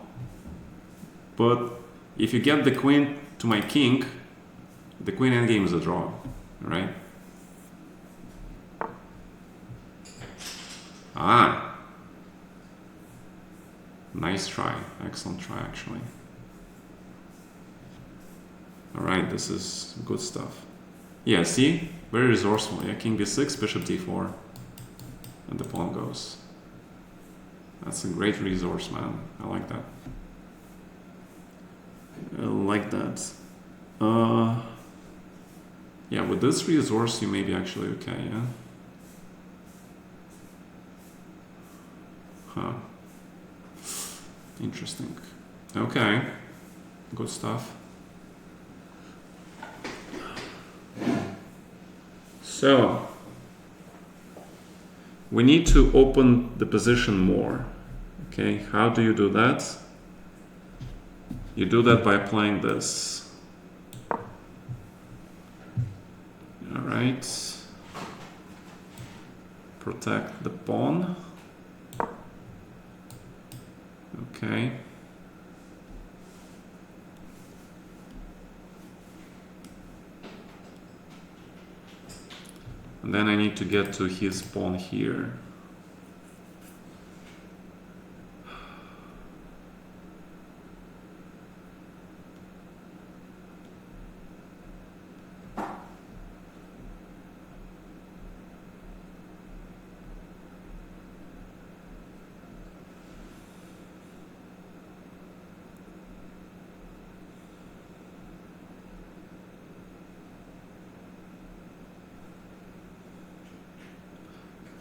but if you get the queen to my king, the queen endgame is a draw, right? Ah, nice try, excellent try actually. All right, this is good stuff. Yeah, see, very resourceful. Yeah, king b6, bishop d4, and the pawn goes. That's a great resource, man. I like that. I like that. Yeah, with this resource, you may be actually okay, yeah? Huh. Interesting. Okay. Good stuff. So, we need to open the position more. Okay, how do you do that? You do that by playing this. Alright. Protect the pawn. Okay. And then I need to get to his pawn here.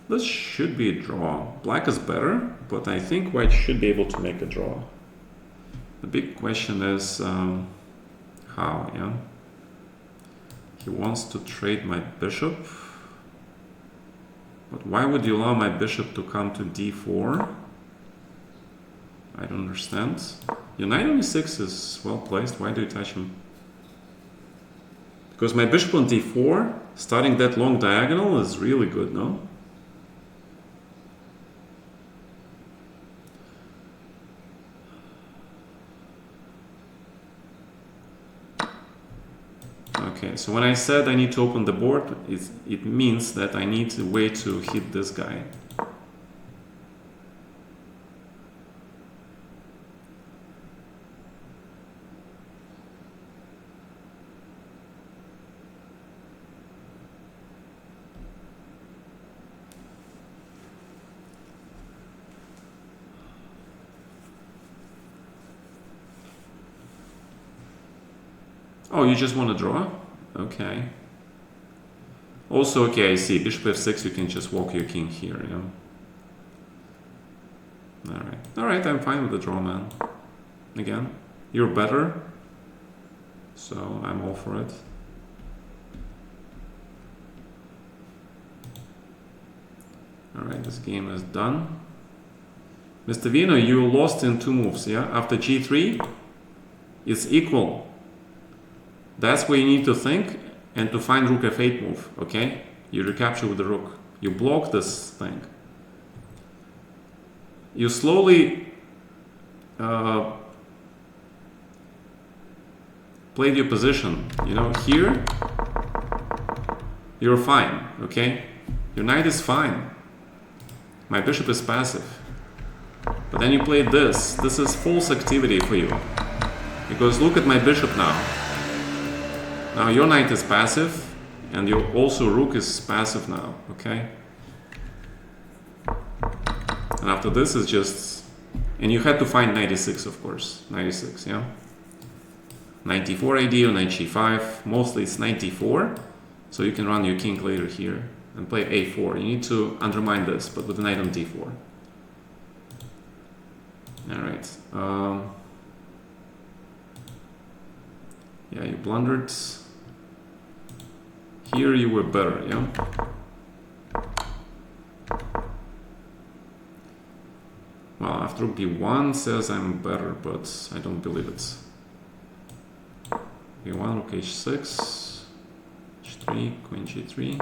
This should be a draw. Black is better, but I think white should be able to make a draw. The big question is how, yeah? He wants to trade my bishop. But why would you allow my bishop to come to d4? I don't understand. Your knight on e6 is well placed. Why do you touch him? Because my bishop on d4, starting that long diagonal is really good, no? Okay, so when I said I need to open the board, it means that I need a way to hit this guy. Oh, you just want to draw? Okay. Also, okay, I see. Bishop f6, you can just walk your king here, yeah? Alright. Alright, I'm fine with the draw, man. Again, you're better. So, I'm all for it. Alright, this game is done. Mr. Vino, you lost in 2 moves, yeah? After g3, it's equal. That's where you need to think and to find rook f8 move, okay? You recapture with the rook. You block this thing. You slowly played your position. You know, here, you're fine, okay? Your knight is fine. My bishop is passive. But then you played this. This is false activity for you. Because look at my bishop now. Now your knight is passive, and your also rook is passive now, okay? And after this is just... And you had to find 96, of course. 96, yeah? 94 AD or knight g5. Mostly it's 94. So you can run your king later here and play a4. You need to undermine this, but with the knight on d4. Alright. Yeah, you blundered. Here you were better, yeah? Well, after rook b1 says I'm better, but I don't believe it. b1, rook h6, h3, queen g3.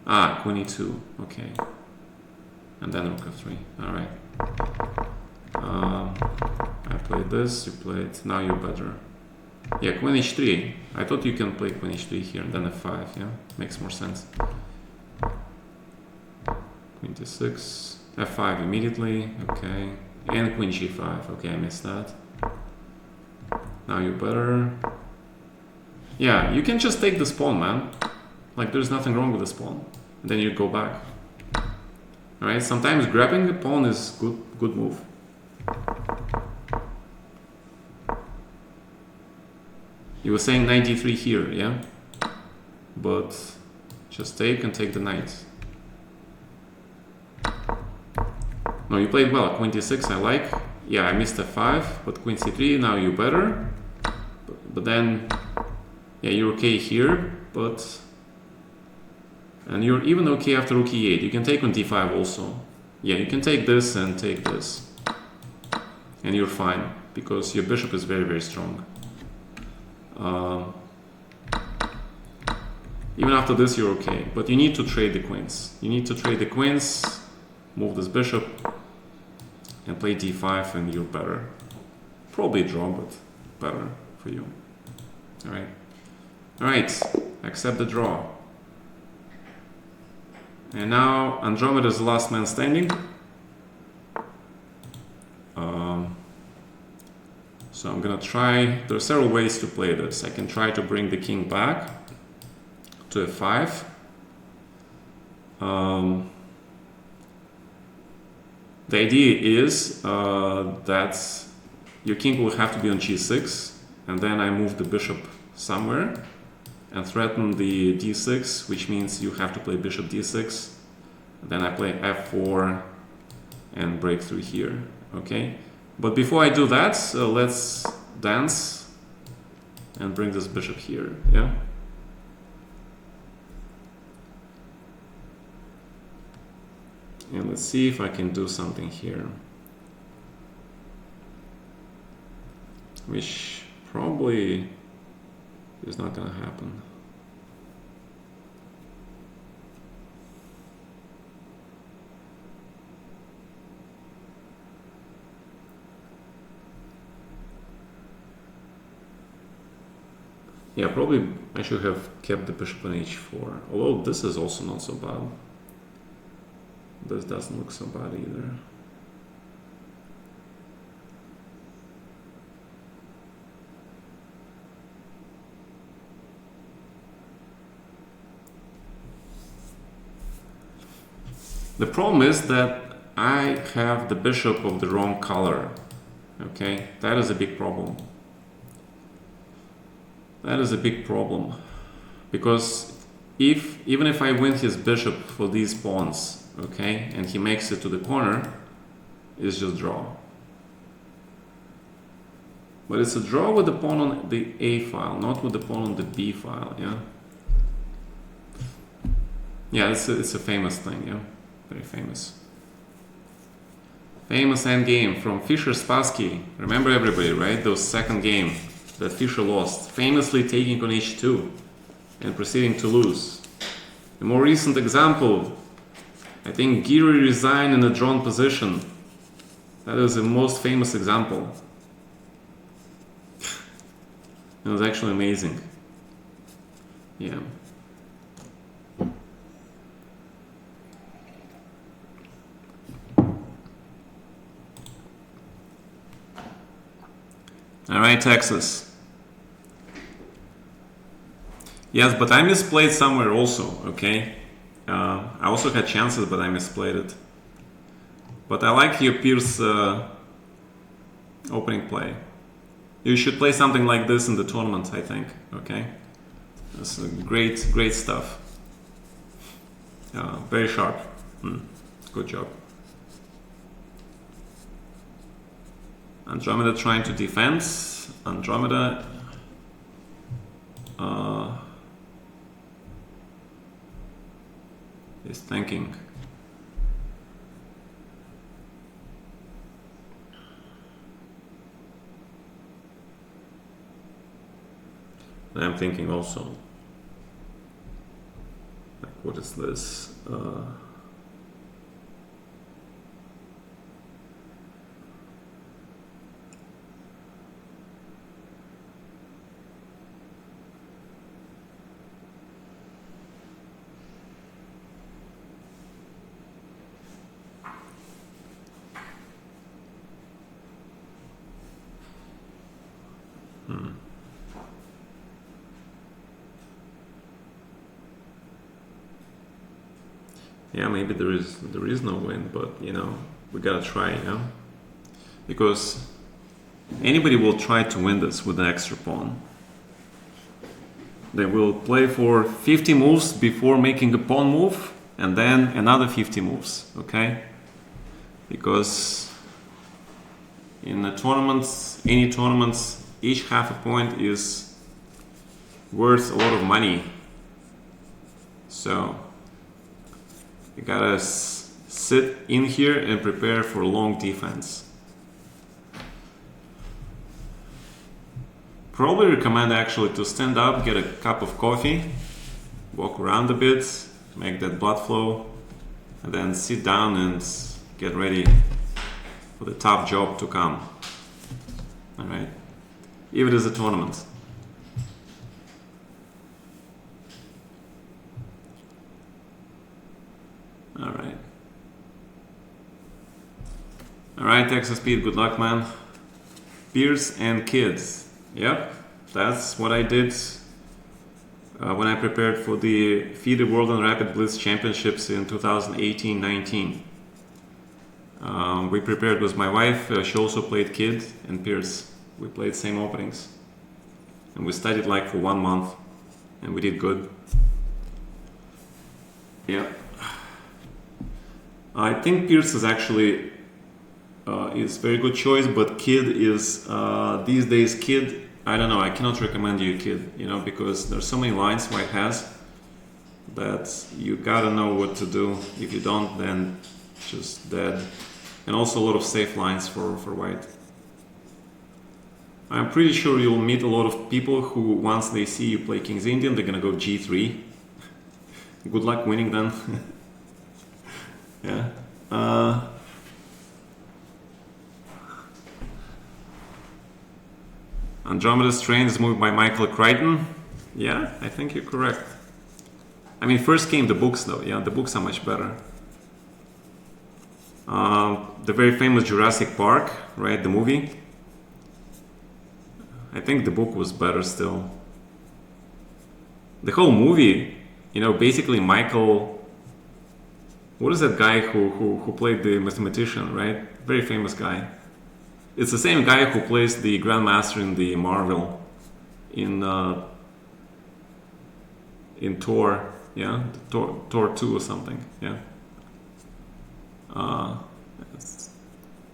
Ah, queen e2, okay. And then rook f3, alright. I played this, you played, now you're better. Yeah, queen h3. I thought you can play queen h3 here and then f5, yeah? Makes more sense. Queen d6, f5 immediately, okay. And queen g5, okay, I missed that. Now you're better. Yeah, you can just take this pawn, man. Like, there's nothing wrong with this pawn. And then you go back. Alright, sometimes grabbing a pawn is good move. You were saying 93 here, yeah? But just take and take the knight. No, you played well. Queen d6, I like. Yeah, I missed f5, but queen c3, now you're better. But then, yeah, you're okay here, but... And you're even okay after rook e8. You can take on d5 also. Yeah, you can take this and take this. And you're fine, because your bishop is very, very strong. Even after this, you're okay. But you need to trade the queens. You need to trade the queens, move this bishop, and play d5, and you're better. Probably draw, but better for you. Alright. Alright, accept the draw. And now Andromeda is the last man standing. So I'm gonna try, there are several ways to play this. I can try to bring the king back to f5. The idea is that your king will have to be on g6, and then I move the bishop somewhere and threaten the d6, which means you have to play bishop d6. Then I play f4 and break through here, okay? But before I do that, let's dance and bring this bishop here, yeah? And let's see if I can do something here. Which probably is not gonna happen. Yeah, probably I should have kept the bishop on h4. Although this is also not so bad. This doesn't look so bad either. The problem is that I have the bishop of the wrong color. Okay, that is a big problem. That is a big problem. Because even if I win his bishop for these pawns, okay, and he makes it to the corner, it's just draw. But it's a draw with the pawn on the A file, not with the pawn on the B file, yeah? Yeah, it's a famous thing, yeah? Very famous. Famous endgame from Fischer-Spassky. Remember everybody, right? Those second game that Fischer lost, famously taking on H2 and proceeding to lose. A more recent example, I think Giri resigned in a drawn position. That is the most famous example. It was actually amazing. Yeah. All right, Texas. Yes, but I misplayed somewhere also, okay? I also had chances, but I misplayed it. But I like your Pierce opening play. You should play something like this in the tournament, I think, okay? That's great stuff. Very sharp. Good job. Andromeda trying to defend. Andromeda is thinking. I'm thinking also, like, what is this? Yeah, maybe there is no win, but you know, we gotta try, yeah? Because anybody will try to win this with an extra pawn. They will play for 50 moves before making a pawn move, and then another 50 moves, okay? Because in the tournaments, any tournaments, each half a point is worth a lot of money. So you gotta sit in here and prepare for long defense. Probably recommend actually to stand up, get a cup of coffee, walk around a bit, make that blood flow, and then sit down and get ready for the tough job to come. All right, if it is a tournament. All right, Texas Pete, good luck, man. Beers and kids. Yep, that's what I did when I prepared for the FIDE World and Rapid Blitz Championships in 2018-19. We prepared with my wife. She also played kid and Pierce. We played same openings. And we studied like for 1 month. And we did good. Yeah. I think Pierce is actually is very good choice, but kid is these days kid. I don't know. I cannot recommend you kid, you know, because there's so many lines white has that you gotta know what to do. If you don't, then just dead. And also a lot of safe lines for white. I'm pretty sure you'll meet a lot of people who, once they see you play King's Indian, they're gonna go G3. Good luck winning then. Yeah. Andromeda's Train is moved by Michael Crichton. Yeah, I think you're correct. I mean, first came the books though. Yeah, the books are much better. The very famous Jurassic Park, right? The movie. I think the book was better still. The whole movie, you know, basically Michael. What is that guy who played the mathematician, right? Very famous guy. It's the same guy who plays the Grandmaster in the Marvel in in Thor, yeah, Thor 2 or something, yeah. Uh,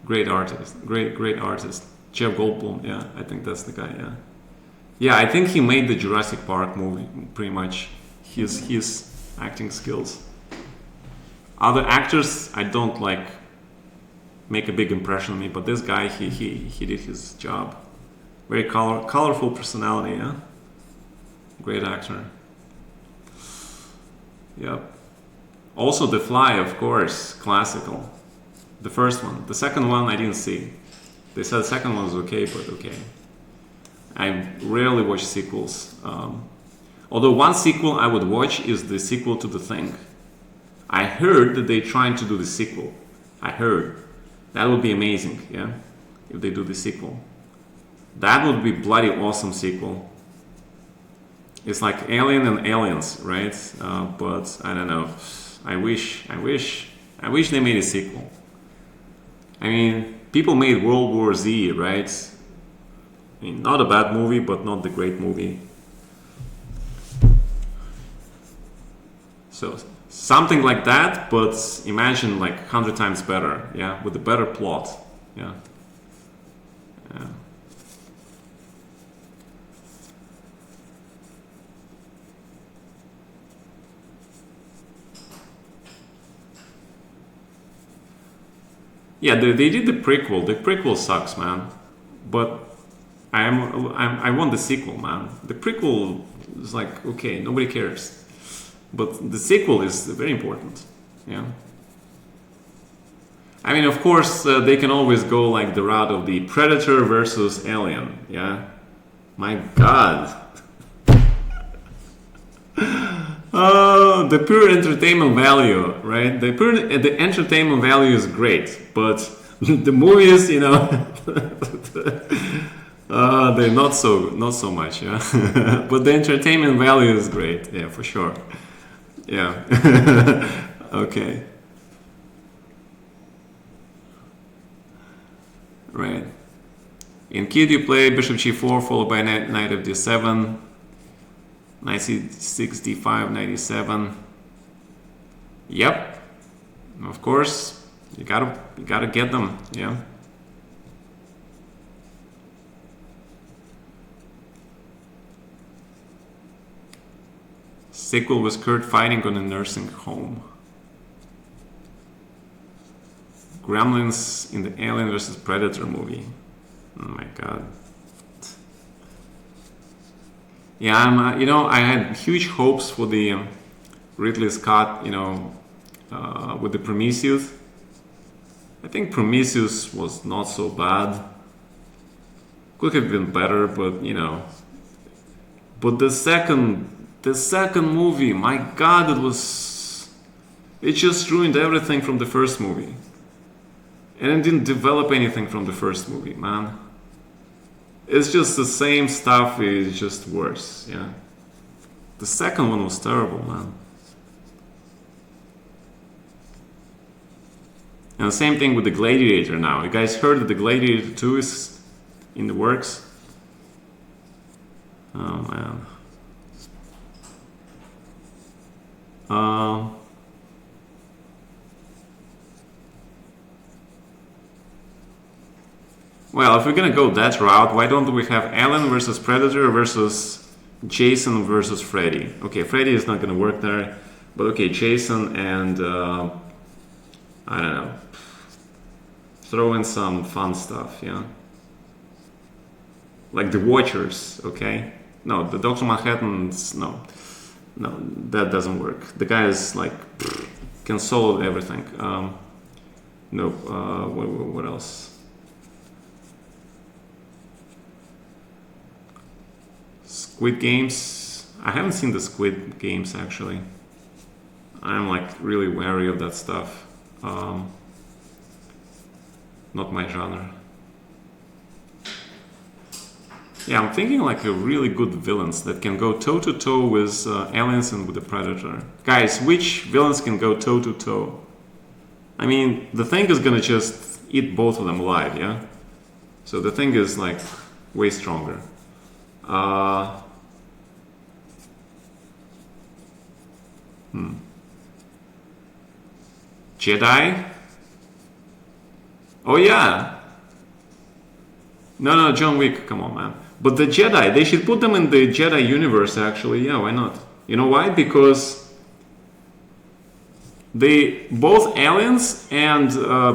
great artist, great artist. Jeff Goldblum, yeah, I think that's the guy, yeah. Yeah, I think he made the Jurassic Park movie, pretty much. His acting skills. Other actors, I don't like make a big impression on me, but this guy, he did his job. Very colorful personality, yeah. Great actor. Yep. Also, The Fly, of course, classical. The first one. The second one I didn't see. They said the second one was okay, but okay. I rarely watch sequels. Although one sequel I would watch is the sequel to The Thing. I heard that they're trying to do the sequel. I heard. That would be amazing, yeah? If they do the sequel. That would be bloody awesome sequel. It's like Alien and Aliens, right? But I don't know. I wish they made a sequel. I mean, people made World War Z, right? I mean, not a bad movie, but not the great movie. So something like that, but imagine like 100 times better, yeah, with a better plot, yeah. Yeah. Yeah, they did the prequel. The prequel sucks, man. But I want the sequel, man. The prequel is like, okay, nobody cares. But the sequel is very important. Yeah. I mean, of course, they can always go like the route of the Predator versus Alien. Yeah. My God. The pure entertainment value, right? The entertainment value is great, but the movies, you know, they're not so much, yeah. But the entertainment value is great, yeah, for sure. Yeah. Okay. Right. In Kid, you play Bishop G4 followed by Knight of D7. 1965, 97. Yep. Of course. You gotta get them, yeah. Sequel was Kurt fighting on a nursing home. Gremlins in the Alien vs. Predator movie. Oh my God. Yeah, I had huge hopes for the Ridley Scott, with the Prometheus. I think Prometheus was not so bad. Could have been better, but But the second movie, my God, it just ruined everything from the first movie, and it didn't develop anything from the first movie, man. It's just the same stuff, it's just worse, yeah. The second one was terrible, man. And the same thing with the Gladiator now. You guys heard that the Gladiator 2 is in the works? Oh, man. Well, if we're gonna go that route, why don't we have Alien versus Predator versus Jason versus Freddy? Okay, Freddy is not gonna work there, but okay, Jason and I don't know, throw in some fun stuff, yeah, like the Watchers. Okay, no, the Dr. Manhattan's no, that doesn't work. The guy is like can solo everything. No, what else? Squid Games. I haven't seen the Squid Games actually. I'm like really wary of that stuff. Not my genre. Yeah, I'm thinking like a really good villains that can go toe to toe with aliens and with the Predator. Guys, which villains can go toe to toe? I mean, the Thing is gonna just eat both of them alive, yeah? So the Thing is like way stronger. Jedi? Oh yeah. No, John Wick, come on, man. But the Jedi, they should put them in the Jedi universe, actually. Yeah, why not? You know why? Because they, both aliens and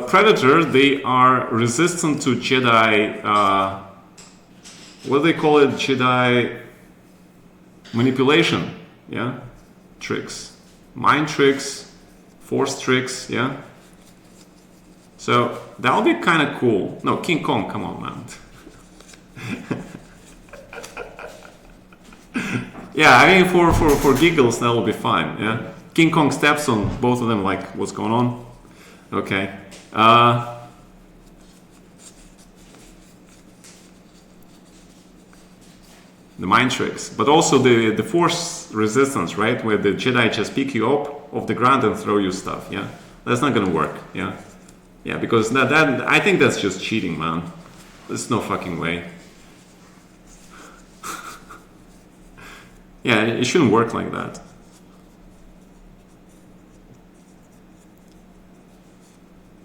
Predator, they are resistant to Jedi, what do they call it? Jedi manipulation, yeah? Tricks. Mind tricks, force tricks, yeah? So that'll be kind of cool. No, King Kong, come on, man. Yeah, I mean, for giggles, that will be fine, yeah? King Kong steps on both of them, like, what's going on? Okay. The mind tricks, but also the force resistance, right? Where the Jedi just pick you up off the ground and throw you stuff, yeah? That's not gonna work, yeah? Yeah, because that I think that's just cheating, man. There's no fucking way. Yeah, it shouldn't work like that.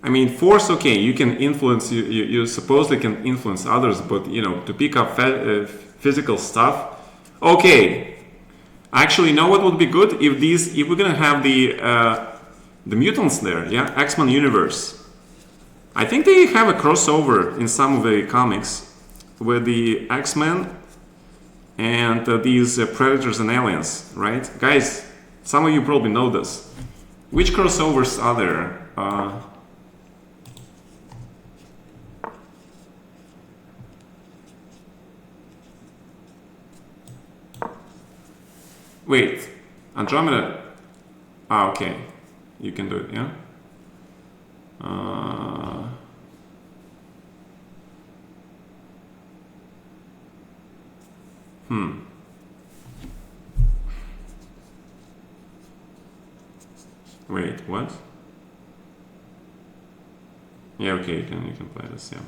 I mean, force, okay, you can influence, you supposedly can influence others, but, you know, to pick up physical stuff, okay. Actually, you know what would be good? If we're gonna have the mutants there, yeah? X-Men universe. I think they have a crossover in some of the comics with the X-Men and these Predators and aliens, right? Guys, some of you probably know this. Which crossovers are there? Wait, Andromeda. Ah, okay. You can do it, yeah? Wait, what? Yeah, okay, you can play this, yeah.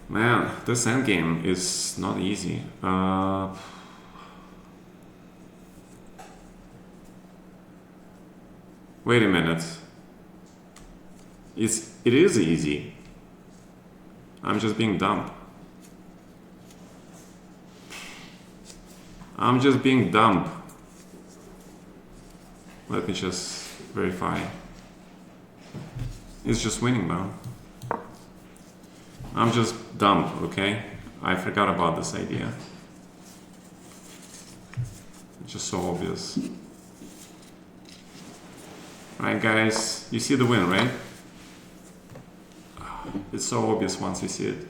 Man, this endgame is not easy. Wait a minute. It is easy. I'm just being dumb. I'm just being dumb. Let me just verify. It's just winning, man. I'm just dumb, okay? I forgot about this idea. It's just so obvious. Right, guys? You see the win, right? It's so obvious once you see it.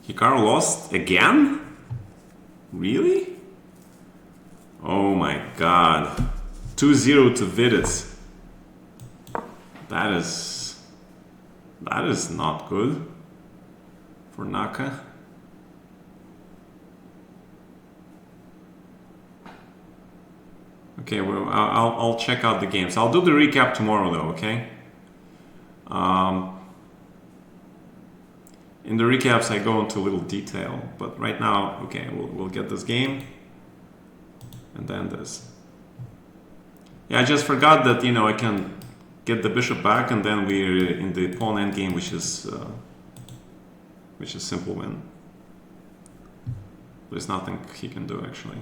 Hikaru lost again? Really? Oh my god. 2-0 to Vidit. That is not good for Naka. Okay, well, I'll check out the games. I'll do the recap tomorrow though, okay? In the recaps I go into a little detail, but right now, okay, we'll get this game and then this. Yeah, I just forgot that, you know, I can get the bishop back and then we're in the pawn endgame, which is simple win. There's nothing he can do actually.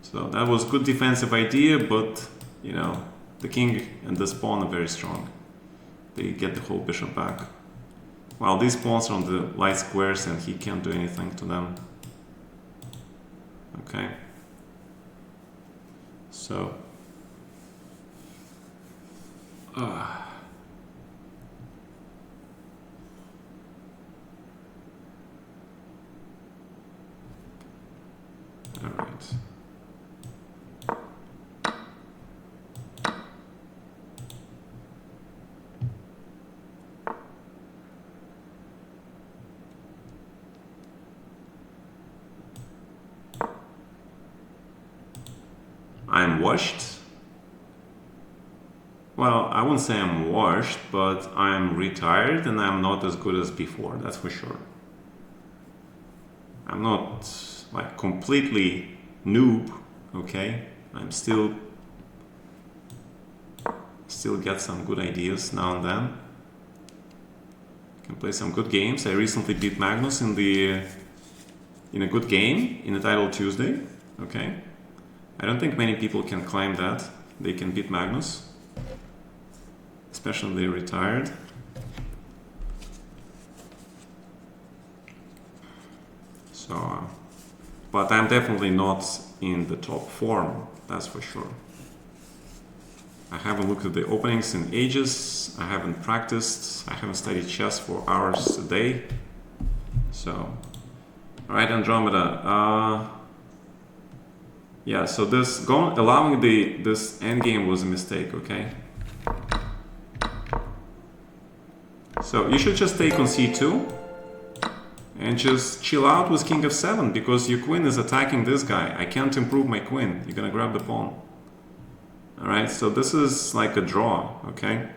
So that was good defensive idea, but you know, the king and this pawn are very strong. They get the whole bishop back. While these pawns are on the light squares and he can't do anything to them. Okay. So right. I'm washed. Well, I wouldn't say I'm washed, but I'm retired and I'm not as good as before, that's for sure. I'm not like completely noob, okay? I'm still get some good ideas now and then. Can play some good games. I recently beat Magnus in a good game in a title Tuesday, okay? I don't think many people can claim that they can beat Magnus, especially when they're retired. So, but I'm definitely not in the top form, that's for sure. I haven't looked at the openings in ages. I haven't practiced. I haven't studied chess for hours a day. So, all right, Andromeda. Yeah, so this allowing this endgame was a mistake, okay? So you should just take on c2 and just chill out with king f7 because your queen is attacking this guy. I can't improve my queen. You're gonna grab the pawn. All right, so this is like a draw, okay?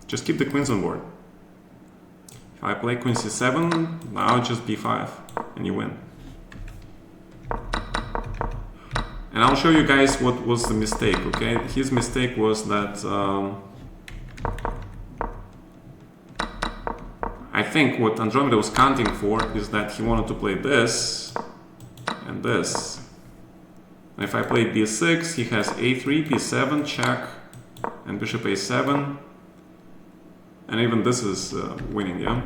Just keep the queens on board. If I play queen c7, now just b5 and you win. And I'll show you guys what was the mistake, okay? His mistake was that I think what Andromeda was counting for is that he wanted to play this and this. And if I play b6, he has a3, b7, check, and bishop a7. And even this is winning, yeah?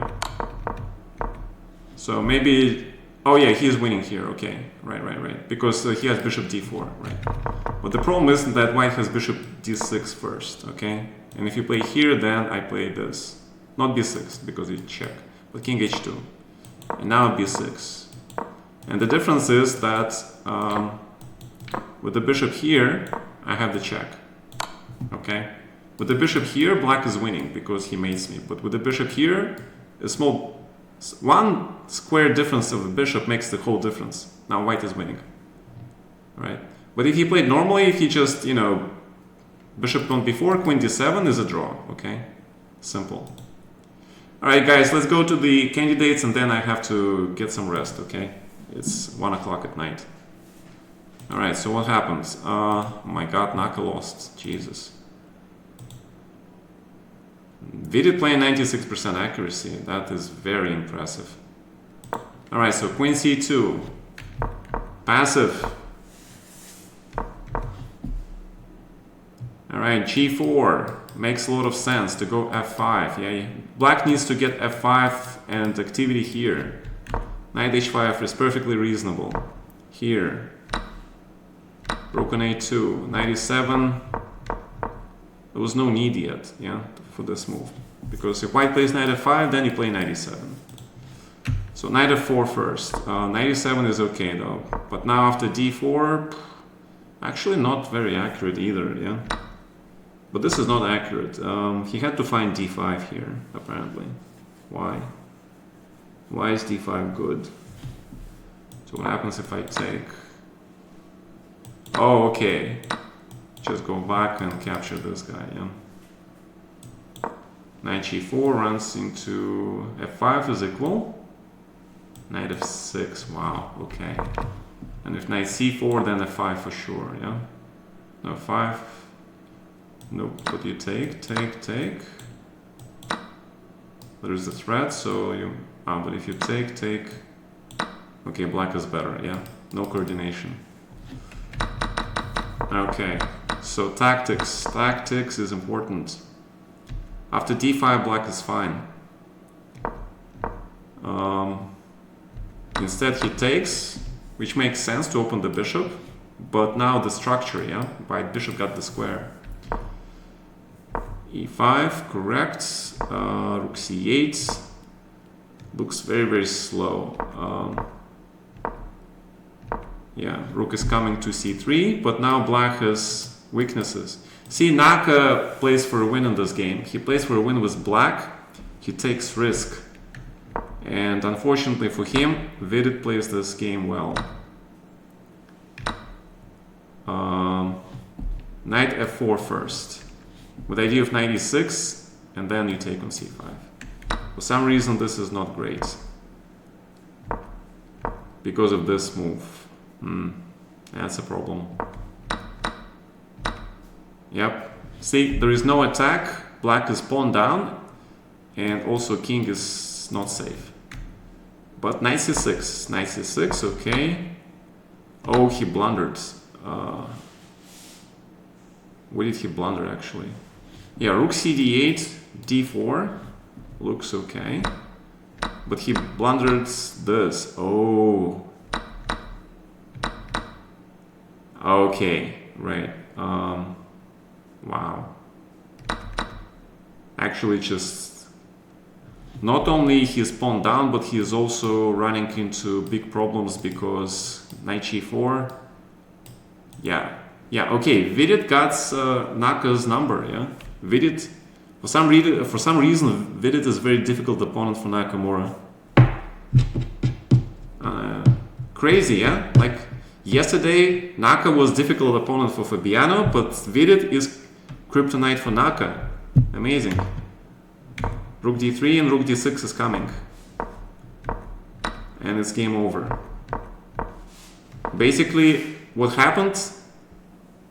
So maybe... Oh yeah, he is winning here, okay. Right. Because he has bishop d4, right. But the problem is that white has bishop d6 first, okay? And if you play here, then I play this. Not b6, because it's check, but king h2. And now b6. And the difference is that with the bishop here, I have the check, okay? With the bishop here, black is winning because he mates me. But with the bishop here, one square difference of the bishop makes the whole difference. Now white is winning, right? But if he played normally, if he just, bishop pawn b4, queen d7 is a draw, okay? Simple. All right, guys, let's go to the candidates and then I have to get some rest, okay? It's 1 o'clock at night. All right, so what happens? Oh my God, Naka lost, Jesus. Vidit playing 96% accuracy. That is very impressive. All right, so queen c2. Passive. All right, g4. Makes a lot of sense to go f5. Yeah, black needs to get f5 and activity here. Knight h5 is perfectly reasonable. Here. Broken a2. Knight e7. There was no need yet, yeah, for this move. Because if white plays knight f5, then you play knight e7. So knight f4 first. Knight e7 is okay though. But now after d4, actually not very accurate either, yeah. But this is not accurate. He had to find d5 here, apparently. Why? Why is d5 good? So what happens if I take? Oh, okay. Just go back and capture this guy, yeah. Knight g4 runs into f5 is equal. Knight f6, wow, okay. And if knight c4, then f5 for sure, yeah. No, 5. Nope, but you take. There is a threat, so you... but if you take... Okay, black is better, yeah. No coordination. Okay, so tactics. Tactics is important. After d5, black is fine. Instead he takes, which makes sense to open the bishop. But now the structure, yeah? White bishop got the square. e5, correct. Rook c8. Looks very, very slow. Yeah, rook is coming to c3, but now black has weaknesses. See, Naka plays for a win in this game. He plays for a win with black. He takes risk. And unfortunately for him, Vidit plays this game well. Knight f4 first, with the idea of knight e6, and then you take on c5. For some reason, this is not great because of this move. That's a problem. Yep. See, there is no attack. Black is pawn down, and also king is not safe. But knight c6, knight c6, okay. Oh, he blundered. What did he blunder actually? Yeah, rook cd8, d4 looks okay. But he blundered this. Oh. Okay, right. Wow. Actually, just not only he's pawn down, but he is also running into big problems because knight g4. Yeah, okay, Vidit got Naka's number, yeah? Vidit, for some reason, Vidit is a very difficult opponent for Nakamura. Crazy, yeah? Like, yesterday, Naka was difficult opponent for Fabiano, but Vidit is kryptonite for Naka. Amazing. Rook d3 and rook d6 is coming. And it's game over. Basically, what happened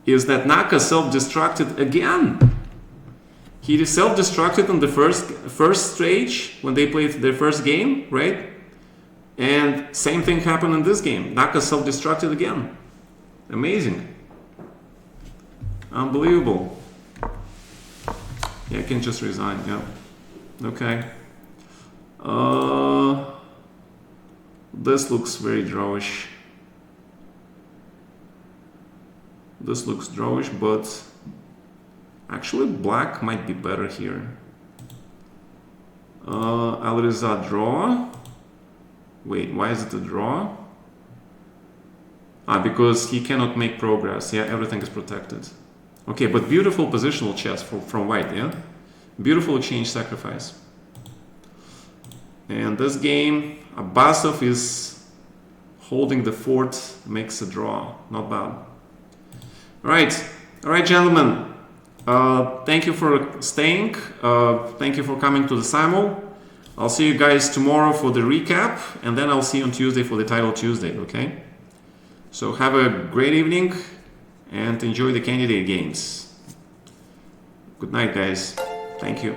is that Naka self-destructed again. He self-destructed in the first stage when they played their first game, right? And same thing happened in this game. Naka self-destructed again. Amazing. Unbelievable. Yeah, I can just resign, yeah. Okay. This looks very drawish. This looks drawish, but actually black might be better here. Alireza draw. Wait, why is it a draw? Because he cannot make progress. Yeah, everything is protected. Okay, but beautiful positional chess from white, yeah? Beautiful exchange sacrifice. And this game, Abbasov is holding the fort, makes a draw. Not bad. All right, gentlemen. Thank you for staying. Thank you for coming to the Simul. I'll see you guys tomorrow for the recap, and then I'll see you on Tuesday for the Title Tuesday, okay? So have a great evening, and enjoy the candidate games. Good night, guys. Thank you.